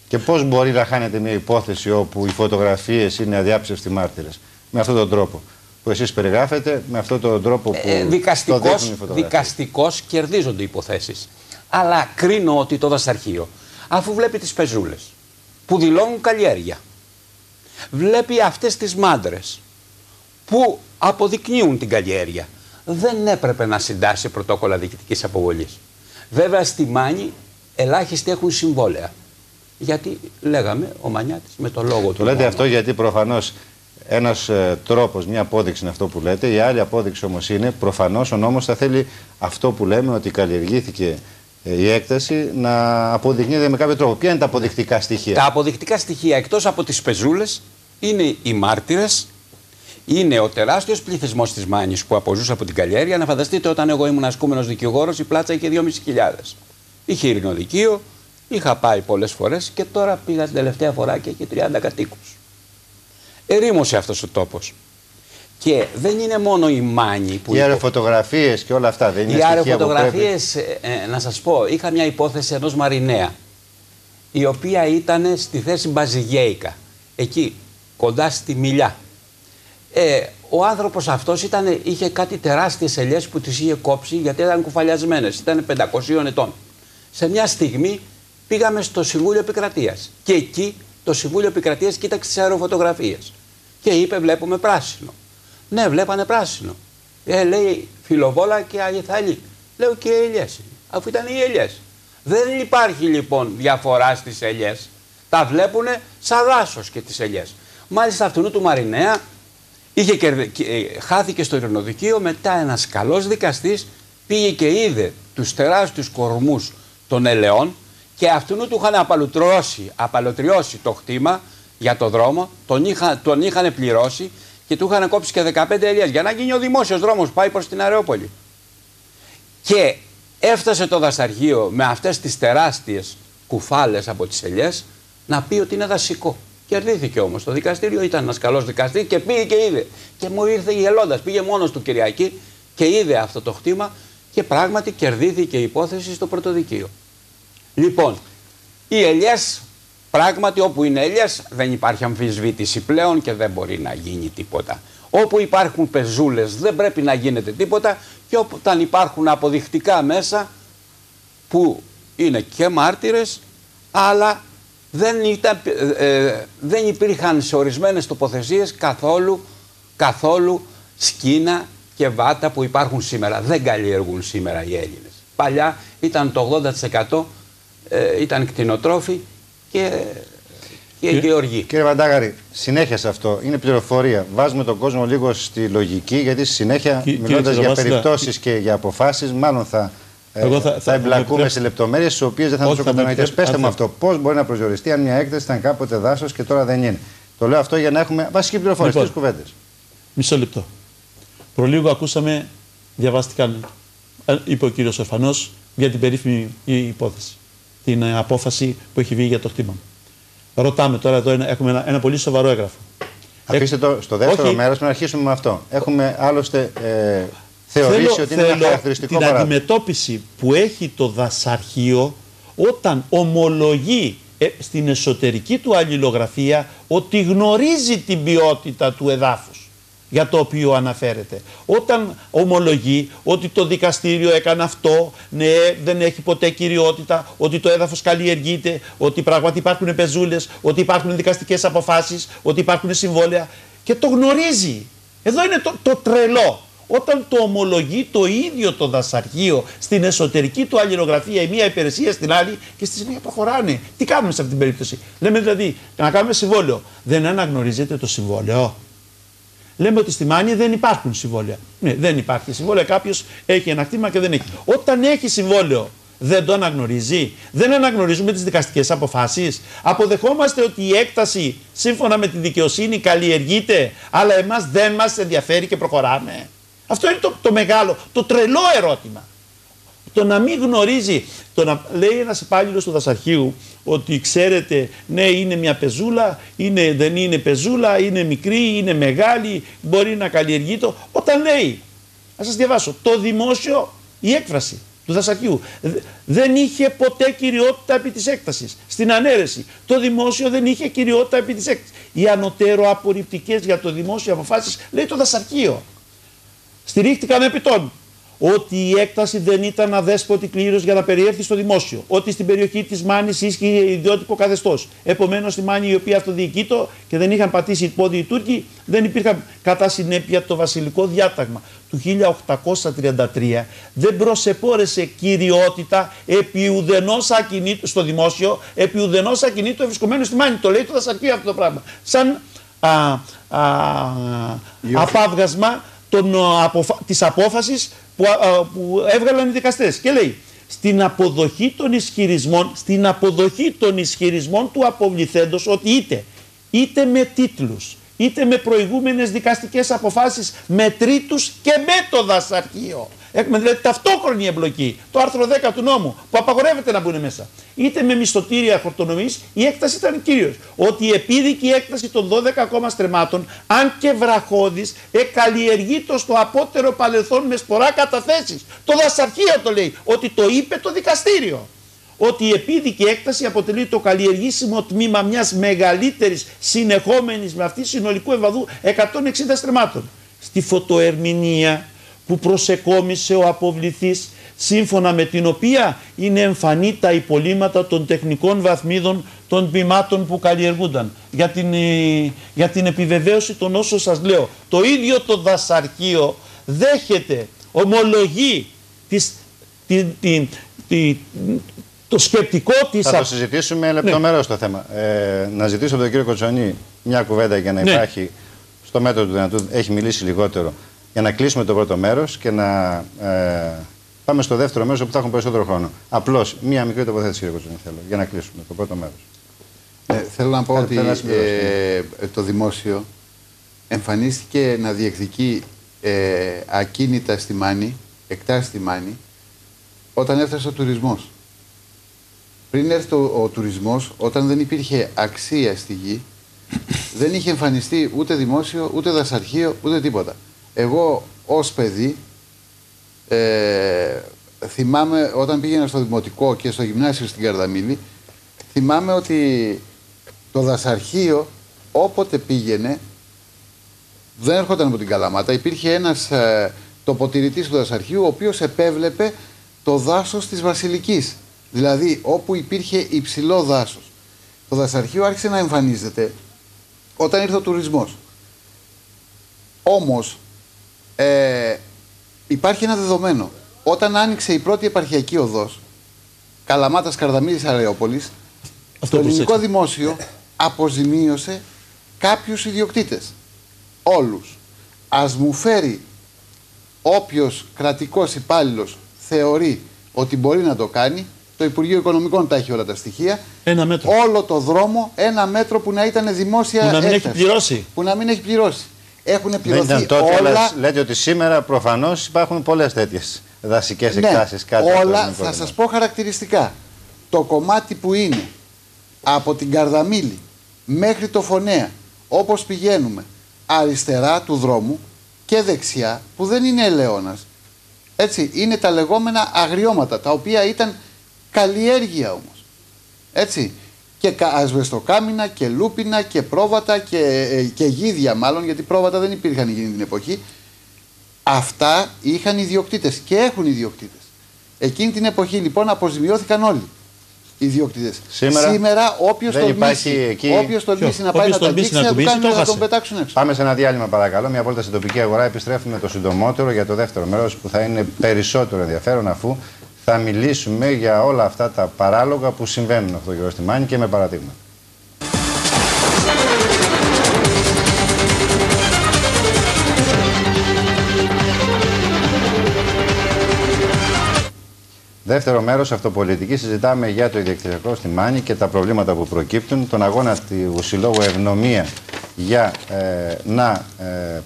Και πώς μπορεί να χάνεται μια υπόθεση όπου οι φωτογραφίες είναι αδιάψευτοι μάρτυρες? Με αυτόν τον τρόπο που εσείς περιγράφετε, με αυτόν τον τρόπο που το δείχνουν οι φωτογραφίες. Δικαστικώς κερδίζονται υποθέσεις. Αλλά κρίνω ότι το δασαρχείο, αφού βλέπει τις πεζούλες που δηλώνουν καλλιέργεια, βλέπει αυτές τις μάντρες που αποδεικνύουν την καλλιέργεια, δεν έπρεπε να συντάσει πρωτόκολλα διοικητικής αποβολής. Βέβαια στη Μάνη ελάχιστοι έχουν συμβόλαια. Γιατί λέγαμε ο Μανιάτης με το λόγο του. Το λέτε αυτό γιατί προφανώς ένας τρόπος, μια απόδειξη είναι αυτό που λέτε. Η άλλη απόδειξη όμως είναι προφανώς ο νόμος θα θέλει αυτό που λέμε, ότι καλλιεργήθηκε η έκταση, να αποδεικνύεται με κάποιο τρόπο. Ποια είναι τα αποδεικτικά στοιχεία? Τα αποδεικτικά στοιχεία εκτός από τις πεζούλες είναι οι μάρτυρες, είναι ο τεράστιος πληθυσμός της Μάνης που αποζούσε από την καλλιέργεια. Να φανταστείτε, όταν εγώ ήμουν ασκούμενος δικηγόρος, η πλάτσα είχε 2.500. Είχε ειρηνοδικείο, είχα πάει πολλές φορές και τώρα πήγα την τελευταία φορά και έχει 30 κατοίκους. Ερήμωσε αυτός ο τόπος. Και δεν είναι μόνο η Μάνη που. Οι αεροφωτογραφίες και όλα αυτά δεν είναι? Οι αεροφωτογραφίες, να σας πω, είχα μια υπόθεση ενός Μαρινέα, η οποία ήταν στη θέση Μπαζιγέικα, εκεί κοντά στη Μιλιά. Ο άνθρωπος αυτός είχε κάτι τεράστιες ελιές που τις είχε κόψει γιατί ήταν κουφαλιασμένες, ήταν 500 ετών. Σε μια στιγμή πήγαμε στο Συμβούλιο Επικρατείας και εκεί το Συμβούλιο Επικρατείας κοίταξε τις αεροφωτογραφίες και είπε βλέπουμε πράσινο. Ναι, βλέπανε πράσινο. Λέει φιλοβόλα και αληθαλή. Λέω και οι ελιές, αφού ήταν οι ελιές. Δεν υπάρχει λοιπόν διαφορά στις ελιές. Τα βλέπουνε σαν δάσος και τις ελιές. Μάλιστα αυτού του Μαρινέα χάθηκε στο ειρηνοδικείο, μετά ένας καλός δικαστής πήγε και είδε τους τεράστιους κορμούς των ελαιών και αυτού του είχαν απαλωτριώσει το χτήμα για το δρόμο, τον είχαν πληρώσει και του είχαν κόψει και 15 ελιές για να γίνει ο δημόσιος δρόμος που πάει προς την Αρεόπολη. Και έφτασε το δασαργείο με αυτές τις τεράστιες κουφάλες από τις ελιές να πει ότι είναι δασικό. Κερδίθηκε όμως το δικαστήριο, ήταν ένας καλός δικαστής και πήγε και είδε. Και μου ήρθε γελώντας, πήγε μόνος του Κυριακή και είδε αυτό το χτήμα και πράγματι κερδίθηκε η υπόθεση στο πρωτοδικείο. Λοιπόν, οι ελιές, πράγματι όπου είναι ελιές δεν υπάρχει αμφισβήτηση πλέον και δεν μπορεί να γίνει τίποτα. Όπου υπάρχουν πεζούλες δεν πρέπει να γίνεται τίποτα και όταν υπάρχουν αποδεικτικά που είναι και μάρτυρες, αλλά δεν υπήρχαν σε ορισμένες τοποθεσίες καθόλου σκίνα και βάτα που υπάρχουν σήμερα. Δεν καλλιεργούν σήμερα οι Έλληνες. Παλιά ήταν το 80% ήταν κτηνοτρόφοι και γεωργοί. Κύριε Βαντάγαρη, συνέχεια σε αυτό. Είναι πληροφορία. Βάζουμε τον κόσμο λίγο στη λογική, γιατί στη συνέχεια, μιλώντας για περιπτώσεις και για αποφάσεις, μάλλον θα εμπλακούμε σε λεπτομέρειες, τις οποίες δεν θα είναι τόσο κατανοητές. Πέστε μου αυτό. Πώς μπορεί να προσδιοριστεί αν μια έκταση ήταν κάποτε δάσος και τώρα δεν είναι? Το λέω αυτό για να έχουμε βασική πληροφορία. Τρεις κουβέντες. Μισό λεπτό. Προλίγο ακούσαμε, διαβάστηκαν, είπε ο κύριος Ορφανός, για την περίφημη υπόθεση. Την απόφαση που έχει βγει για το χτήμα. Ρωτάμε τώρα, εδώ έχουμε ένα πολύ σοβαρό έγγραφο. Αφήστε το στο δεύτερο μέρος, να αρχίσουμε με αυτό. Έχουμε άλλωστε θεωρήσει ότι είναι ένα χαρακτηριστικό παράδειγμα. Την αντιμετώπιση που έχει το δασαρχείο όταν ομολογεί στην εσωτερική του αλληλογραφία ότι γνωρίζει την ποιότητα του εδάφους για το οποίο αναφέρεται. Όταν ομολογεί ότι το δικαστήριο έκανε αυτό, ναι, δεν έχει ποτέ κυριότητα, ότι το έδαφος καλλιεργείται, ότι πράγματι υπάρχουν πεζούλες, ότι υπάρχουν δικαστικές αποφάσεις, ότι υπάρχουν συμβόλαια και το γνωρίζει. Εδώ είναι το τρελό. Όταν το ομολογεί το ίδιο το δασαρχείο στην εσωτερική του αλληλογραφία η μία υπηρεσία στην άλλη και στη συνέχεια προχωράνε. Τι κάνουμε σε αυτή την περίπτωση? Λέμε δηλαδή να κάνουμε συμβόλαιο. Δεν αναγνωρίζεται το συμβόλαιο? Λέμε ότι στη Μάνη δεν υπάρχουν συμβόλαια. Ναι, δεν υπάρχει συμβόλαιο. Κάποιος έχει ένα κτήμα και δεν έχει. Όταν έχει συμβόλαιο, δεν το αναγνωρίζει? Δεν αναγνωρίζουμε τις δικαστικές αποφάσεις? Αποδεχόμαστε ότι η έκταση σύμφωνα με τη δικαιοσύνη καλλιεργείται, αλλά εμάς δεν μας ενδιαφέρει και προχωράμε? Αυτό είναι το μεγάλο, το τρελό ερώτημα. Το να μην γνωρίζει, το να λέει ένας υπάλληλος του δασαρχείου ότι ξέρετε, ναι, είναι μια πεζούλα, δεν είναι πεζούλα, είναι μικρή, είναι μεγάλη, μπορεί να καλλιεργείται. Όταν λέει, να σας διαβάσω, το δημόσιο, η έκφραση του δασαρχείου δεν είχε ποτέ κυριότητα επί της έκτασης. Στην ανέρεση, το δημόσιο δεν είχε κυριότητα επί της έκτασης. Οι ανωτέρω απορριπτικές για το δημόσιο αποφάσεις, λέει το δασαρχείο, στηρίχτηκαν επί των ότι η έκταση δεν ήταν αδέσποτη κλήρωση για να περιέρθει στο δημόσιο. Ότι στην περιοχή της Μάνης ίσχυε ιδιότυπο καθεστώς. Επομένως, στη Μάνη, η οποία αυτοδιοικείτο και δεν είχαν πατήσει πόδι οι Τούρκοι, δεν υπήρχαν κατά συνέπεια το βασιλικό διάταγμα του 1833. Δεν προσεπόρεσε κυριότητα επί ουδενός ακινήτου στο δημόσιο, επί ουδενός ακινήτου ευρισκομένου στη Μάνη. Το λέει το δασαρχείο αυτό το πράγμα. Σαν απάβγασμα της απόφασης που έβγαλαν οι δικαστές. Και λέει, στην αποδοχή των ισχυρισμών του αποβληθέντος ότι είτε με τίτλους, είτε με προηγούμενες δικαστικές αποφάσεις με τρίτους και με το δασαρχείο. Έχουμε δηλαδή ταυτόχρονη εμπλοκή, το άρθρο 10 του νόμου που απαγορεύεται να μπουν μέσα. Είτε με μισθωτήρια χορτονομής, η έκταση ήταν κύριος. Ότι η επίδικη έκταση των 12 ακόμα στρεμμάτων, αν και βραχώδης, καλλιεργείται στο απότερο παρελθόν με σπορά καταθέσεις. Το δασαρχείο το λέει, ότι το είπε το δικαστήριο. Ότι η επίδικη έκταση αποτελεί το καλλιεργήσιμο τμήμα μιας μεγαλύτερης συνεχόμενης με αυτή συνολικού ευαδού 160 στρεμμάτων. Στη φωτοερμηνεία που προσεκόμισε ο αποβληθής σύμφωνα με την οποία είναι εμφανή τα υπολείμματα των τεχνικών βαθμίδων των ποιμάτων που καλλιεργούνταν. Για την επιβεβαίωση των όσων σας λέω. Το ίδιο το δασαρχείο δέχεται, ομολογεί το σκεπτικό της... Θα το συζητήσουμε λεπτομερώς το θέμα. Να ζητήσω από τον κύριο Κοτσονή μια κουβέντα για να υπάρχει στο μέτρο του δυνατού, έχει μιλήσει λιγότερο, για να κλείσουμε το πρώτο μέρος και να πάμε στο δεύτερο μέρος όπου θα έχουμε περισσότερο χρόνο. Απλώς μία μικρή τοποθέτηση, κύριε Κοτσονή, θέλω, για να κλείσουμε το πρώτο μέρος. Θέλω να πω ότι το δημόσιο εμφανίστηκε να διεκδικεί ακίνητα στη Μάνη, εκτάσεις στη Μάνη, όταν έφτασε ο τουρισμός. Πριν έρθει ο τουρισμός, όταν δεν υπήρχε αξία στη γη, δεν είχε εμφανιστεί ούτε δημόσιο, ούτε δασαρχείο, ούτε τίποτα. Εγώ ως παιδί θυμάμαι όταν πήγαινα στο δημοτικό και στο γυμνάσιο στην Καρδαμήλη, θυμάμαι ότι το δασαρχείο όποτε πήγαινε δεν έρχονταν από την Καλαμάτα. Υπήρχε ένας τοποτηρητής του δασαρχείου ο οποίος επέβλεπε το δάσος της Βασιλικής. Δηλαδή όπου υπήρχε υψηλό δάσος. Το δασαρχείο άρχισε να εμφανίζεται όταν ήρθε ο τουρισμός. Όμως υπάρχει ένα δεδομένο. Όταν άνοιξε η πρώτη επαρχιακή οδός Καλαμάτας, Καρδαμήλης, Αρεόπολης, το ελληνικό δημόσιο αποζημίωσε κάποιους ιδιοκτήτες. Όλους. Ας μου φέρει όποιος κρατικός υπάλληλος θεωρεί ότι μπορεί να το κάνει, το Υπουργείο Οικονομικών τα έχει όλα τα στοιχεία, όλο το δρόμο, ένα μέτρο που να ήταν δημόσια που να μην έκταση, έχει πληρώσει. Που να μην έχει πληρώσει. Έχουν πληρωθεί δεν ήταν τότε, όλα. Λέτε ότι σήμερα προφανώς υπάρχουν πολλές τέτοιες δασικές εκτάσεις. Όλα, θα σας πω χαρακτηριστικά. Το κομμάτι που είναι από την Καρδαμήλη μέχρι το Φωνέα, όπως πηγαίνουμε αριστερά του δρόμου και δεξιά, που δεν είναι ελαιώνας, έτσι, είναι τα λεγόμενα αγριώματα, τα οποία ήταν καλλιέργεια όμως. Έτσι. Και ασβεστοκάμινα και λούπινα και πρόβατα και γίδια μάλλον, γιατί πρόβατα δεν υπήρχαν εκείνη την εποχή. Αυτά είχαν ιδιοκτήτες και έχουν ιδιοκτήτες. Εκείνη την εποχή λοιπόν αποζημιώθηκαν όλοι οι ιδιοκτήτες. Σήμερα όποιος τολμήσει να πάει να τα αγγίξει, να τον πετάξουν έξω. Πάμε σε ένα διάλειμμα παρακαλώ, μια βόλτα στην τοπική αγορά. Επιστρέφουμε το συντομότερο για το δεύτερο μέρος που θα είναι περισσότερο ενδιαφέρον, αφού θα μιλήσουμε για όλα αυτά τα παράλογα που συμβαίνουν αυτό το καιρό στη Μάνη και με παραδείγματα. Δεύτερο μέρος, αυτοπολιτική, συζητάμε για το ιδιοκτησιακό στη Μάνη και τα προβλήματα που προκύπτουν, τον αγώνα του Συλλόγου Ευνομία για να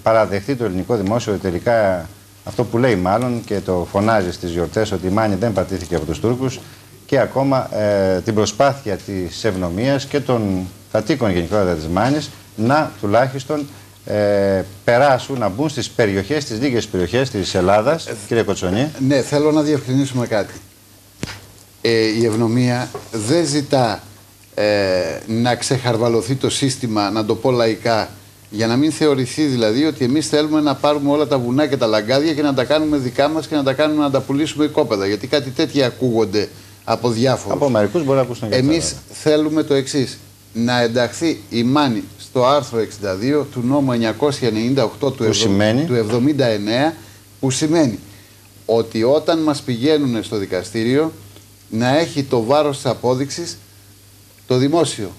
παραδεχτεί το ελληνικό δημόσιο τελικά αυτό που λέει μάλλον και το φωνάζει στις γιορτές, ότι η Μάνη δεν πατήθηκε από τους Τούρκους, και ακόμα την προσπάθεια της Ευνομίας και των κατοίκων γενικότερα της Μάνης να τουλάχιστον περάσουν, να μπουν στις περιοχές, στις λίγες περιοχές της Ελλάδας. Κύριε Κοτσονή. Ναι, θέλω να διευκρινίσουμε κάτι. Η Ευνομία δεν ζητά να ξεχαρβαλωθεί το σύστημα, να το πω λαϊκά, για να μην θεωρηθεί δηλαδή ότι εμείς θέλουμε να πάρουμε όλα τα βουνά και τα λαγκάδια και να τα κάνουμε δικά μας και να τα κάνουμε να τα πουλήσουμε οικόπεδα. Γιατί κάτι τέτοια ακούγονται από διάφορους. Από μερικούς μπορεί να ακούσουν και εμείς θέλουμε το εξής. Να ενταχθεί η Μάνη στο άρθρο 62 του νόμου 998 του 79, που σημαίνει ότι όταν μας πηγαίνουν στο δικαστήριο να έχει το βάρος της απόδειξης το δημόσιο.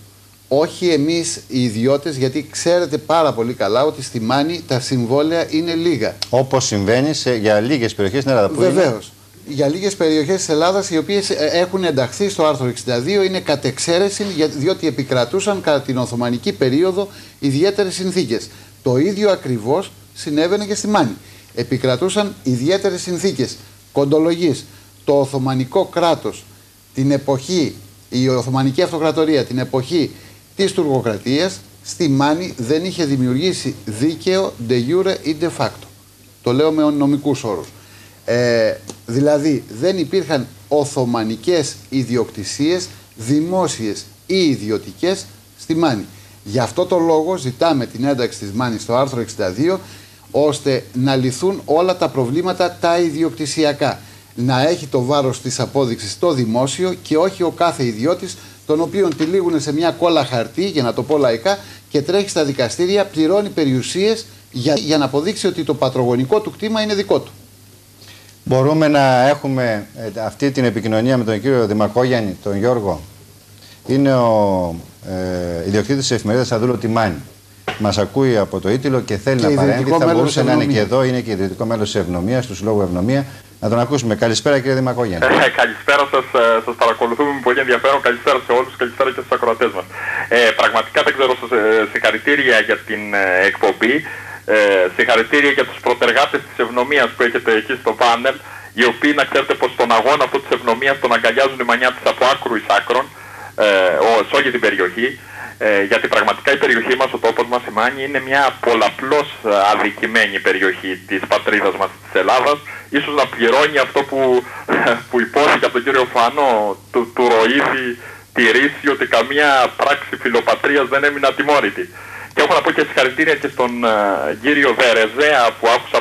Όχι εμείς οι ιδιώτες, γιατί ξέρετε πάρα πολύ καλά ότι στη Μάνη τα συμβόλαια είναι λίγα. Όπως συμβαίνει για λίγες περιοχές στην Ελλάδα. Βεβαίως. Για λίγες περιοχές της Ελλάδας, οι οποίες έχουν ενταχθεί στο άρθρο 62, είναι κατ' εξαίρεση, διότι επικρατούσαν κατά την Οθωμανική περίοδο ιδιαίτερες συνθήκες. Το ίδιο ακριβώς συνέβαινε και στη Μάνη. Επικρατούσαν ιδιαίτερες συνθήκες κοντολογής. Το Οθωμανικό κράτος την εποχή, η Οθωμανική Αυτοκρατορία την εποχή της τουρκοκρατίας, στη Μάνη δεν είχε δημιουργήσει δίκαιο de jure ή de facto. Το λέω με νομικούς όρους. Δηλαδή δεν υπήρχαν οθωμανικές ιδιοκτησίες, δημόσιες ή ιδιωτικές, στη Μάνη. Γι' αυτό το λόγο ζητάμε την ένταξη της Μάνης στο άρθρο 62, ώστε να λυθούν όλα τα προβλήματα τα ιδιοκτησιακά. να έχει το βάρος της απόδειξης στο δημόσιο και όχι ο κάθε ιδιώτης, τον οποίον τυλίγουν σε μια κόλλα χαρτί, για να το πω λαϊκά, και τρέχει στα δικαστήρια, πληρώνει περιουσίες για να αποδείξει ότι το πατρογονικό του κτήμα είναι δικό του. Μπορούμε να έχουμε αυτή την επικοινωνία με τον κύριο Δημακόγιαννη, τον Γιώργο. Είναι ο ιδιοκτήτης της εφημερίδας Αδούλο Τιμάνη. Μας ακούει από το Ήτυλο και θέλει να παρέμβει. Θα μπορούσε να είναι και εδώ, είναι και ιδρυτικό μέλος της Ευνομίας, του Συλλόγου Ευνομία. Να τον ακούσουμε. Καλησπέρα, κύριε Δημακόγιαννη. Καλησπέρα σας παρακολουθούμε με πολύ ενδιαφέρον. Καλησπέρα σε όλους, καλησπέρα και στους ακροατές μας. Πραγματικά δεν ξέρω, συγχαρητήρια για την εκπομπή. Συγχαρητήρια για τους προτεργάτες της Ευνομίας που έχετε εκεί στο πάνελ, οι οποίοι να ξέρετε πως στον αγώνα αυτό της Ευνομίας τον αγκαλιάζουν οι μανιάτες από άκρου εις άκρων, σε όλη την περιοχή. Γιατί πραγματικά η περιοχή μας, ο τόπος μας, η Μάνη, είναι μια πολλαπλώς αδικημένη περιοχή της πατρίδας μας της Ελλάδας. Ίσως να πληρώνει αυτό που υπόθηκε από τον κύριο Φανό, του Ροΐδη, τη ρίση, ότι καμία πράξη φιλοπατρίας δεν έμεινε ατιμόρυτη. Και έχω να πω και συγχαρητήρια και στον κύριο Βερεζέα που άκουσα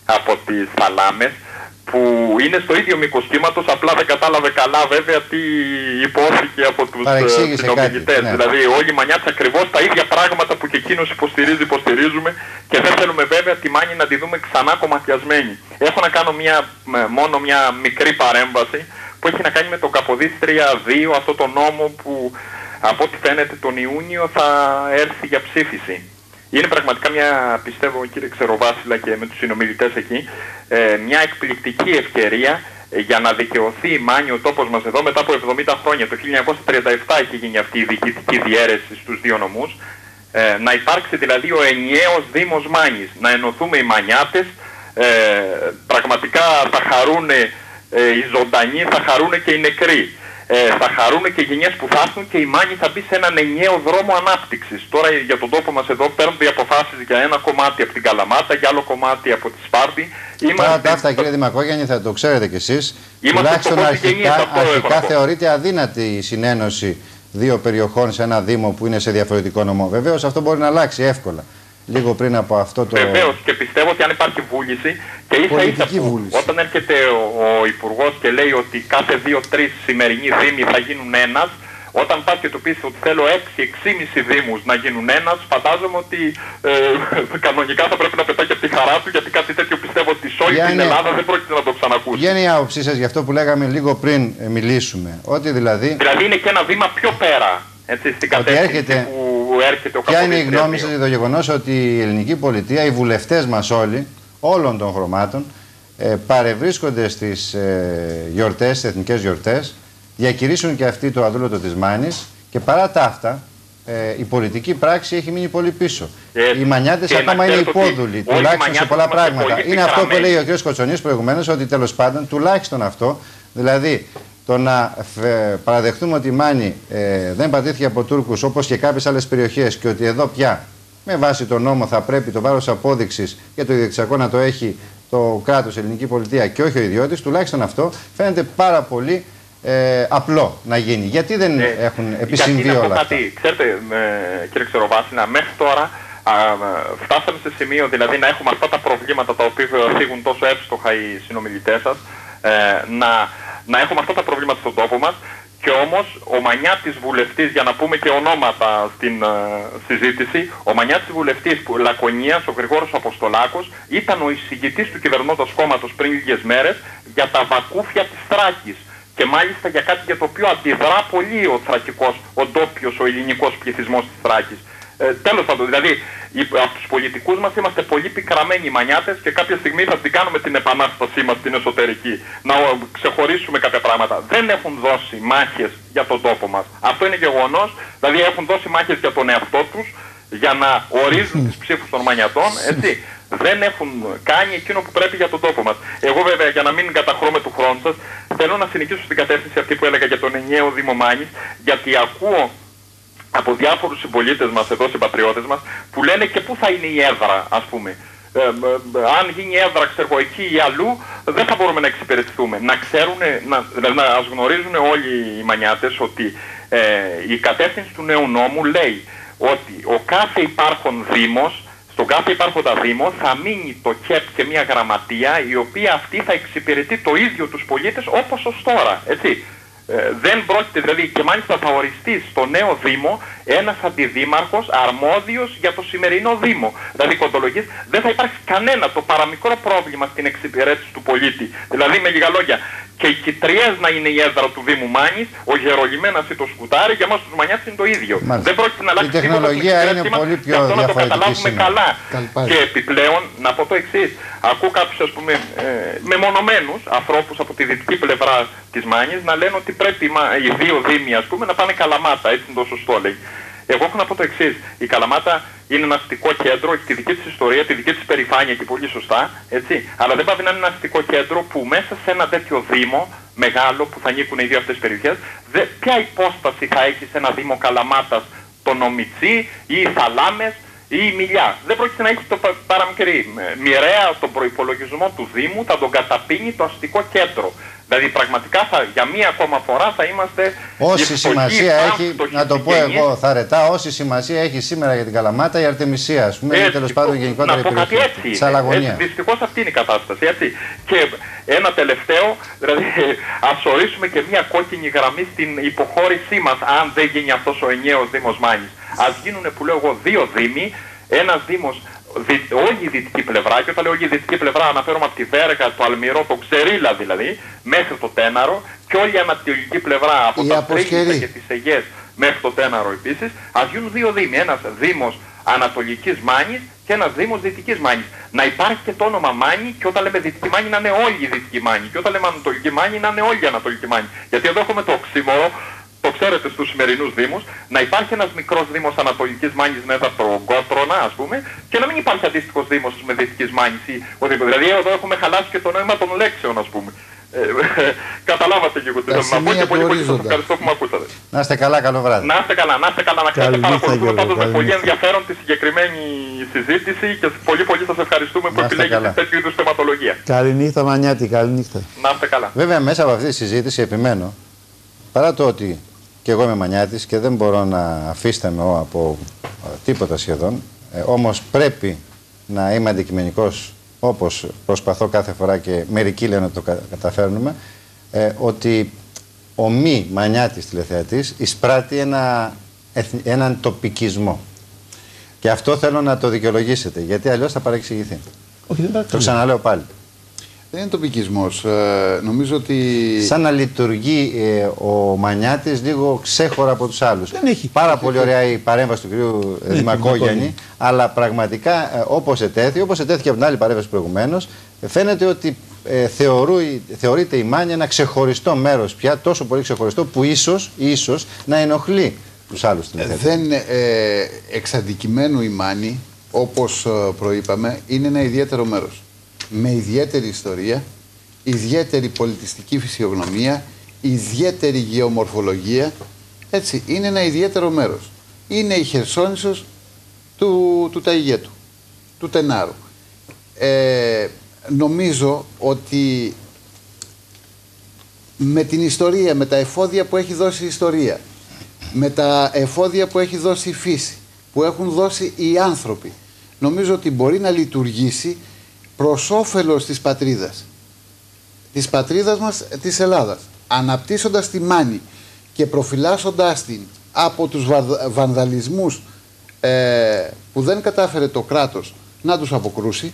από τις Θαλάμες, που είναι στο ίδιο μήκος κύματος, απλά δεν κατάλαβε καλά βέβαια τι υπόθηκε από τους συνομιλητές. Ναι. Δηλαδή όλοι οι μανιάτες ακριβώς τα ίδια πράγματα που και εκείνος υποστηρίζουμε, και δεν θέλουμε βέβαια τη Μάνη να τη δούμε ξανά κομματιασμένη. Έχω να κάνω μόνο μια μικρή παρέμβαση που έχει να κάνει με το Καποδής 3.2, αυτό το νόμο που από ό,τι φαίνεται τον Ιούνιο θα έρθει για ψήφιση. Είναι πραγματικά μια, πιστεύω κύριε Ξεροβάσιλα και με τους συνομιλητές εκεί, μια εκπληκτική ευκαιρία για να δικαιωθεί η Μάνη, ο τόπος μας εδώ, μετά από 70 χρόνια. Το 1937 έχει γίνει αυτή η διοικητική διαίρεση στους δύο νομούς. Να υπάρξει δηλαδή ο ενιαίος Δήμος Μάνης, να ενωθούμε οι μανιάτες, πραγματικά θα χαρούν οι ζωντανοί, θα χαρούν και οι νεκροί. Θα χαρούν και οι γενιές που θα έρθουν, και η Μάνη θα μπει σε έναν ενιαίο δρόμο ανάπτυξης. Τώρα για τον τόπο μας εδώ παίρνονται οι αποφάσεις για ένα κομμάτι από την Καλαμάτα, για άλλο κομμάτι από τη Σπάρτη. Τώρα αυτά, κύριε Δημακόγιαννη, θα το ξέρετε κι εσείς. Τουλάχιστον αρχικά θεωρείται αδύνατη η συνένωση δύο περιοχών σε ένα δήμο που είναι σε διαφορετικό νομό. Βεβαίως αυτό μπορεί να αλλάξει εύκολα. Λίγο πριν από αυτό το... Βεβαίως, και πιστεύω ότι αν υπάρχει βούληση, και ίσα-ίσα όταν έρχεται ο Υπουργός και λέει ότι κάθε 2-3 σημερινοί δήμοι θα γίνουν ένας, όταν πας και του πεις ότι θέλω 6-6,5 δήμους να γίνουν ένας, φαντάζομαι ότι κανονικά θα πρέπει να πετάει και από τη χαρά του, γιατί κάτι τέτοιο πιστεύω ότι σε όλη την Ελλάδα δεν πρόκειται να το ξανακούσει. Ποια είναι η άποψή σας για αυτό που λέγαμε λίγο πριν μιλήσουμε, ότι δηλαδή είναι και ένα βήμα πιο πέρα, έτσι, στην κατεύθυνση που έρχεται ο Καποδής. Ποια είναι η γνώμη σας για το γεγονός ότι η ελληνική πολιτεία, οι βουλευτές μας όλοι, όλων των χρωμάτων, παρευρίσκονται στις γιορτές, στις εθνικές γιορτές, διακηρύσουν και αυτοί το αδούλωτο της Μάνης, και παρά τα αυτά η πολιτική πράξη έχει μείνει πολύ πίσω. Οι μανιάτες ακόμα είναι υπόδουλοι, τουλάχιστον σε πολλά πράγματα. Είναι αυτό που λέει ο κ. Κοτσονής προηγουμένως, ότι τέλος πάντων τουλάχιστον αυτό, δηλαδή το να παραδεχτούμε ότι η Μάνη δεν πατήθηκε από Τούρκους όπως και κάποιες άλλες περιοχές, και ότι εδώ πια με βάση τον νόμο θα πρέπει το βάρος απόδειξης και το ιδιοκτησιακό να το έχει το κράτος, η ελληνική πολιτεία, και όχι ο ιδιώτης, τουλάχιστον αυτό φαίνεται πάρα πολύ απλό να γίνει. Γιατί δεν έχουν επισυμβεί όλα αυτά? Ξέρετε, κύριε Ξεροβάσιλα, μέχρι τώρα φτάσαμε σε σημείο δηλαδή να έχουμε αυτά τα προβλήματα τα οποία θίγουν τόσο εύστοχα οι συνομιλητές σας, να έχουμε αυτά τα προβλήματα στον τόπο μας, και όμως ο μανιάτης βουλευτής, για να πούμε και ονόματα στην συζήτηση, ο μανιάτης βουλευτής Λακωνίας, ο Γρηγόρος Αποστολάκος, ήταν ο εισηγητής του κυβερνώντος κόμματος πριν λίγες μέρες για τα βακούφια της Θράκης. Και μάλιστα για κάτι για το οποίο αντιδρά πολύ ο θρακικός, ο ντόπιος, ο ελληνικός πληθυσμός της Θράκης. Τέλος πάντων, δηλαδή από τους πολιτικούς μας είμαστε πολύ πικραμένοι οι μανιάτες, και κάποια στιγμή θα την κάνουμε την επανάστασή μας την εσωτερική. Να ξεχωρίσουμε κάποια πράγματα. Δεν έχουν δώσει μάχες για τον τόπο μας. Αυτό είναι γεγονός. Δηλαδή έχουν δώσει μάχες για τον εαυτό τους, για να ορίζουν τις ψήφους των μανιατών, έτσι. Δεν έχουν κάνει εκείνο που πρέπει για τον τόπο μας. Εγώ βέβαια, για να μην καταχρώμε του χρόνου σας, θέλω να συνεχίσω στην κατεύθυνση αυτή που έλεγα για τον ενιαίο Δήμο Μάνης, γιατί ακούω από διάφορους συμπολίτες μας εδώ, συμπατριώτες μας, που λένε και πού θα είναι η έδρα, ας πούμε. Αν γίνει έδρα, ξέρω εγώ, εκεί ή αλλού, δεν θα μπορούμε να εξυπηρετηθούμε. Να ξέρουν, να γνωρίζουν όλοι οι μανιάτες ότι η κατεύθυνση του νέου νόμου λέει ότι ο κάθε υπάρχον δήμος στον κάθε υπάρχοντα Δήμο θα μείνει το ΚΕΠ και μια γραμματεία η οποία αυτή θα εξυπηρετεί το ίδιο τους πολίτες όπως ως τώρα, έτσι. Δεν πρόκειται δηλαδή, και μάλιστα θα οριστεί στο νέο Δήμο ένας αντιδήμαρχος αρμόδιος για το σημερινό Δήμο. Δηλαδή κοντολογής δεν θα υπάρξει κανένα το παραμικρό πρόβλημα στην εξυπηρέτηση του πολίτη. Δηλαδή με λίγα λόγια, και οι Κιτριές να είναι η έδρα του Δήμου Μάνης, ο Γερολιμένας ή το Σκουτάρι, για εμάς τους Μανιάτες είναι το ίδιο. Μάλιστα. Δεν πρόκειται να αλλάξει τίποτα στην εξυπηρέτηση μας, και αυτό να το καταλάβουμε καλά. Και επιπλέον, να πω το εξής, ακούω κάποιους ας πούμε μεμονωμένους ανθρώπους από τη δυτική πλευρά της Μάνης να λένε ότι πρέπει οι δύο Δήμοι ας πούμε να πάνε Καλαμάτα, έτσι είναι το σωστό λέει. Εγώ έχω να πω το εξής, η Καλαμάτα είναι ένα αστικό κέντρο, έχει τη δική της ιστορία, τη δική της περηφάνεια και πολύ σωστά, έτσι. Αλλά δεν πάει να είναι ένα αστικό κέντρο που μέσα σε ένα τέτοιο Δήμο μεγάλο που θα ανήκουν οι δύο αυτές τις περιοχές, ποια υπόσταση θα έχει σε ένα Δήμο Καλαμάτας τον Ομιτσί ή οι Θαλάμες ή η Μιλιά. Δεν πρόκειται να έχει το παραμικρή. Μοιραία τον προϋπολογισμό του Δήμου θα τον καταπίνει το αστικό κέντρο. Δηλαδή πραγματικά για μία ακόμα φορά θα είμαστε... Όση σημασία έχει, να το πω εγώ θαρετά, όση σημασία έχει σήμερα για την Καλαμάτα η Αρτεμισία, ας πούμε, ή τέλος πάντων γενικότερα η περιοχή της Αλαγωνία. Δυστυχώς αυτή είναι η κατάσταση, έτσι. Και ένα τελευταίο, δηλαδή ας ορίσουμε και μία κόκκινη γραμμή στην υποχώρησή μας, αν δεν γίνει αυτός ο ενιαίος Δήμος Μάνης. Ας γίνουν που λέω εγώ δύο Δήμοι, ένας Δήμος όλη η δυτική πλευρά, και όταν λέω όλη η δυτική πλευρά αναφέρομαι από τη Βέργα, το Αλμυρό, το Ξερίλα δηλαδή, μέχρι το Τέναρο, και όλη η ανατολική πλευρά από τα Τρίγητα και τις Αιγές μέχρι το Τέναρο επίσης. Ας γίνουν δύο Δήμοι, ένας Δήμος Ανατολικής Μάνης και ένας Δήμος Δυτικής Μάνης. Να υπάρχει και το όνομα Μάνη, και όταν λέμε Δυτική Μάνη να είναι όλη η Δυτική Μάνη, και όταν λέμε Ανατολική Μάνη να είναι όλη η Ανατολική Μάνη. Γιατί εδώ έχουμε το οξύμορο, το ξέρετε στους σημερινούς Δήμους, να υπάρχει ένας μικρός Δήμος Ανατολικής Μάνης με έδαφο Γκότρονα, ας πούμε, και να μην υπάρχει αντίστοιχος Δήμος με Δυτικής Μάνης ή οτιδήποτε. Δηλαδή εδώ έχουμε χαλάσει και το νόημα των λέξεων, ας πούμε. Καταλάβατε και εγώ τι θέλω να πω, και πολύ πολύ σας ευχαριστώ που με ακούσατε. Να είστε καλά, καλό βράδυ. Να είστε καλά, να ξέρετε, παρακολουθούμε πάντως με πολύ ενδιαφέρον τη συγκεκριμένη συζήτηση και πολύ πολύ σας ευχαριστούμε που επιλέγετε τέτοιου είδους θεματολογία. Καληνύχτα Μανιάτη, καληνύχτα. Να είστε καλά. Βέβαια μέσα από αυτή τη συζήτηση επιμένω, παρά το ότι και εγώ είμαι Μανιάτης και δεν μπορώ να αφίσταμαι από τίποτα σχεδόν, όμως πρέπει να είμαι αντικειμενικός, όπως προσπαθώ κάθε φορά και μερικοί λένε ότι το καταφέρνουμε, ότι ο μη Μανιάτης τηλεθεατής εισπράττει έναν τοπικισμό. Και αυτό θέλω να το δικαιολογήσετε, γιατί αλλιώς θα παρεξηγηθεί. Το ξαναλέω πάλι. Δεν είναι τοπικισμός. Νομίζω ότι... Σαν να λειτουργεί ο Μανιάτης λίγο ξέχωρα από τους άλλους. Πάρα πολύ ωραία η παρέμβαση του κ. Δημακόγιαννη, αλλά πραγματικά όπως ετέθηκε από την άλλη παρέμβαση προηγουμένως, φαίνεται ότι θεωρείται η Μάνη ένα ξεχωριστό μέρος πια, τόσο πολύ ξεχωριστό που ίσως να ενοχλεί τους άλλους. Δεν εξ αντικειμένου η Μάνη, όπως προείπαμε, είναι ένα ιδιαίτερο μέρος. Με ιδιαίτερη ιστορία, ιδιαίτερη πολιτιστική φυσιογνωμία, ιδιαίτερη γεωμορφολογία. Έτσι, είναι ένα ιδιαίτερο μέρος. Είναι η Χερσόνησος του Ταϊγέτου, του Τενάρου. Νομίζω ότι με την ιστορία, με τα εφόδια που έχει δώσει η ιστορία, με τα εφόδια που έχει δώσει η φύση, που έχουν δώσει οι άνθρωποι, νομίζω ότι μπορεί να λειτουργήσει προς όφελος της πατρίδας μας, της Ελλάδας, αναπτύσσοντας τη Μάνη και προφυλάσσοντάς την από τους βανδαλισμούς που δεν κατάφερε το κράτος να τους αποκρούσει,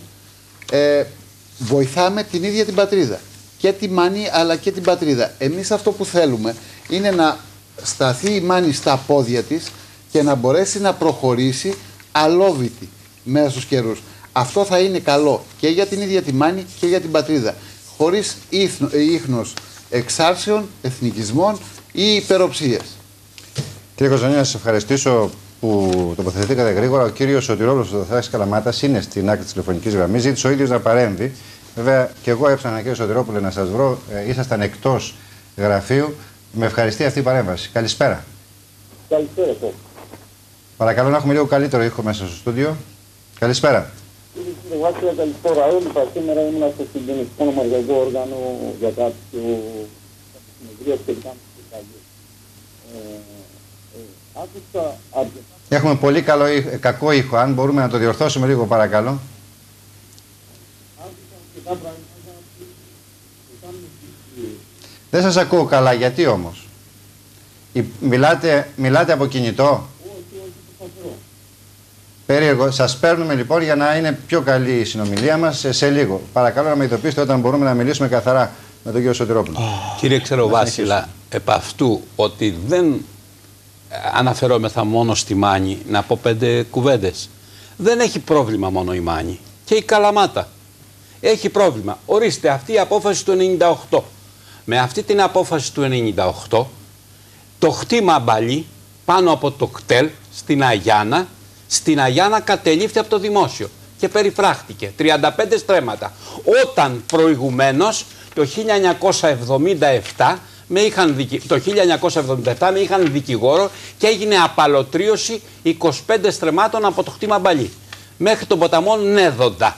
βοηθάμε την ίδια την πατρίδα, και τη Μάνη αλλά και την πατρίδα. Εμείς αυτό που θέλουμε είναι να σταθεί η Μάνη στα πόδια της και να μπορέσει να προχωρήσει αλόβητη μέσα στους καιρούς. Αυτό θα είναι καλό και για την ίδια τη Μάνη και για την πατρίδα, χωρίς ίχνος εξάρσεων, εθνικισμών ή υπεροψίας. Κύριε Κοζανία, να σας ευχαριστήσω που τοποθετηθήκατε γρήγορα. Ο κύριος Σωτηρόπουλος του Δοθράκης Καλαμάτας είναι στην άκρη της τηλεφωνικής γραμμής. Ζήτησε ο ίδιος να παρέμβει. Βέβαια, και εγώ έψανα, κύριε Σωτηρόπουλε, να σας βρω. Ήσασταν εκτός γραφείου. Με ευχαριστεί αυτή η παρέμβαση. Καλησπέρα. Καλησπέρα σας. Παρακαλώ να έχουμε λίγο καλύτερο ήχο μέσα στο στούντιο. Καλησπέρα. Κύριε Βάσιλα, καλησπέρα. Έλειπα σήμερα, ήμουν στο συντονιστικό νομαρχιακό όργανο για κάποιο συνεδρία σχετικά με τις Ιταλίες. Άκουσα αρκετά. Έχουμε πολύ κακό ήχο. Αν μπορούμε να το διορθώσουμε λίγο, παρακαλώ. Δεν σας ακούω καλά. Γιατί όμως? Μιλάτε από κινητό? Περίεργο. Σας παίρνουμε λοιπόν για να είναι πιο καλή η συνομιλία μας σε λίγο. Παρακαλώ να με ειδοποιήσετε όταν μπορούμε να μιλήσουμε καθαρά με τον κύριο Σωτηρόπουλο. Κύριε Ξεροβάσιλα, επ' αυτού ότι δεν αναφερόμεθα μόνο στη Μάνη, να πω 5 κουβέντες. Δεν έχει πρόβλημα μόνο η Μάνη. Και η Καλαμάτα έχει πρόβλημα. Ορίστε, αυτή η απόφαση του 98. Με αυτή την απόφαση του 98, το χτήμα Μπαλί πάνω από το κτέλ στην Αγιάνα κατελήφθη από το δημόσιο και περιφράχτηκε 35 στρέμματα. Όταν προηγουμένως το 1977 το 1977 με είχαν δικηγόρο και έγινε απαλωτρίωση 25 στρεμμάτων από το χτήμα Μπαλί μέχρι τον ποταμό Νέδοντα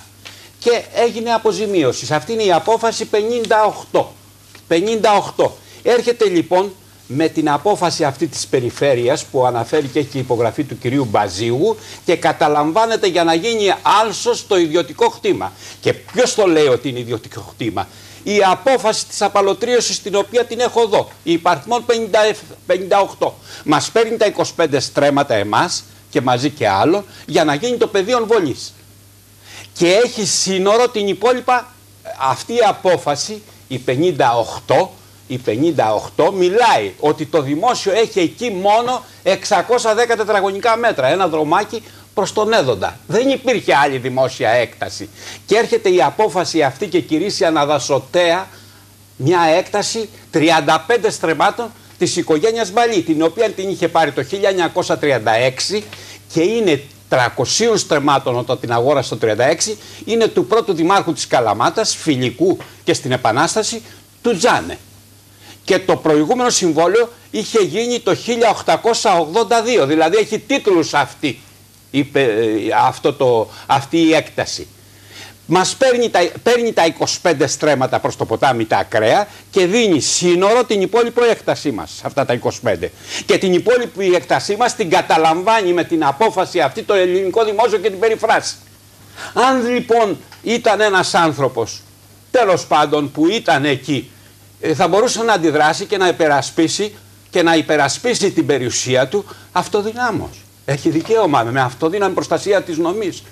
και έγινε αποζημίωση. Σε αυτή είναι η απόφαση 58. Έρχεται λοιπόν με την απόφαση αυτή της περιφέρειας που αναφέρει και έχει υπογραφή του κυρίου Μπαζίγου και καταλαμβάνεται για να γίνει άλσος το ιδιωτικό χτήμα. Και ποιος το λέει ότι είναι ιδιωτικό χτήμα? Η απόφαση της απαλωτρίωσης, την οποία την έχω εδώ, η υπαριθμόν 58. Μας παίρνει τα 25 στρέμματα εμάς και μαζί και άλλο για να γίνει το πεδίο βολής. Και έχει σύνορο την υπόλοιπα, αυτή η απόφαση, η 58 μιλάει ότι το δημόσιο έχει εκεί μόνο 610 τετραγωνικά μέτρα, ένα δρομάκι προς τον Έδοντα. Δεν υπήρχε άλλη δημόσια έκταση. Και έρχεται η απόφαση αυτή και κηρύσσει αναδασωτέα μια έκταση 35 στρεμμάτων της οικογένειας Μπαλί, την οποία την είχε πάρει το 1936 και είναι 300 στρεμμάτων όταν την αγόρασε το 1936, είναι του πρώτου δημάρχου της Καλαμάτας, Φιλικού και στην Επανάσταση, του Τζάνε. Και το προηγούμενο συμβόλαιο είχε γίνει το 1882, δηλαδή έχει τίτλους αυτή η έκταση. Μας παίρνει τα 25 στρέμματα προς το ποτάμι τα ακραία και δίνει σύνορο την υπόλοιπη έκτασή μας, αυτά τα 25. Και την υπόλοιπη έκτασή μας την καταλαμβάνει με την απόφαση αυτή το ελληνικό δημόσιο και την περιφράση. Αν λοιπόν ήταν ένας άνθρωπος, τέλος πάντων, που ήταν εκεί, θα μπορούσε να αντιδράσει και να υπερασπίσει την περιουσία του αυτοδυνάμως. Έχει δικαίωμα με αυτοδύναμη προστασία της νομής.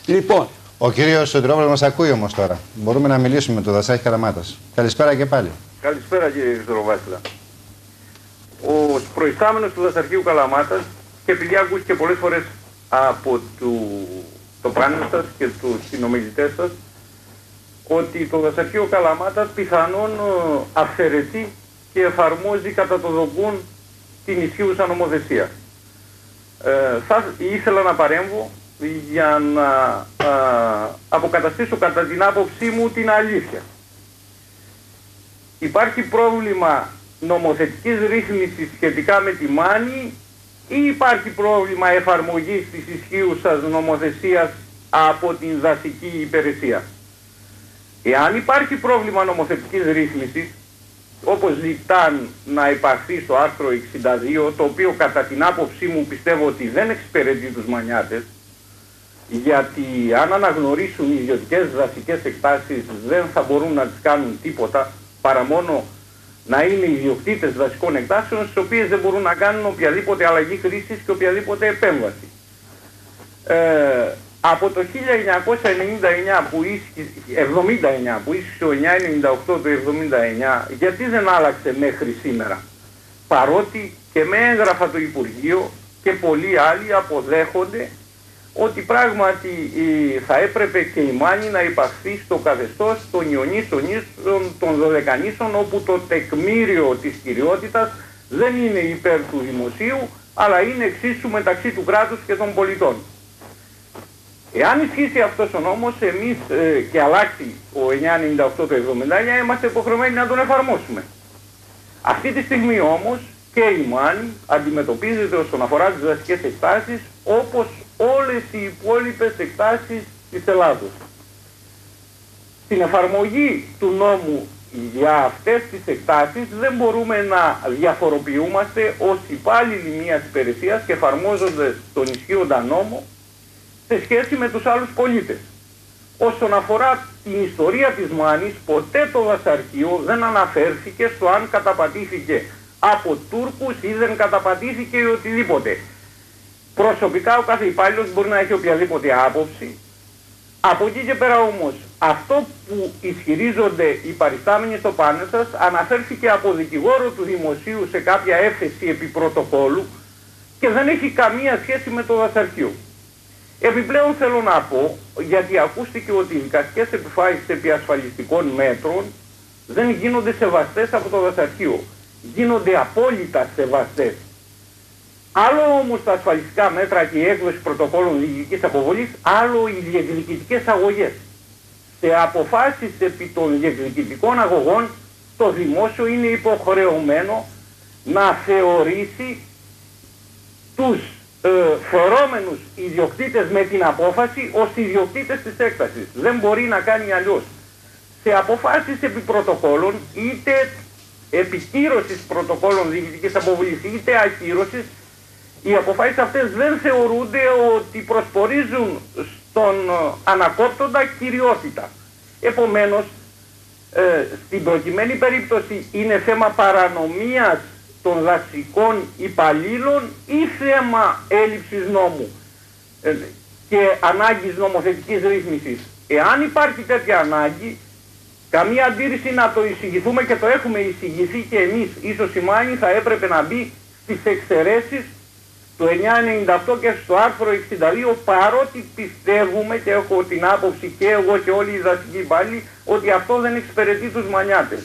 Λοιπόν, ο κύριος Σωτηρόπουλος μας ακούει όμως τώρα. Μπορούμε να μιλήσουμε με τον Δασάρχη Καλαμάτας. Καλησπέρα και πάλι. Καλησπέρα κύριε Χριστοδροβάσιλα. Ο προϊστάμενος του Δασαρχείου Καλαμάτας, και επειδή ακούστηκε πολλές φορές από το πάνελ σας και τους συνομιλητές σας, ότι το Δασαρχείο Καλαμάτας πιθανόν αυθαιρετεί και εφαρμόζει κατά το δοκούν την ισχύουσα νομοθεσία. Θα ήθελα να παρέμβω για να αποκαταστήσω κατά την άποψή μου την αλήθεια. Υπάρχει πρόβλημα νομοθετικής ρύθμισης σχετικά με τη Μάνη ή υπάρχει πρόβλημα εφαρμογής της ισχύουσας νομοθεσίας από την δασική υπηρεσία? Εάν υπάρχει πρόβλημα νομοθετικής ρύθμισης, όπως ζητάν να υπαρθεί στο άρθρο 62, το οποίο κατά την άποψή μου πιστεύω ότι δεν εξυπηρετεί τους μανιάτες, γιατί αν αναγνωρίσουν οι ιδιωτικές δασικές εκτάσεις δεν θα μπορούν να τις κάνουν τίποτα, παρά μόνο να είναι ιδιοκτήτες δασικών εκτάσεων, στις οποίες δεν μπορούν να κάνουν οποιαδήποτε αλλαγή χρήσης και οποιαδήποτε επέμβαση. Από το 1979 που ίσχυσε το 998 το 79, γιατί δεν άλλαξε μέχρι σήμερα? Παρότι και με έγγραφα το Υπουργείο και πολλοί άλλοι αποδέχονται ότι πράγματι θα έπρεπε και η Μάνη να υπαχθεί στο καθεστώς των Ιωνίσων των Δωδεκανήσων, όπου το τεκμήριο της κυριότητας δεν είναι υπέρ του δημοσίου, αλλά είναι εξίσου μεταξύ του κράτους και των πολιτών. Εάν ισχύσει αυτός ο νόμος, εμείς και αλλάξει ο 998 το 79, είμαστε υποχρεωμένοι να τον εφαρμόσουμε. Αυτή τη στιγμή όμως και η Μάνη αντιμετωπίζεται όσον αφορά τις δασικές εκτάσεις όπως όλες οι υπόλοιπες εκτάσεις της Ελλάδος. Στην εφαρμογή του νόμου για αυτές τις εκτάσεις δεν μπορούμε να διαφοροποιούμαστε ως υπάλληλοι μιας υπηρεσίας και εφαρμόζοντας τον ισχύοντα νόμο σε σχέση με τους άλλους πολίτες. Όσον αφορά την ιστορία της Μάνης, ποτέ το δασαρχείο δεν αναφέρθηκε στο αν καταπατήθηκε από Τούρκους ή δεν καταπατήθηκε ή οτιδήποτε. Προσωπικά ο κάθε υπάλληλος μπορεί να έχει οποιαδήποτε άποψη. Από εκεί και πέρα όμως, αυτό που ισχυρίζονται οι παριστάμενοι στο πάνελ σας αναφέρθηκε από δικηγόρο του δημοσίου σε κάποια έφεση επί πρωτοκόλου και δεν έχει καμία σχέση με το δασαρχείο. Επιπλέον θέλω να πω, γιατί ακούστηκε ότι οι δικαστικές επιφάσεις επί ασφαλιστικών μέτρων δεν γίνονται σεβαστές από το δασαρχείο. Γίνονται απόλυτα σεβαστές. Άλλο όμως τα ασφαλιστικά μέτρα και η έκδοση πρωτοκόλων διοικητικής αποβολής, άλλο οι διεκδικητικές αγωγές. Σε αποφάσεις επί των διεκδικητικών αγωγών, το δημόσιο είναι υποχρεωμένο να θεωρήσει τους φερόμενους ιδιοκτήτες με την απόφαση ως ιδιοκτήτες της έκτασης. Δεν μπορεί να κάνει αλλιώς. Σε αποφάσεις επί πρωτοκόλων, είτε επικύρωσης πρωτοκόλων διοικητικής αποβολής είτε ακύρωσης, οι αποφάσεις αυτές δεν θεωρούνται ότι προσπορίζουν στον ανακόπτοντα κυριότητα. Επομένως, στην προκειμένη περίπτωση είναι θέμα παρανομίας των δασικών υπαλλήλων ή θέμα έλλειψης νόμου και ανάγκης νομοθετικής ρύθμισης. Εάν υπάρχει τέτοια ανάγκη, καμία αντίρρηση να το εισηγηθούμε και το έχουμε εισηγηθεί και εμείς. Ίσως η Μάνη θα έπρεπε να μπει στις εξαιρέσεις του 998 και στο άρθρο 62, παρότι πιστεύουμε και έχω την άποψη και εγώ και όλοι οι δασικοί υπάλληλοι ότι αυτό δεν εξυπηρετεί τους μανιάτες.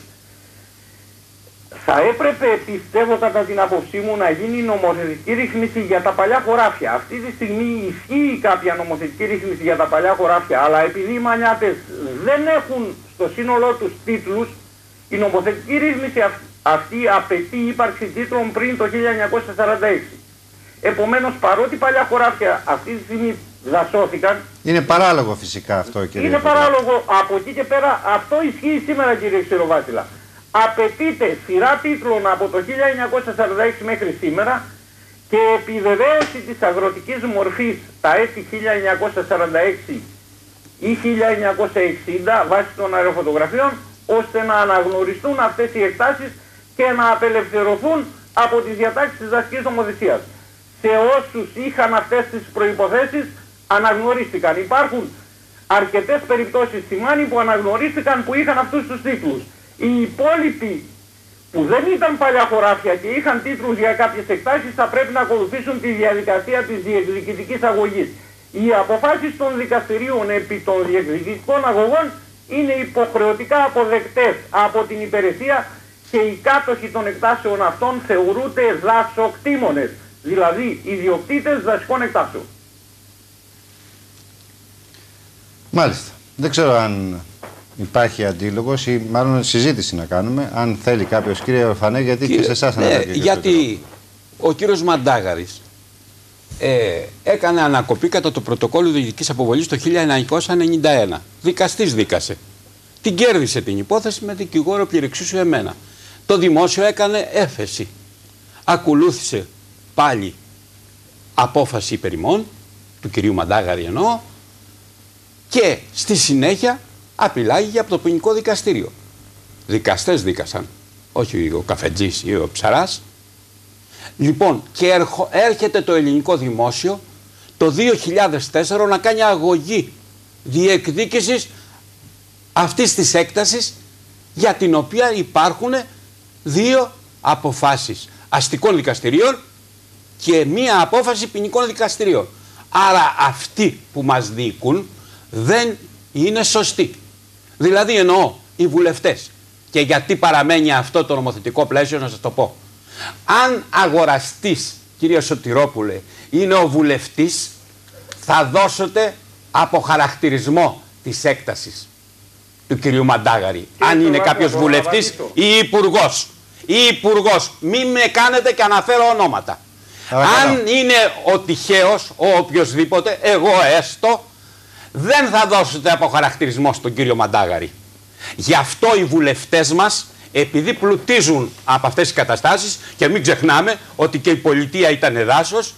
Θα έπρεπε, πιστεύω κατά την άποψή μου, να γίνει νομοθετική ρύθμιση για τα παλιά χωράφια. Αυτή τη στιγμή ισχύει κάποια νομοθετική ρύθμιση για τα παλιά χωράφια, αλλά επειδή οι μανιάτες δεν έχουν στο σύνολό τους τίτλους, η νομοθετική ρύθμιση αυτή απαιτεί ύπαρξη τίτλων πριν το 1946. Επομένως, παρότι παλιά χωράφια αυτή τη στιγμή δασώθηκαν... Είναι παράλογο φυσικά αυτό, κύριε. Είναι παράλογο. Από εκεί και πέρα αυτό ισχύει σήμερα, κύριε Ξηροβάσιλα. Απαιτείται σειρά τίτλων από το 1946 μέχρι σήμερα και επιβεβαίωση της αγροτικής μορφής τα έτη 1946 ή 1960 βάσει των αεροφωτογραφιών, ώστε να αναγνωριστούν αυτές οι εκτάσεις και να απελευθερωθούν από τις διατάξεις της δασικής νομοθεσίας. Σε όσους είχαν αυτές τις προϋποθέσεις αναγνωρίστηκαν. Υπάρχουν αρκετές περιπτώσεις στη Μάνη που αναγνωρίστηκαν που είχαν αυτούς τους τίτλους. Οι υπόλοιποι που δεν ήταν παλιά χωράφια και είχαν τίτλους για κάποιες εκτάσεις θα πρέπει να ακολουθήσουν τη διαδικασία της διεκδικητικής αγωγής. Οι αποφάσεις των δικαστηρίων επί των διεκδικητικών αγωγών είναι υποχρεωτικά αποδεκτές από την υπηρεσία και οι κάτοχοι των εκτάσεων αυτών θεωρούνται δασοκτήμονες, δηλαδή ιδιοκτήτες δασικών εκτάσεων. Μάλιστα. Δεν ξέρω αν υπάρχει αντίλογος ή μάλλον συζήτηση να κάνουμε. Αν θέλει κάποιος, κύριε Ορφανέ, γιατί και σε εσάς αναφέρει. Γιατί ο κύριος Μαντάγαρης έκανε ανακοπή κατά το πρωτοκόλλο διοικητικής αποβολής το 1991. Δικαστής δίκασε. Την κέρδισε την υπόθεση με δικηγόρο πληρεξούσιο εμένα. Το δημόσιο έκανε έφεση. Ακολούθησε πάλι απόφαση υπερημών, του κυρίου Μαντάγαρη εννοώ, και στη συνέχεια απειλάγηκε από το ποινικό δικαστήριο. Δικαστές δίκασαν, όχι ο καφετζής ή ο ψαράς. Λοιπόν, και έρχεται το ελληνικό δημόσιο το 2004 να κάνει αγωγή διεκδίκησης αυτής της έκτασης, για την οποία υπάρχουν δύο αποφάσεις αστικών δικαστηρίων και μία απόφαση ποινικών δικαστηρίων. Άρα αυτοί που μας δίκουν δεν είναι σωστοί. Δηλαδή εννοώ οι βουλευτές. Και γιατί παραμένει αυτό το νομοθετικό πλαίσιο, να σας το πω. Αν αγοραστής, κύριε Σωτηρόπουλε, είναι ο βουλευτής, θα δώσετε αποχαρακτηρισμό της έκτασης του κυρίου Μαντάγαρη. Αν είναι κάποιος βουλευτής ή υπουργός. Ή υπουργός. Μην με κάνετε και αναφέρω ονόματα. Αν είναι ο τυχαίος, ο οποιοσδήποτε, εγώ έστω, δεν θα δώσετε αποχαρακτηρισμό στον κύριο Μαντάγαρη. Γι' αυτό οι βουλευτές μας, επειδή πλουτίζουν από αυτές τις καταστάσεις, και μην ξεχνάμε ότι και η πολιτεία ήταν δάσος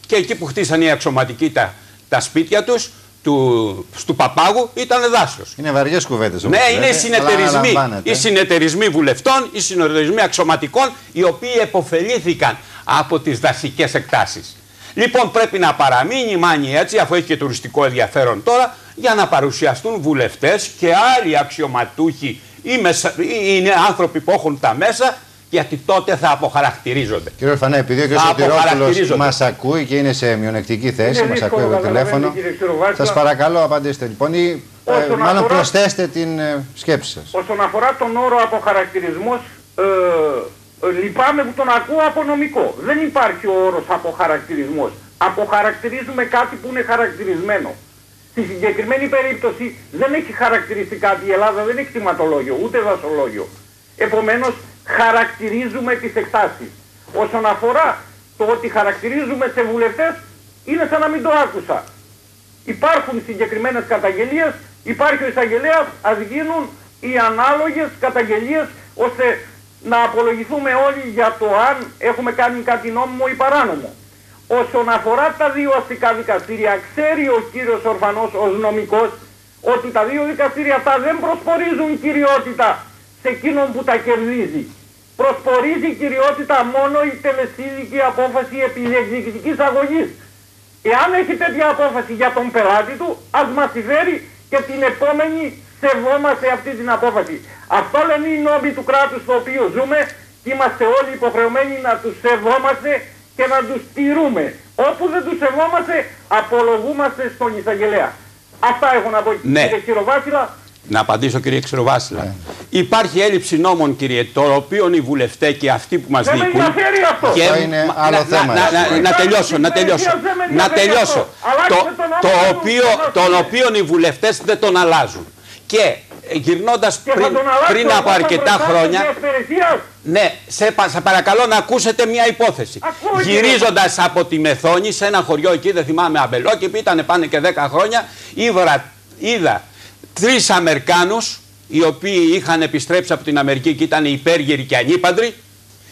και εκεί που χτίσαν οι αξιωματικοί τα σπίτια τους, του Παπάγου, ήταν δάσος. Είναι βαριές κουβέντες. Ναι, είναι οι συνεταιρισμοί βουλευτών, οι συνεταιρισμοί αξιωματικών, οι οποίοι επωφελήθηκαν από τις δασικές εκτάσεις. Λοιπόν, πρέπει να παραμείνει η Μάνη έτσι, αφού έχει και τουριστικό ενδιαφέρον τώρα, για να παρουσιαστούν βουλευτές και άλλοι αξιωματούχοι ή είναι άνθρωποι που έχουν τα μέσα, γιατί τότε θα αποχαρακτηρίζονται. Κύριε Ορφανέ, επειδή ο κ. Σωτηρόπουλος μας ακούει και είναι σε μειονεκτική θέση, μας ακούει από το τηλέφωνο, σας παρακαλώ απαντήστε λοιπόν ή μάλλον προσθέστε την σκέψη σας. Όσον αφορά τον όρο αποχαρακτηρισμός, λυπάμαι που τον ακούω από νομικό. Δεν υπάρχει ο όρος αποχαρακτηρισμός. Αποχαρακτηρίζουμε κάτι που είναι χαρακτηρισμένο. Στη συγκεκριμένη περίπτωση δεν έχει χαρακτηριστεί κάτι η Ελλάδα, δεν έχει κτηματολόγιο, ούτε δασολόγιο. Επομένως, χαρακτηρίζουμε τις εκτάσεις. Όσον αφορά το ότι χαρακτηρίζουμε σε βουλευτές, είναι σαν να μην το άκουσα. Υπάρχουν συγκεκριμένες καταγγελίες, υπάρχει ο εισαγγελέας, ας γίνουν οι ανάλογες καταγγελίες, ώστε να απολογηθούμε όλοι για το αν έχουμε κάνει κάτι νόμιμο ή παράνομο. Όσον αφορά τα δύο αστικά δικαστήρια, ξέρει ο κύριος Ορφανός ως νομικός ότι τα δύο δικαστήρια αυτά δεν προσπορίζουν κυριότητα σε εκείνον που τα κερδίζει. Προσπορίζει κυριότητα μόνο η τελεσίδικη απόφαση επί διεκδικητικής αγωγής. Εάν έχει τέτοια απόφαση για τον πελάτη του, ας μας τη φέρει και την επόμενη σεβόμαστε αυτή την απόφαση. Αυτό λένε οι νόμοι του κράτους στο οποίο ζούμε και είμαστε όλοι υποχρεωμένοι να τους σεβόμαστε και να τους τηρούμε. Όπου δεν τους σεβόμαστε, απολογούμαστε στον εισαγγελέα. Αυτά έχω να πω, κύριε Ξηροβάσιλα. Να απαντήσω, κύριε Ξηροβάσιλα. Υπάρχει έλλειψη νόμων, κύριε, το οποίο οι βουλευτές και αυτοί που μας διοικούν. Δεν με ενδιαφέρει αυτό. Και είναι άλλο θέμα. Να τελειώσω. Τον οποίο οι βουλευτές δεν τον αλλάζουν. Και γυρνώντας πριν από αρκετά χρόνια. Ναι, σε παρακαλώ να ακούσετε μια υπόθεση. Γυρίζοντας από τη Μεθόνη σε ένα χωριό εκεί, δεν θυμάμαι, Αμπελόκηπη, ήταν πάνε και 10 χρόνια, είδα 3 Αμερικάνους οι οποίοι είχαν επιστρέψει από την Αμερική και ήταν υπέργυροι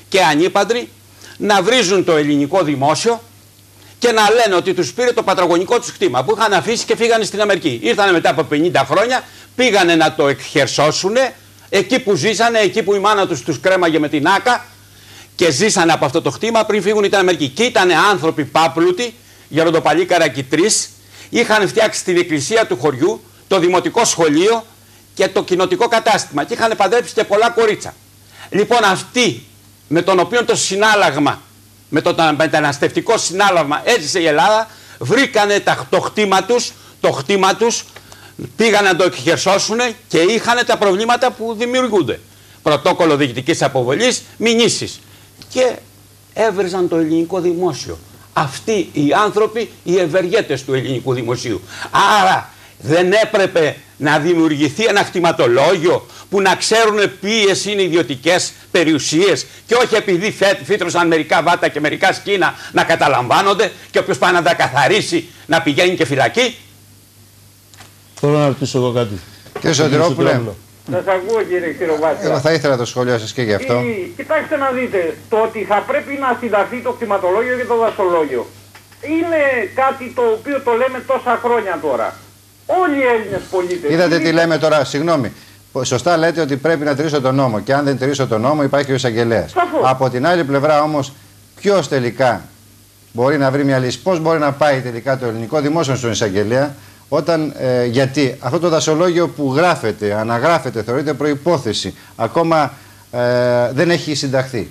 και ανήπαντροι να βρίζουν το ελληνικό δημόσιο και να λένε ότι τους πήρε το πατρογονικό τους κτήμα που είχαν αφήσει και φύγανε στην Αμερική. Ήρθανε μετά από 50 χρόνια, πήγανε να το εκχερσώσουν εκεί που ζήσανε, εκεί που η μάνα τους κρέμαγε με την άκα και ζήσανε από αυτό το κτήμα πριν φύγουν στην Αμερική. Και ήταν άνθρωποι πάπλουτοι, γεροντοπαλίκαρα και 3, είχαν φτιάξει την εκκλησία του χωριού, το δημοτικό σχολείο και το κοινοτικό κατάστημα και είχαν παντρέψει και πολλά κορίτσα. Λοιπόν, αυτοί με τον οποίο το συνάλλαγμα, με το μεταναστευτικό συνάλλαγμα έζησε η Ελλάδα, βρήκανε το χτήμα τους, πήγαν να το εκχερσώσουν και είχαν τα προβλήματα που δημιουργούνται. Πρωτόκολλο διοικητικής αποβολής, μηνύσεις. Και έβριζαν το ελληνικό δημόσιο. Αυτοί οι άνθρωποι, οι ευεργέτες του ελληνικού δημοσίου. Άρα δεν έπρεπε να δημιουργηθεί ένα κτηματολόγιο που να ξέρουν ποιες είναι ιδιωτικές περιουσίες και όχι επειδή φύτρωσαν μερικά βάτα και μερικά σκήνα να καταλαμβάνονται και όποιος πάει να τα καθαρίσει να πηγαίνει και φυλακή. Θέλω να ρωτήσω εγώ κάτι. Κύριε Σωτηρόπουλε. Σας ακούω, κύριε Ξηροβάσιλα. Εγώ θα ήθελα το σχόλιο σας και γι' αυτό. Κοιτάξτε να δείτε, το ότι θα πρέπει να συνταχθεί το κτηματολόγιο και το δασολόγιο είναι κάτι το οποίο το λέμε τόσα χρόνια τώρα. Όλοι οι Έλληνες πολίτες. Είδατε τι λέμε τώρα, συγγνώμη. Σωστά λέτε ότι πρέπει να τηρήσω τον νόμο και αν δεν τηρήσω τον νόμο υπάρχει ο εισαγγελέας. Από την άλλη πλευρά όμως, ποιος τελικά μπορεί να βρει μια λύση, πώς μπορεί να πάει τελικά το ελληνικό δημόσιο στον εισαγγελέα, όταν, γιατί αυτό το δασολόγιο που γράφεται, αναγράφεται, θεωρείται προϋπόθεση, ακόμα δεν έχει συνταχθεί.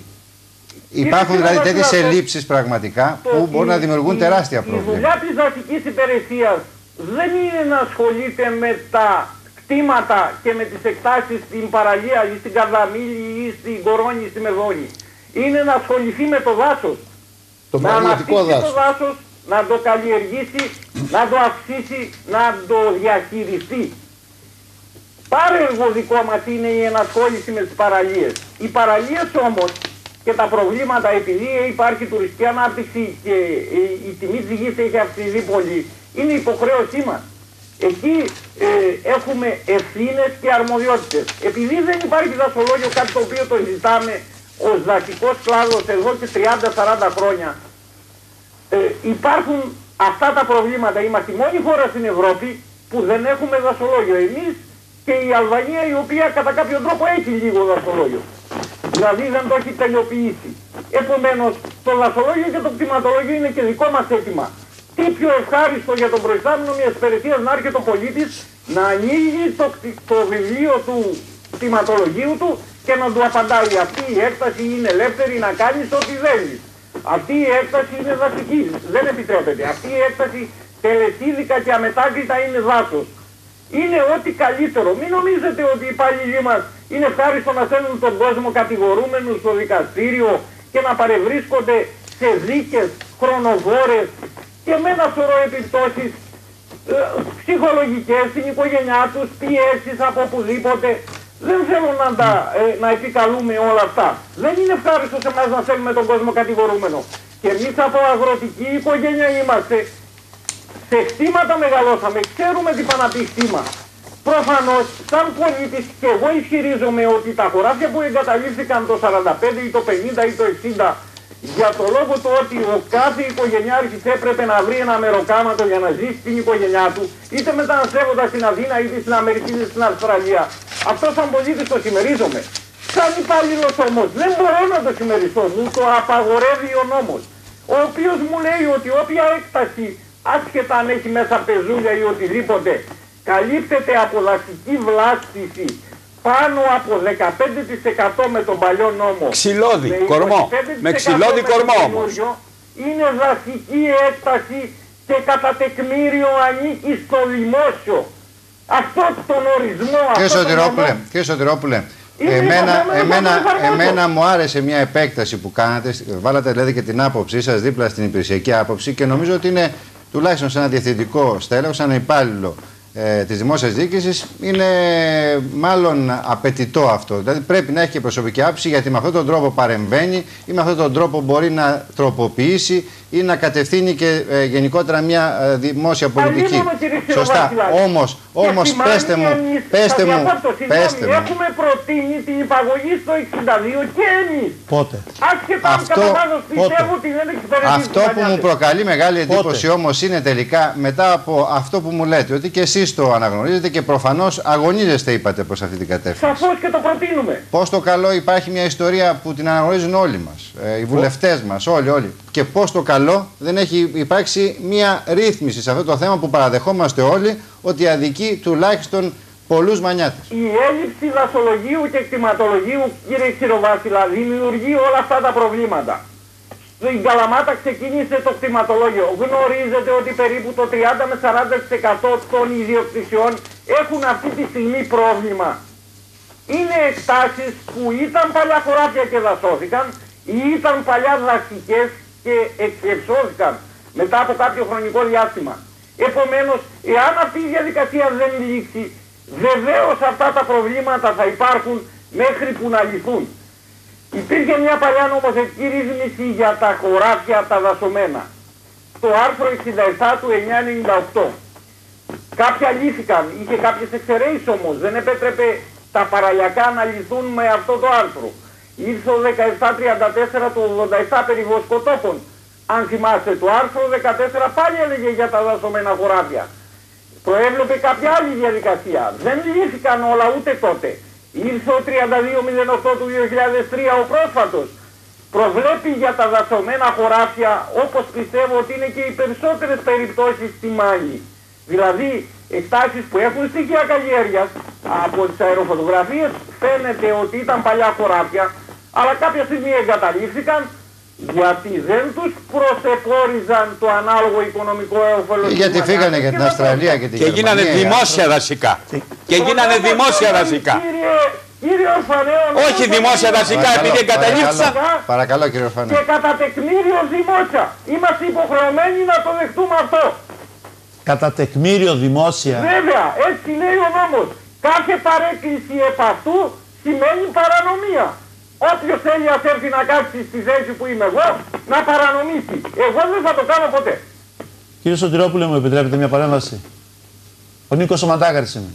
Υπάρχουν δηλαδή τέτοιες ελλείψεις πραγματικά που μπορούν να δημιουργούν τεράστια προβλήματα. Η δουλειά της δασικής υπηρεσίας δεν είναι να ασχολείται με τα κτήματα και με τις εκτάσεις στην παραλία ή στην Καρδαμίλη ή στην Κορώνη ή στη Μεδόνη. Είναι να ασχοληθεί με το δάσος. Το πραγματικό δάσος. Το δάσος, να το καλλιεργήσει, να το αυξήσει, να το διαχειριστεί. Πάρεργο δικό μας είναι η ενασχόληση με τις παραλίες. Οι παραλίες όμως και τα προβλήματα, επειδή υπάρχει τουριστική ανάπτυξη και η τιμή της γης έχει αυξηθεί πολύ, είναι υποχρέωσή μας. Εκεί έχουμε ευθύνες και αρμοδιότητες. Επειδή δεν υπάρχει δασολόγιο, κάτι το οποίο το ζητάμε ως δασικός κλάδος εδώ και 30-40 χρόνια, υπάρχουν αυτά τα προβλήματα. Είμαστε η μόνη χώρα στην Ευρώπη που δεν έχουμε δασολόγιο. Εμείς και η Αλβανία, η οποία κατά κάποιο τρόπο έχει λίγο δασολόγιο. Δηλαδή δεν το έχει τελειοποιήσει. Επομένως, το δασολόγιο και το κτηματολόγιο είναι και δικό μας αίτημα. Τι πιο ευχάριστο για τον προϊστάμενο μιας υπηρεσίας να έρχεται ο πολίτης να ανοίγει το βιβλίο του κτηματολογίου του και να του απαντάει: αυτή η έκταση είναι ελεύθερη να κάνεις ό,τι θέλεις. Αυτή η έκταση είναι δασική, δεν επιτρέπεται. Αυτή η έκταση τελεσίδικα και αμετάκλητα είναι δάσος. Είναι ό,τι καλύτερο. Μην νομίζετε ότι οι υπάλληλοι μας είναι ευχάριστο να στέλνουν τον κόσμο κατηγορούμενους στο δικαστήριο και να παρευρίσκονται σε δίκες χρονοβόρες και με ένα σωρό επιπτώσεις ψυχολογικές στην οικογένειά τους, πιέσεις από οπουδήποτε. Δεν θέλω να επικαλούμε όλα αυτά. Δεν είναι ευχάριστο σε εμάς να στέλνουμε τον κόσμο κατηγορούμενο. Και εμείς από αγροτική οικογένεια είμαστε. Σε χτήματα μεγαλώσαμε, ξέρουμε τι πάνε να πει χτήμα. Προφανώς, σαν πολίτης, και εγώ ισχυρίζομαι ότι τα χωράφια που εγκαταλείφθηκαν το 45 ή το 50 ή το 60, για το λόγο του ότι ο κάθε οικογενειάρχης έπρεπε να βρει ένα μεροκάματο για να ζήσει την οικογένειά του, είτε μεταναστεύοντας στην Αθήνα, είτε στην Αμερική, είτε στην Αυστραλία. Αυτό σαν πολίτης το συμμερίζομαι. Σαν υπάλληλος όμως δεν μπορώ να το συμμεριστώ, μου το απαγορεύει ο νόμος, ο οποίος μου λέει ότι όποια έκταση, άσχετα αν έχει μέσα πεζούλια ή οτιδήποτε, καλύπτεται από δασική βλάστηση πάνω από 15% με τον παλιό νόμο. Ξυλώδη, κορμό. Με ξυλώδη κορμό όμως. Είναι δασική έκταση και κατά τεκμήριο ανήκει στο δημόσιο. Αυτό τον ορισμό, Κύριε Σωτηρόπουλε, εμένα μου άρεσε μια επέκταση που κάνατε. Βάλατε δηλαδή και την άποψή σας δίπλα στην υπηρεσιακή άποψη και νομίζω ότι είναι τουλάχιστον σε ένα διευθυντικό στέλεχος, σε ένα υπάλληλο της δημόσιας διοίκησης, είναι μάλλον απαιτητό αυτό. Δηλαδή πρέπει να έχει και προσωπική άποψη, γιατί με αυτόν τον τρόπο παρεμβαίνει ή με αυτόν τον τρόπο μπορεί να τροποποιήσει ή να κατευθύνει και γενικότερα μια δημόσια πολιτική. Σωστά. Όμως πέστε μου. Έχουμε προτείνει την υπαγωγή στο 62 και εμείς. Πότε? Άσχετα αν κατά βάθος πιστεύω ότι δεν έχει περάσει. Αυτό που μου προκαλεί μεγάλη εντύπωση όμως είναι τελικά μετά από αυτό που μου λέτε, ότι και εσείς το αναγνωρίζετε και προφανώς αγωνίζεστε, είπατε, προς αυτή την κατεύθυνση. Σαφώς και το προτείνουμε. Πώς το καλό υπάρχει μια ιστορία που την αναγνωρίζουν όλοι μας, οι βουλευτές μας, όλοι. Και πώς το καλό δεν έχει υπάρξει μια ρύθμιση σε αυτό το θέμα που παραδεχόμαστε όλοι ότι αδικεί τουλάχιστον πολλούς μανιάτες. Η έλλειψη δασολογίου και κτηματολογίου, κύριε Ξηροβάσιλα, δημιουργεί όλα αυτά τα προβλήματα. Στην Καλαμάτα ξεκίνησε το κτηματολόγιο. Γνωρίζετε ότι περίπου το 30 με 40% των ιδιοκτησιών έχουν αυτή τη στιγμή πρόβλημα. Είναι εκτάσεις που ήταν παλιά χωράφια και δασώθηκαν ή ήταν παλιά δασικές και εξεψώθηκαν μετά από κάποιο χρονικό διάστημα. Επομένως, εάν αυτή η διαδικασία δεν λήξει, βεβαίως αυτά τα προβλήματα θα υπάρχουν μέχρι που να λυθούν. Υπήρχε μια παλιά νομοθετική ρύθμιση για τα χωράφια τα δασωμένα. Το άρθρο 67 του 998. Κάποια λύθηκαν, είχε κάποιες εξαιρέσεις όμως, δεν επέτρεπε τα παραλιακά να λυθούν με αυτό το άρθρο. Ήρθε ο 1734 του 87 περί βοσκοτόπων. Αν θυμάστε, το άρθρο 14 πάλι έλεγε για τα δασωμένα χωράφια. Προέβλεπε κάποια άλλη διαδικασία. Δεν λύθηκαν όλα ούτε τότε. Ήρθε ο 3208 του 2003 ο πρόσφατος. Προβλέπει για τα δασωμένα χωράφια, όπως πιστεύω ότι είναι και οι περισσότερες περιπτώσεις στη Μάγη. Δηλαδή, εκτάσεις που έχουν στοιχεία καλλιέργειας, από τις αεροφωτογραφίες φαίνεται ότι ήταν παλιά χωράφια, αλλά κάποια στιγμή εγκαταλείφθηκαν γιατί δεν τους προσεπόριζαν το ανάλογο οικονομικό όφελος. Γιατί φύγανε για την Αυστραλία και την Γερμανία. Και γίνανε δημόσια δασικά. Και γίνανε δημόσια δασικά. Κύριε Ορφανέο, όχι δημόσια δασικά, επειδή εγκαταλείφθησαν. Παρακαλώ, κύριε Ορφανέο. Και κατά τεκμήριο δημόσια. Είμαστε υποχρεωμένοι να το δεχτούμε αυτό. Κατά τεκμήριο δημόσια. Βέβαια, έτσι λέει ο νόμος. Κάθε παρέκκληση επ' αυτού σημαίνει παρανομία. Όποιος θέλει να έρθει να κάτσει στη θέση που είμαι εγώ, να παρανομήσει. Εγώ δεν θα το κάνω ποτέ. Κύριε Σωτηρόπουλε, μου επιτρέπετε μια παρέμβαση? Ο Νίκος ο Μαντάγαρης είμαι.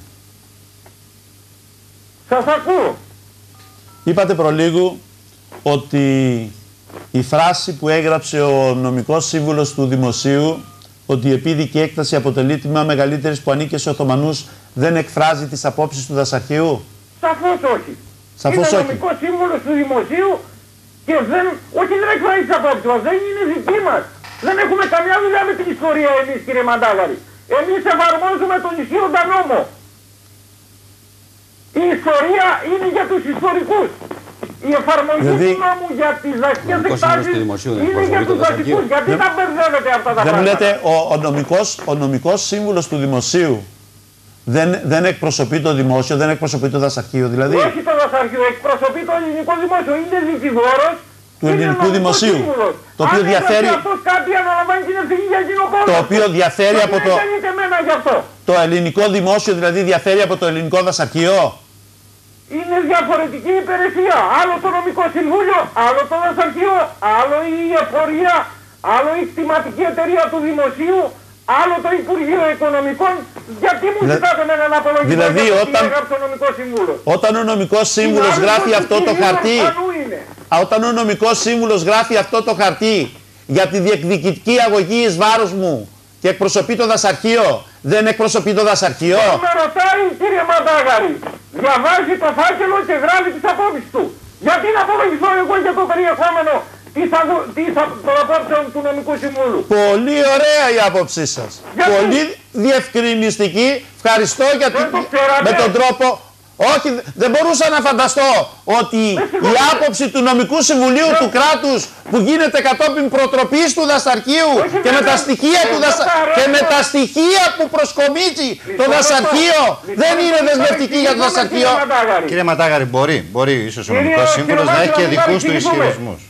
Σας ακούω. Είπατε προλίγου ότι η φράση που έγραψε ο νομικός σύμβουλος του Δημοσίου, ότι η επίδικη έκταση αποτελεί τμήμα μεγαλύτερης που ανήκε σε Οθωμανούς, δεν εκφράζει τις απόψεις του δασαρχείου. Σαφώς όχι. Σαφώς είναι όχι. νομικός σύμβουλος του Δημοσίου και δεν εκφράζει τις απόψεις μας. Δεν είναι δική μας. Δεν έχουμε καμιά δουλειά με την ιστορία εμείς, κύριε Μαντάγαρη. Εμείς εφαρμόζουμε τον ισχύοντα νόμο. Η ιστορία είναι για τους ιστορικούς. Η εφαρμογή του νόμου για τις δασικές εκτάσεις είναι για τους δασικούς. Γιατί τα μπερδεύετε αυτά τα πράγματα. Δεν μου λέτε, ο νομικός σύμβουλος του Δημοσίου δεν εκπροσωπεί το δημόσιο, δεν εκπροσωπεί το δασαρχείο δηλαδή. Όχι το δασαρχείο, εκπροσωπεί το ελληνικό δημόσιο. Είναι δικηγόρος του ελληνικού δημοσίου. Σύμβουλος. Το οποίο διαφέρει. Αυτός κάτι αναλαμβάνει την ευθύνη για εκείνο πόλο. Το οποίο διαφέρει από το. Το ελληνικό δημόσιο δηλαδή διαφέρει από το ελληνικό δασαρχείο. Είναι διαφορετική υπηρεσία. Άλλο το νομικό συμβούλιο, άλλο το δασαρχείο, άλλο η εφορία, άλλο η κτηματική εταιρεία του δημοσίου, άλλο το Υπουργείο Οικονομικών. Γιατί μου ζητάτε με έναν απολογισμό δηλαδή, όταν ο νομικός σύμβουλος γράφει αυτό το χαρτί, όταν ο νομικός σύμβουλος γράφει αυτό το χαρτί για τη διεκδικητική αγωγή εις βάρος μου και εκπροσωπεί το δασαρχείο, δεν εκπροσωπεί το δασαρχείο. Με ρωτάει, κύριε Μαντάγαρη, διαβάζει το φάκελο και γράφει τις απόψεις του. Γιατί να απολογηθώ εγώ για το περιεχόμενο των απόψεων του νομικού συμβούλου. Πολύ ωραία η άποψή σας. Πολύ διευκρινιστική. Ευχαριστώ γιατί με τον τρόπο. Όχι, δεν μπορούσα να φανταστώ ότι η άποψη του νομικού συμβουλίου του κράτους που γίνεται κατόπιν προτροπής του δασαρχείου και με τα στοιχεία που προσκομίζει το δασαρχείο δεν είναι δεσμευτική για το δασαρχείο. Κύριε Μαντάγαρη, μπορεί ίσως ο νομικός σύμβουλος να έχει και δικούς του ισχυρισμούς.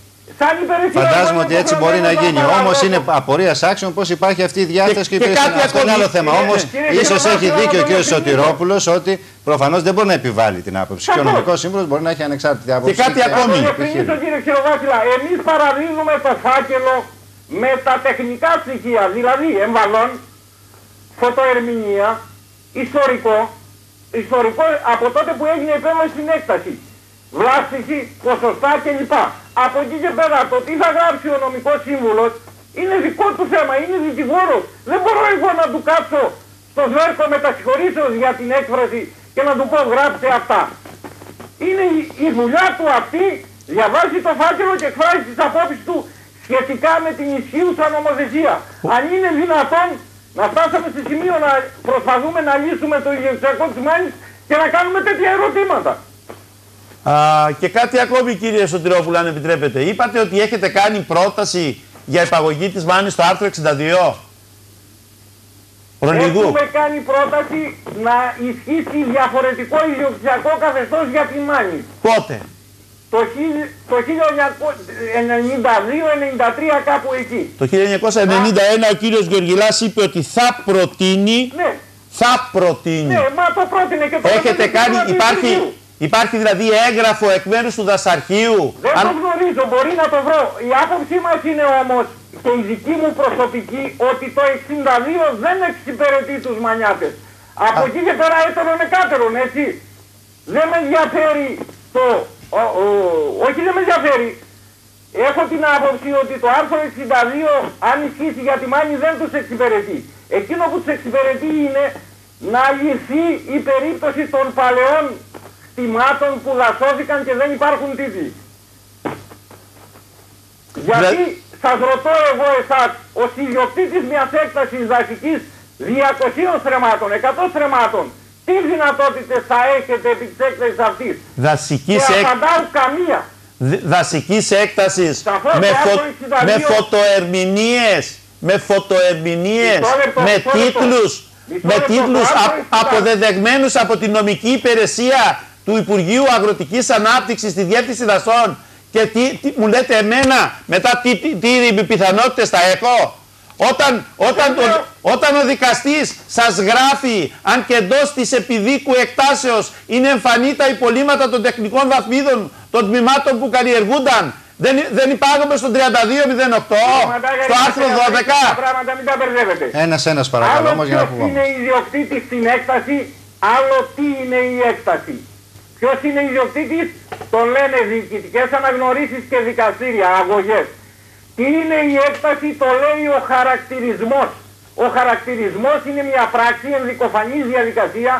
Φαντάζομαι ότι έτσι μπορεί να γίνει. Όμως είναι απορίας άξιων πως υπάρχει αυτή η διάσταση και υπήρχε. Αυτό είναι άλλο θέμα. Όμως ίσως έχει δίκιο ο κ. Σωτηρόπουλος ότι προφανώς δεν μπορεί να επιβάλλει την άποψη. Και ο νομικός σύμβουλος μπορεί να έχει ανεξάρτητη άποψη. Και κάτι ακόμη. Εμείς παραδίδουμε το φάκελο με τα τεχνικά στοιχεία. Δηλαδή εμβαλών, φωτοερμηνεία, ιστορικό από τότε που έγινε η επέμβαση στην έκταση. Βλάστηση, ποσοστά κλπ. Από εκεί και πέρα το τι θα γράψει ο νομικός σύμβουλος είναι δικό του θέμα, είναι δικηγόρος. Δεν μπορώ εγώ να του κάτσω στο σβέρκο μετασυγχωρήσεως για την έκφραση και να του πω γράψτε αυτά. Είναι η δουλειά του αυτή, διαβάζει το φάκελο και εκφράζει τις απόψεις του σχετικά με την ισχύουσα νομοθεσία. Αν είναι δυνατόν να φτάσαμε σε σημείο να προσπαθούμε να λύσουμε το ιδιοκτησιακό της Μάνης και να κάνουμε τέτοια ερωτήματα. Και κάτι ακόμη, κύριε Σωτηρόπουλο, αν επιτρέπετε. Είπατε ότι έχετε κάνει πρόταση για υπαγωγή της Μάνης στο άρθρο 62. Έχουμε κάνει πρόταση να ισχύσει διαφορετικό ιδιοκτησιακό καθεστώς για τη Μάνη. Πότε? Το 1992-93 κάπου εκεί. Το 1991 ο κύριος Γεωργιλάς είπε ότι θα προτείνει. Ναι. Θα προτείνει. Ναι, μα το πρότεινε και το έχετε κάνει, υπάρχει δηλαδή έγγραφο εκ μέρους του δασαρχείου. Δεν το γνωρίζω, μπορεί να το βρω. Η άποψή μας είναι όμως και η δική μου προσωπική ότι το 62 δεν εξυπηρετεί τους μανιάτες. Από εκεί και πέρα έτερον εκάτερον, έτσι. Δεν με ενδιαφέρει το... όχι δεν με ενδιαφέρει. Έχω την άποψη ότι το άρθρο 62 αν ισχύσει για τη Μάνη δεν τους εξυπηρετεί. Εκείνο που τους εξυπηρετεί είναι να λυθεί η περίπτωση των παλαιών κτημάτων που δασώθηκαν και δεν υπάρχουν τίτλοι. Γιατί σας ρωτώ εγώ εσάς, ως ιδιοκτήτης μιας έκτασης δασικής 200 στρεμμάτων, 100 στρεμμάτων, τι δυνατότητες θα έχετε επί της έκτασης αυτής? Απαντάω καμία. Δασικής έκτασης με φωτοερμηνίες, με τίτλους αποδεδεγμένους από την νομική υπηρεσία του Υπουργείου Αγροτικής Ανάπτυξης στη Διεύθυνση Δασών και τι μου λέτε εμένα μετά τι πιθανότητες θα έχω? Όταν ο δικαστής σας γράφει αν και εντός της επιδίκου εκτάσεως είναι εμφανή τα υπολείμματα των τεχνικών βαθμίδων των τμήματων που καλλιεργούνταν, Δεν υπάγομαι στο 3208, στο άρθρο 12. Τα πράγματα μην τα μπερδεύετε. Ένας παρακαλώ όμως για να πούμε. Ποιος είναι ιδιοκτήτης στην έκταση, άλλο τι είναι η έκταση. Ποιος είναι ιδιοκτήτης, το λένε διοικητικές αναγνωρίσεις και δικαστήρια, αγωγές. Τι είναι η έκταση, το λέει ο χαρακτηρισμός. Ο χαρακτηρισμός είναι μια πράξη, ενδικοφανής διαδικασία.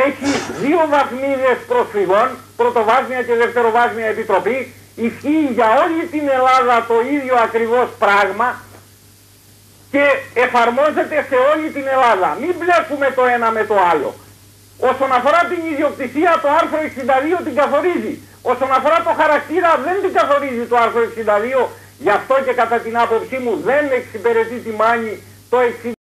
Έχει 2 βαθμίδες προσφυγών, πρωτοβάθμια και δευτεροβάθμια επιτροπή. Ισχύει για όλη την Ελλάδα το ίδιο ακριβώς πράγμα και εφαρμόζεται σε όλη την Ελλάδα. Μην μπλέκουμε το ένα με το άλλο. Όσον αφορά την ιδιοκτησία, το άρθρο 62 την καθορίζει. Όσον αφορά το χαρακτήρα, δεν την καθορίζει το άρθρο 62. Γι' αυτό και κατά την άποψή μου δεν εξυπηρετεί τη μάνη το 62.